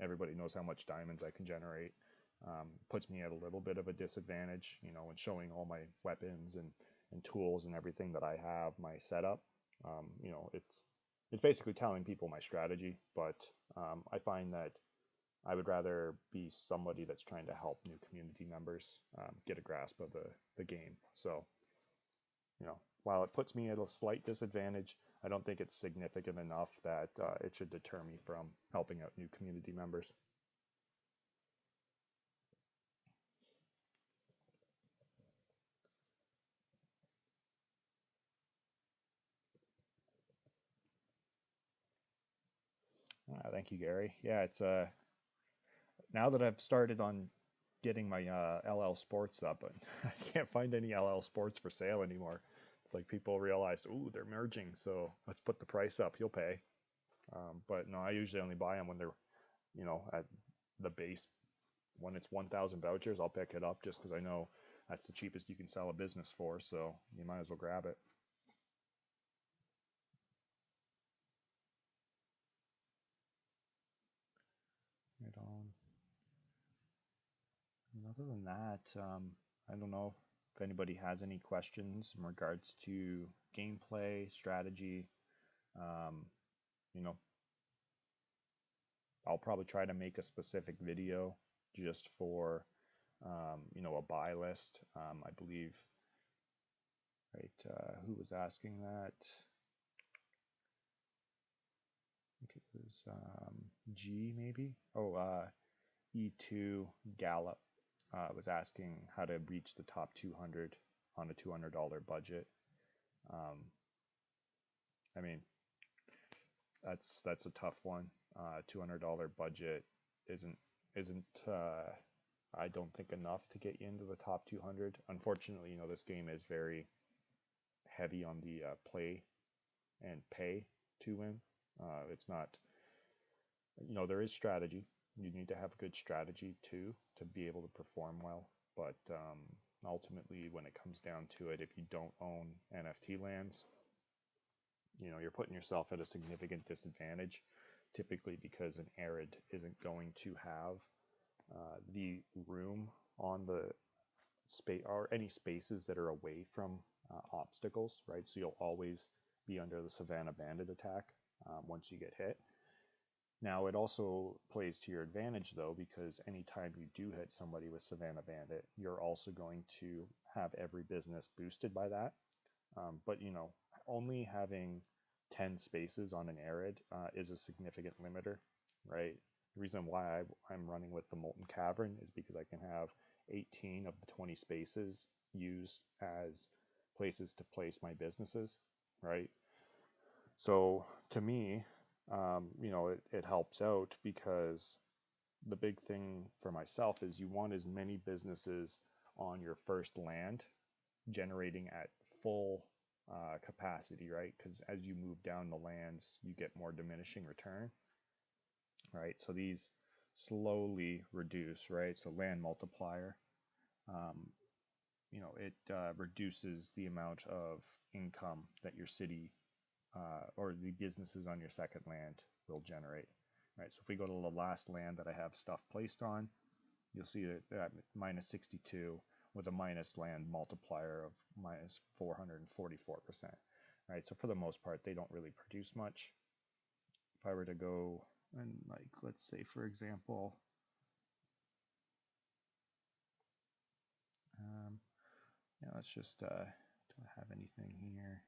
Everybody knows how much diamonds I can generate. Puts me at a little bit of a disadvantage, when showing all my weapons and tools and everything that I have, my setup. It's basically telling people my strategy, but I find that I would rather be somebody that's trying to help new community members get a grasp of the game. So, while it puts me at a slight disadvantage, I don't think it's significant enough that it should deter me from helping out new community members. Thank you, Gary. Yeah, it's now that I've started on getting my LL Sports up, but I can't find any LL Sports for sale anymore. It's like people realized, ooh, they're merging, so let's put the price up. You'll pay. But no, I usually only buy them when they're, at the base. When it's 1,000 vouchers, I'll pick it up just because I know that's the cheapest you can sell a business for. So you might as well grab it. Right on. And other than that, I don't know if anybody has any questions in regards to gameplay, strategy. Um, you know, I'll probably try to make a specific video just for, a buy list. I believe, right, who was asking that? I think it was G maybe. Oh, E2 Gallup was asking how to reach the top 200 on a $200 budget. Um, I mean, that's a tough one. $200 budget isn't isn't I don't think enough to get you into the top 200. Unfortunately, this game is very heavy on the play and pay to win. It's not, there is strategy. You need to have good strategy too to be able to perform well. But ultimately, when it comes down to it, if you don't own NFT lands, you're putting yourself at a significant disadvantage, typically because an arid isn't going to have the room on the space or any spaces that are away from obstacles, right? So you'll always be under the Savannah Bandit attack once you get hit. Now, it also plays to your advantage, though, because anytime you do hit somebody with Savannah Bandit, you're also going to have every business boosted by that. But, only having 10 spaces on an arid is a significant limiter, right? The reason why I'm running with the Molten Cavern is because I can have 18 of the 20 spaces used as places to place my businesses, right? So to me, it helps out because the big thing for myself is you want as many businesses on your first land generating at full capacity, right? Because as you move down the lands, you get more diminishing return, right? So these slowly reduce, right? So land multiplier, um, it reduces the amount of income that your city or the businesses on your second land will generate, right? So if we go to the last land that I have stuff placed on, you'll see that minus 62 with a minus land multiplier of minus 444%, right? So for the most part, they don't really produce much. If I were to go and let's say, for example, let's just, do I have anything here?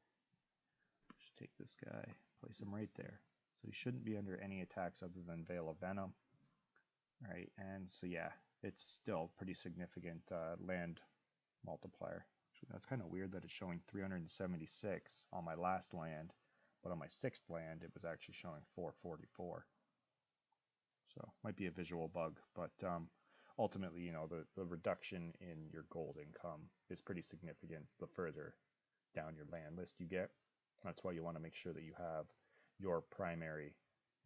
Just take this guy, place him right there. So he shouldn't be under any attacks other than Veil of Venom, right? And so, yeah, it's still pretty significant land multiplier. That's kind of weird that it's showing 376 on my last land, but on my sixth land, it was actually showing 444. So might be a visual bug, but ultimately, the reduction in your gold income is pretty significant the further down your land list you get. That's why you want to make sure that you have your primary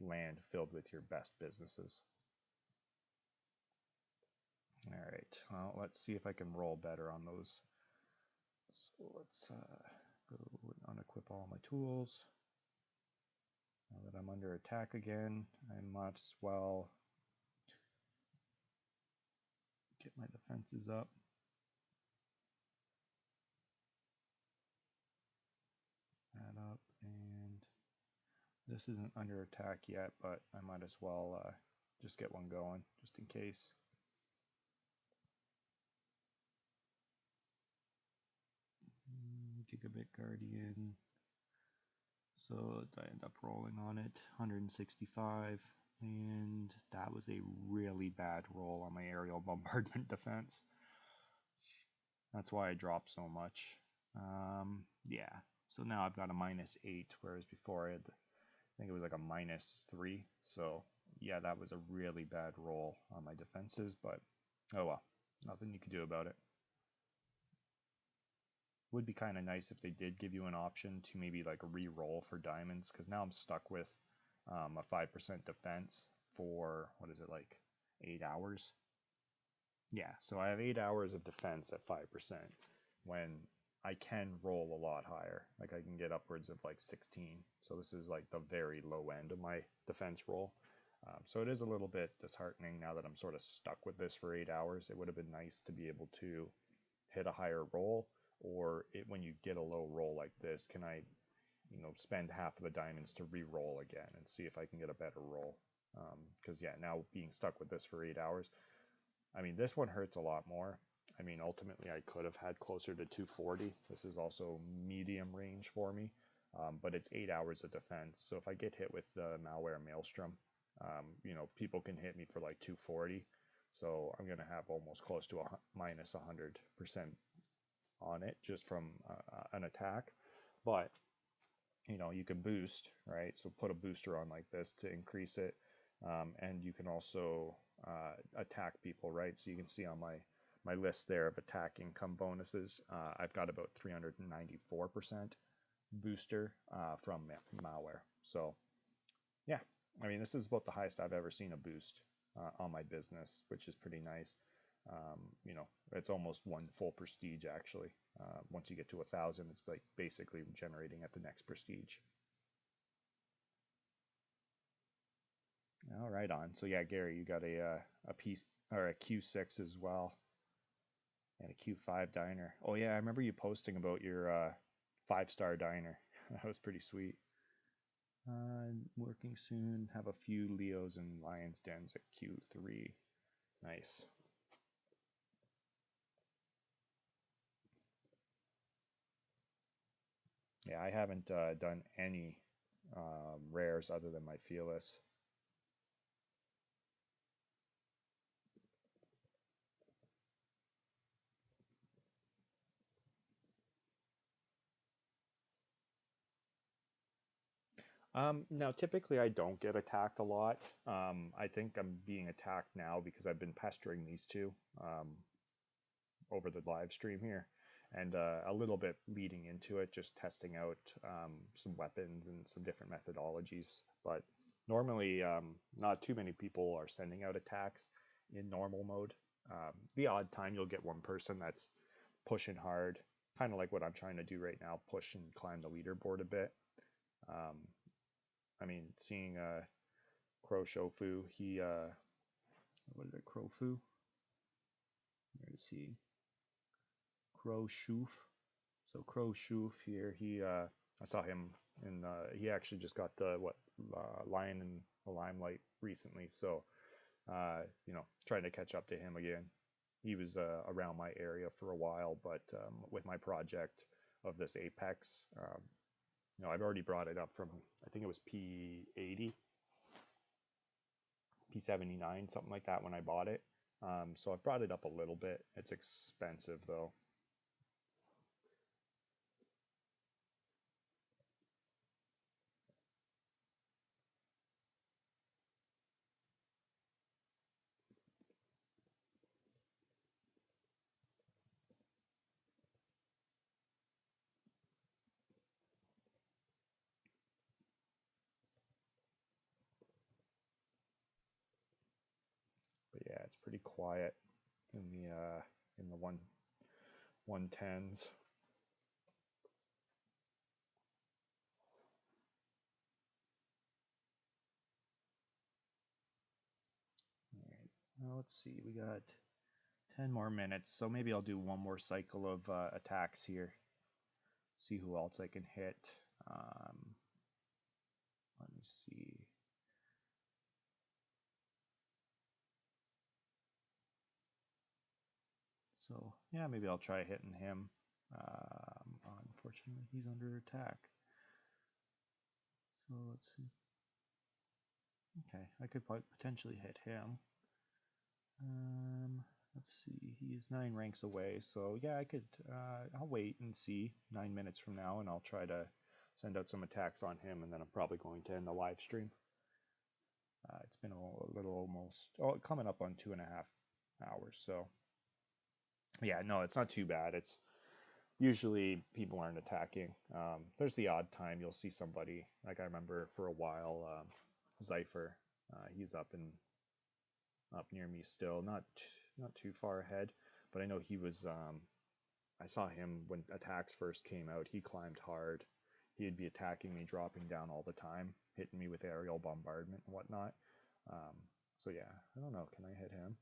land filled with your best businesses. All right, well, let's see if I can roll better on those. So let's go and unequip all my tools. Now that I'm under attack again, I might as well get my defenses up. That up, and this isn't under attack yet, but I might as well just get one going, just in case. Gigabit Guardian. So I end up rolling on it, 165, and that was a really bad roll on my aerial bombardment defense. That's why I dropped so much. Yeah, so now I've got a -8, whereas before I had, I think it was like a -3. So Yeah, that was a really bad roll on my defenses, but oh well, nothing you could do about it. Would be kind of nice if they did give you an option to maybe like re-roll for diamonds, because now I'm stuck with a 5% defense for what is it, like 8 hours? Yeah, so I have 8 hours of defense at 5% when I can roll a lot higher. Like I can get upwards of like 16. So this is like the very low end of my defense roll. So it is a little bit disheartening now that I'm sort of stuck with this for 8 hours. It would have been nice to be able to hit a higher roll, or when you get a low roll like this, can I, spend half of the diamonds to re-roll again and see if I can get a better roll? Because yeah, now being stuck with this for 8 hours, I mean, this one hurts a lot more. I mean, ultimately, I could have had closer to 240. This is also medium range for me, but it's 8 hours of defense. So if I get hit with the malware maelstrom, people can hit me for like 240. So I'm going to have almost close to a minus 100% on it just from an attack. But you can boost, right? So put a booster on like this to increase it, and you can also attack people, right? So you can see on my list there of attack income bonuses, I've got about 394% booster from malware. So yeah, I mean, this is about the highest I've ever seen a boost on my business, which is pretty nice. It's almost one full prestige actually. Once you get to 1,000, it's like basically generating at the next prestige. All right, on. So yeah, Gary, you got a piece or a Q6 as well, and a Q5 diner. Oh yeah, I remember you posting about your 5-star diner. That was pretty sweet. Working soon. Have a few Leos and Lions dens at Q3. Nice. Yeah, I haven't done any rares other than my Fearless. Now, typically I don't get attacked a lot. I think I'm being attacked now because I've been pestering these two over the live stream here, and a little bit leading into it, just testing out some weapons and some different methodologies. But normally, not too many people are sending out attacks in normal mode. The odd time you'll get one person that's pushing hard, kind of like what I'm trying to do right now, push and climb the leaderboard a bit. Um, I mean, seeing Crow Shofu, what is it, Crowfu? Where is he? Crow Shoof. So Crow Shoof here, I saw him in, he actually just got the, Lion in the Limelight recently. So, trying to catch up to him again. He was around my area for a while, but with my project of this Apex, I've already brought it up from, I think it was P80 P79, something like that when I bought it. So I've brought it up a little bit. It's expensive though. But yeah, it's pretty quiet in the 110s. All right. Well, let's see. We got 10 more minutes, so maybe I'll do one more cycle of attacks here. See who else I can hit. Um, Let me see. So yeah, maybe I'll try hitting him. Unfortunately, he's under attack. So let's see. Okay, I could potentially hit him. Let's see. He is 9 ranks away, so yeah, I could. I'll wait and see 9 minutes from now, and I'll try to send out some attacks on him, and then I'm probably going to end the live stream. It's been a little almost, oh, coming up on 2.5 hours. So yeah, no, it's not too bad. It's usually people aren't attacking. There's the odd time you'll see somebody. Like I remember for a while, Zypher, he's up near me still, not too far ahead, but I know he was. I saw him when attacks first came out. He climbed hard. He'd be attacking me, dropping down all the time, hitting me with aerial bombardment and whatnot. Um, so yeah, I don't know. Can I hit him?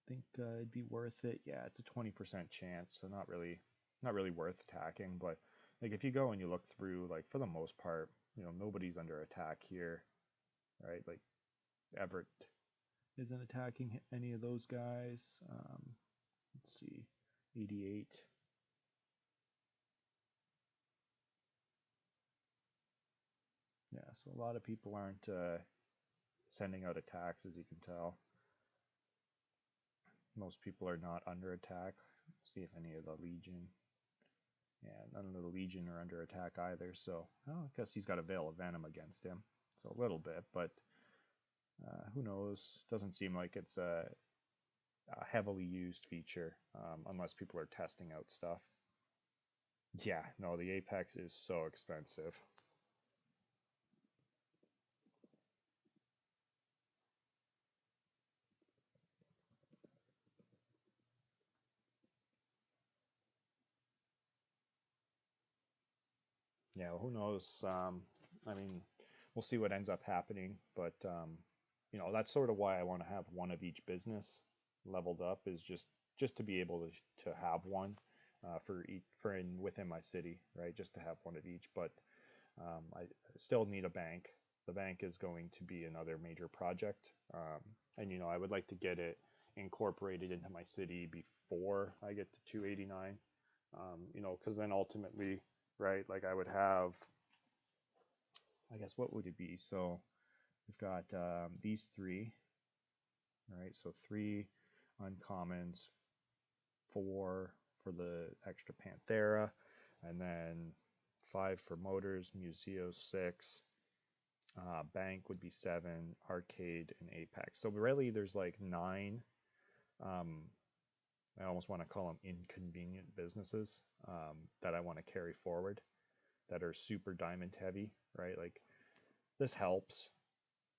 Think it'd be worth it. Yeah, it's a 20% chance, so not really worth attacking. But like if you go and you look through, like for the most part, nobody's under attack here, right? Like Everett isn't attacking any of those guys. Let's see, 88. Yeah, so a lot of people aren't sending out attacks, as you can tell. Most people are not under attack. Let's see if any of the Legion. Yeah, none of the Legion are under attack either. So I guess he's got a Veil of Venom against him. So a little bit, but who knows? Doesn't seem like it's a heavily used feature unless people are testing out stuff. Yeah, no, the Apex is so expensive. Yeah, well, who knows? I mean, we'll see what ends up happening, but that's sort of why I want to have one of each business leveled up is just to be able to have one for each for in within my city, right? Just to have one of each, but I still need a bank. The bank is going to be another major project, and I would like to get it incorporated into my city before I get to 289. Because then ultimately, right, like I would have, I guess, what would it be? So we've got these three, right? So three uncommons, four for the extra Panthera, and then five for motors, Museo six, bank would be seven, arcade and apex. So really, there's like nine. Um, I almost want to call them inconvenient businesses that I want to carry forward that are super diamond heavy, right? Like this helps,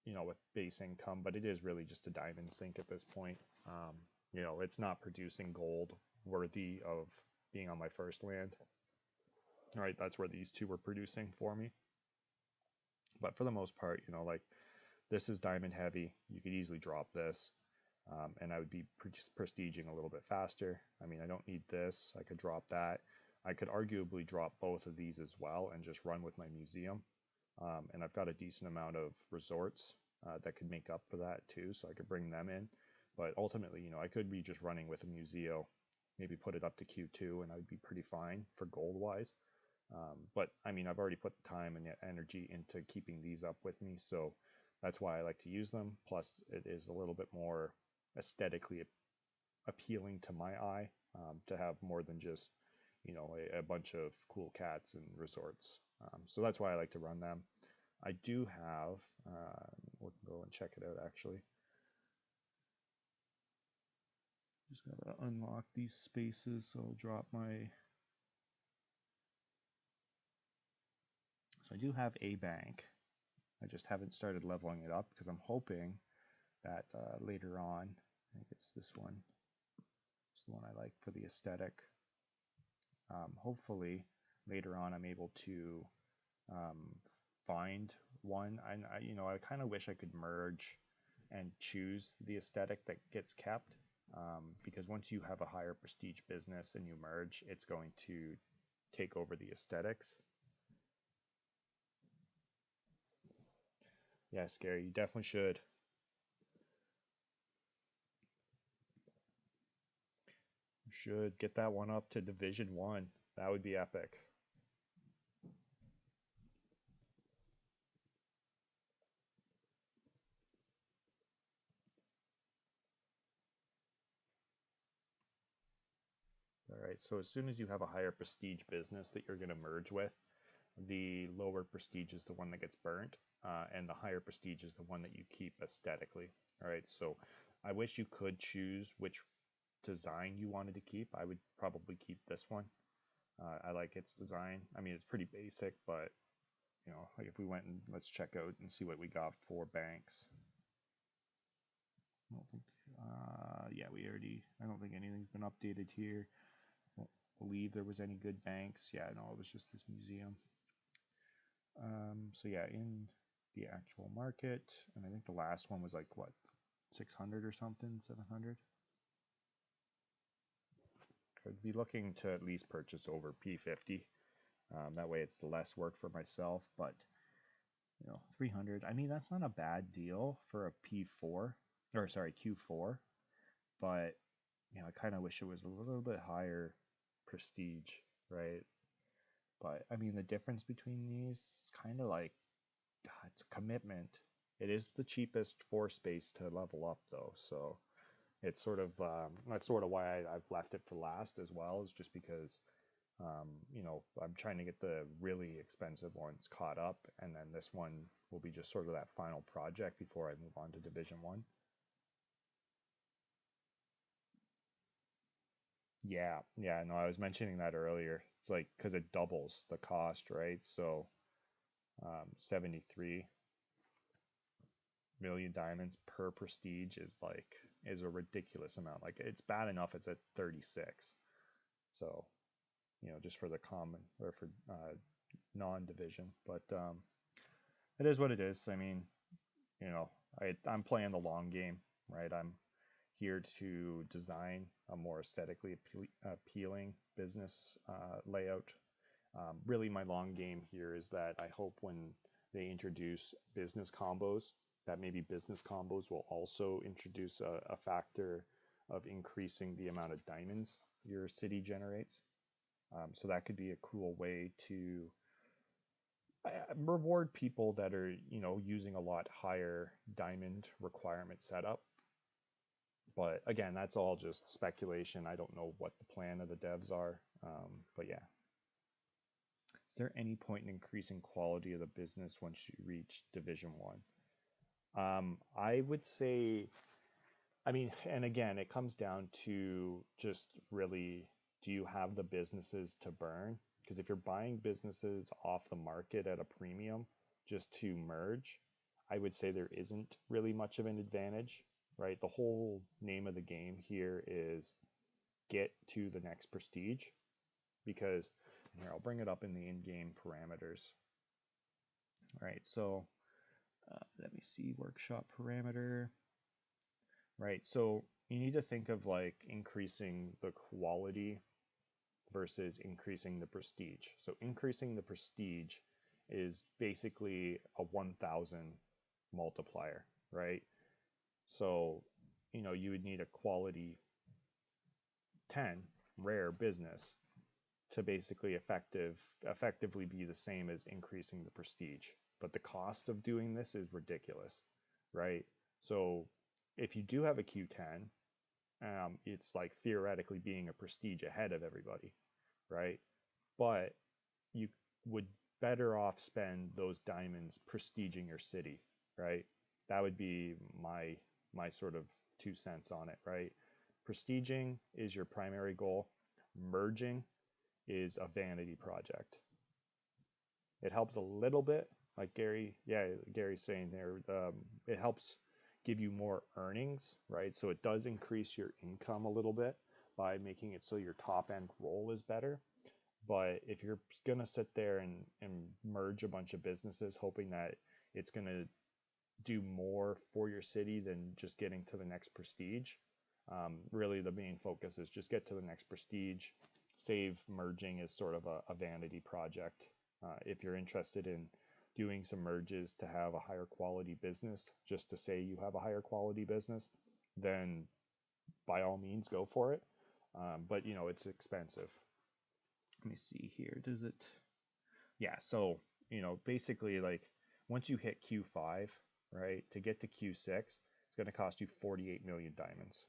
with base income, but it is really just a diamond sink at this point. It's not producing gold worthy of being on my first land. All right, that's where these two were producing for me. But for the most part, like this is diamond heavy. You could easily drop this, and I would be prestiging a little bit faster. I mean, I don't need this. I could drop that. I could arguably drop both of these as well and just run with my museum. And I've got a decent amount of resorts that could make up for that too, so I could bring them in. But ultimately, I could be just running with a museo, maybe put it up to Q2, and I'd be pretty fine for gold wise. But I mean, I've already put the time and energy into keeping these up with me, so that's why I like to use them. Plus, it is a little bit more aesthetically appealing to my eye to have more than just a bunch of cool cats and resorts. So that's why I like to run them. I do have, we can go and check it out actually. Just gotta unlock these spaces, so I'll drop my. So I do have a bank. I just haven't started leveling it up because I'm hoping that later on, I think it's this one. It's the one I like for the aesthetic. Hopefully later on I'm able to um, find one. I kind of wish I could merge and choose the aesthetic that gets kept, because once you have a higher prestige business and you merge, it's going to take over the aesthetics. Yeah, scary. You definitely should. You should get that one up to Division 1. That would be epic. All right. So as soon as you have a higher prestige business that you're going to merge with, the lower prestige is the one that gets burnt, and the higher prestige is the one that you keep aesthetically. All right, so I wish you could choose which design you wanted to keep. I would probably keep this one. I like its design. I mean, it's pretty basic, but like if we went and let's check out and see what we got for banks. I don't think, yeah, we already. I don't think anything's been updated here. I don't believe there was any good banks. Yeah, no, it was just this museum. So yeah, in the actual market, and I think the last one was like what, 600 or something, 700. I'd be looking to at least purchase over P50. That way, it's less work for myself. But 300. I mean, that's not a bad deal for a P4, or sorry, Q4. But I kind of wish it was a little bit higher prestige, right? But I mean, the difference between these is kind of like, God, it's a commitment. It is the cheapest for space to level up, though. So it's sort of that's sort of why I've left it for last as well. Is just because I'm trying to get the really expensive ones caught up, and then this one will be just sort of that final project before I move on to Division 1. Yeah, no, I was mentioning that earlier. It's like because it doubles the cost, right? So 73 million diamonds per prestige is a ridiculous amount. Like it's bad enough it's at 36. So just for the common or for non-division, but it is what it is. I mean, I'm playing the long game, right? I'm here to design a more aesthetically appealing business layout. Really, my long game here is that I hope when they introduce business combos, that maybe business combos will also introduce a factor of increasing the amount of diamonds your city generates. So that could be a cool way to reward people that are using a lot higher diamond requirement setup. But again, that's all just speculation. I don't know what the plan of the devs are. But yeah. Is there any point in increasing quality of the business once you reach Division 1? I would say, I mean, and again, it comes down to just really, do you have the businesses to burn? Because if you're buying businesses off the market at a premium just to merge, I would say there isn't really much of an advantage, right? The whole name of the game here is get to the next prestige, because here, I'll bring it up in the in-game parameters. All right, so let me see, workshop parameter. Right, so you need to think of like increasing the quality versus increasing the prestige. So increasing the prestige is basically a 1,000 multiplier, right? So, you would need a quality 10 rare business to basically effectively be the same as increasing the prestige. But the cost of doing this is ridiculous, right? So if you do have a Q10, it's like theoretically being a prestige ahead of everybody, right? But you would better off spend those diamonds prestiging your city, right? That would be my sort of 2 cents on it, right? Prestiging is your primary goal. Merging is a vanity project. It helps a little bit, like Gary's saying there. It helps give you more earnings, right? So it does increase your income a little bit by making it so your top end roll is better. But if you're gonna sit there and merge a bunch of businesses, hoping that it's gonna do more for your city than just getting to the next prestige, really the main focus is just get to the next prestige. Save merging is sort of a vanity project. If you're interested in doing some merges to have a higher quality business, just to say you have a higher quality business, then by all means go for it. But it's expensive. Let me see here. Does it? Yeah. So basically, like once you hit Q5, right, to get to Q6, it's going to cost you 48 million diamonds.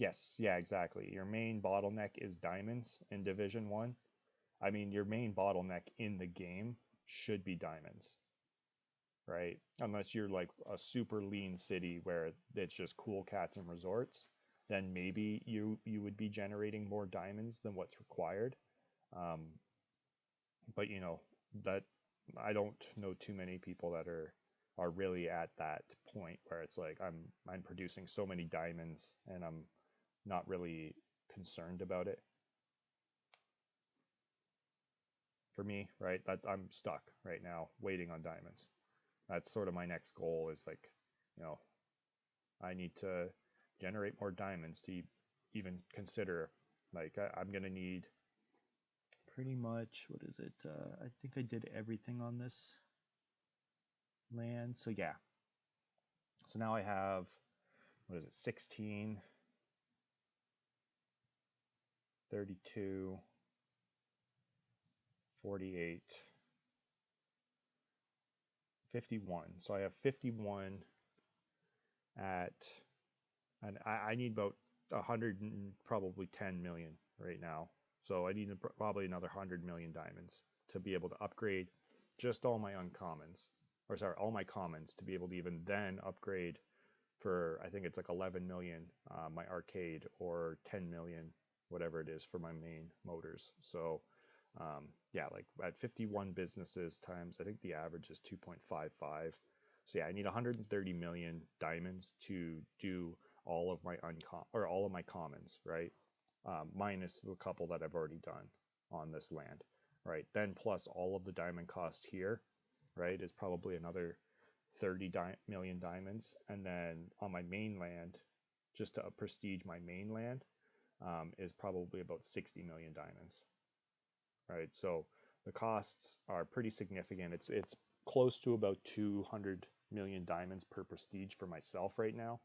Yes, yeah, exactly. Your main bottleneck is diamonds in Division 1. I mean, your main bottleneck in the game should be diamonds, right? Unless you're like a super lean city where it's just cool cats and resorts, then maybe you would be generating more diamonds than what's required. Um, but you know that I don't know too many people that are really at that point where it's like I'm producing so many diamonds and I'm not really concerned about it. For me, right? That's I'm stuck right now waiting on diamonds. That's sort of my next goal is like, you know, I need to generate more diamonds to even consider like I'm gonna need. Pretty much, what is it? I think I did everything on this land. So yeah, So now I have, what is it, 16, 32, 48, 51. So I have 51 at, and I need about 100 and probably 10 million right now. So I need probably another 100 million diamonds to be able to upgrade just all my uncommons, or sorry, all my commons to be able to even then upgrade for, I think it's like 11 million my arcade, or 10 million whatever it is for my main motors. So yeah, like at 51 businesses times, I think the average is 2.55. So yeah, I need 130 million diamonds to do all of my or all of my commons, right? Minus the couple that I've already done on this land, right? Then plus all of the diamond cost here, right, is probably another 30 million diamonds. And then on my mainland, just to prestige my mainland, is probably about 60 million diamonds, right? So the costs are pretty significant. It's close to about 200 million diamonds per prestige for myself right now.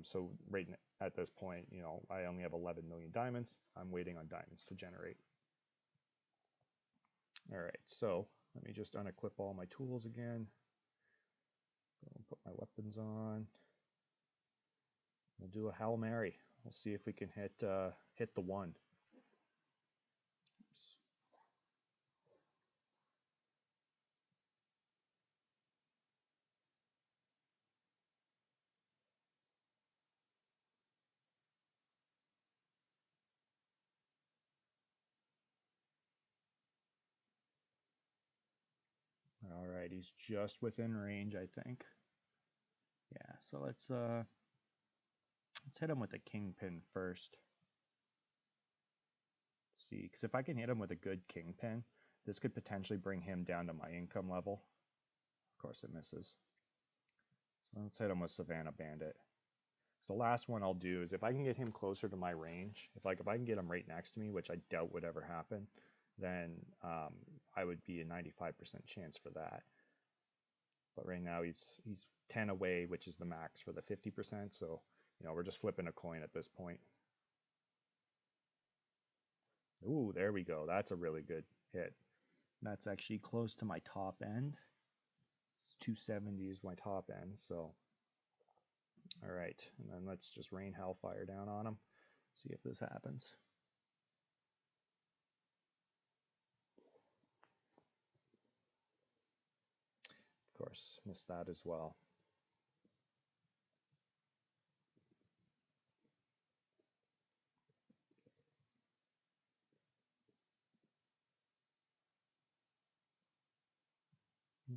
So right at this point, you know, I only have 11 million diamonds. I'm waiting on diamonds to generate. All right, so let me just unequip all my tools again. Go and put my weapons on. We'll do a Hail Mary. We'll see if we can hit the one. Oops. All right, he's just within range, I think. yeah. So let's hit him with the kingpin first. See, because if I can hit him with a good kingpin, this could potentially bring him down to my income level. Of course, it misses. So let's hit him with Savannah Bandit. So the last one I'll do is if I can get him closer to my range, if I can get him right next to me, which I doubt would ever happen, then I would be a 95% chance for that. But right now he's 10 away, which is the max for the 50%. So you know we're just flipping a coin at this point. Ooh, there we go. That's a really good hit. That's actually close to my top end. It's 270 is my top end. So all right, and then let's just rain hellfire down on him. See if this happens. Of course, missed that as well.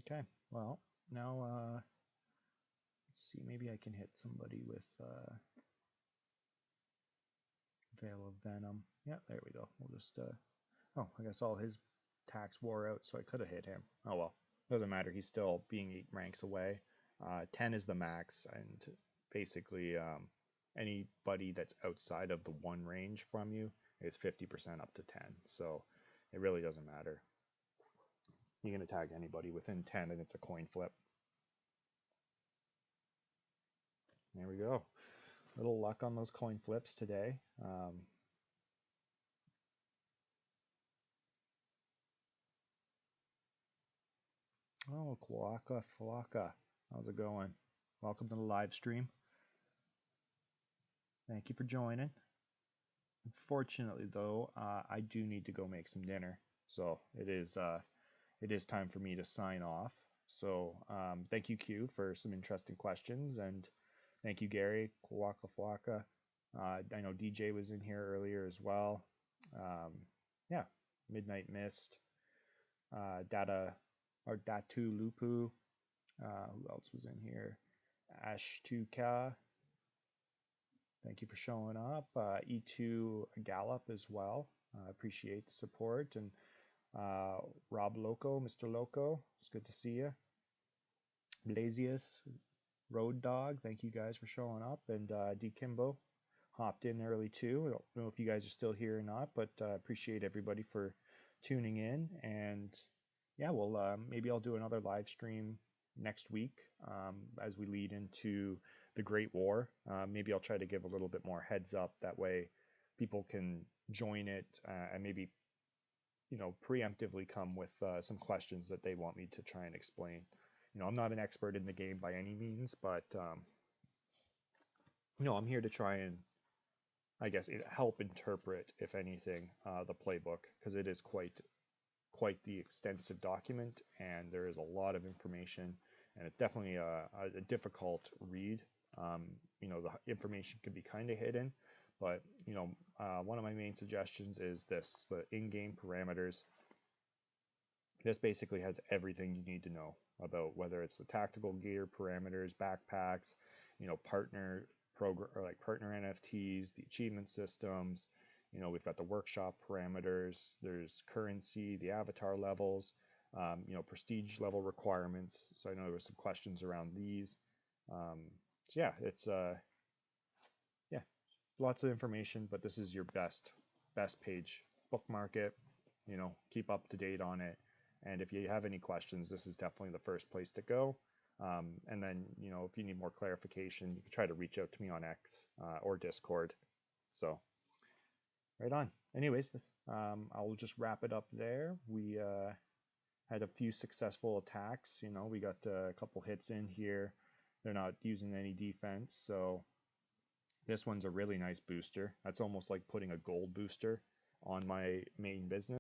Okay, well, now let's see, maybe I can hit somebody with Veil of Venom. Yeah, there we go. We'll just, oh, I guess all his attacks wore out, so I could have hit him. Oh well, doesn't matter. He's still being 8 ranks away. 10 is the max, and basically anybody that's outside of the 1 range from you is 50% up to 10. So it really doesn't matter. You can attack anybody within 10, and it's a coin flip. There we go. Little luck on those coin flips today. Oh, Kwaka Flocka. How's it going? Welcome to the live stream. Thank you for joining. Unfortunately, though, I do need to go make some dinner, so it is time for me to sign off. So thank you, Q, for some interesting questions, and thank you, Gary, Waka Flocka. I know DJ was in here earlier as well. Um, yeah, Midnight Mist, Data or Datu Lupu. Who else was in here? Ash2Ka. Thank you for showing up. E2 Gallop as well. Appreciate the support. And Rob Loco, Mr. Loco, it's good to see you. Blazius, Road Dog, thank you guys for showing up. And D Kimbo hopped in early too. I don't know if you guys are still here or not, but appreciate everybody for tuning in. And yeah, well, maybe I'll do another live stream next week as we lead into the Great War. Maybe I'll try to give a little bit more heads up. That way people can join it and maybe preemptively come with some questions that they want me to try and explain. I'm not an expert in the game by any means, but I'm here to try and I guess help interpret, if anything, the playbook, because it is quite the extensive document, and there is a lot of information, and it's definitely a difficult read. The information can be kind of hidden, but one of my main suggestions is this: the in-game parameters. This basically has everything you need to know about whether it's the tactical gear parameters, backpacks, partner program or like partner NFTs, the achievement systems. We've got the workshop parameters. There's currency, the avatar levels, prestige level requirements. So I know there were some questions around these. So yeah, it's yeah, lots of information, but this is your best page. Bookmark it. Keep up to date on it. And if you have any questions, this is definitely the first place to go. And then, if you need more clarification, you can try to reach out to me on X or Discord. So, right on. Anyways, I'll just wrap it up there. We had a few successful attacks. We got a couple hits in here. They're not using any defense. So, this one's a really nice booster. That's almost like putting a gold booster on my main business.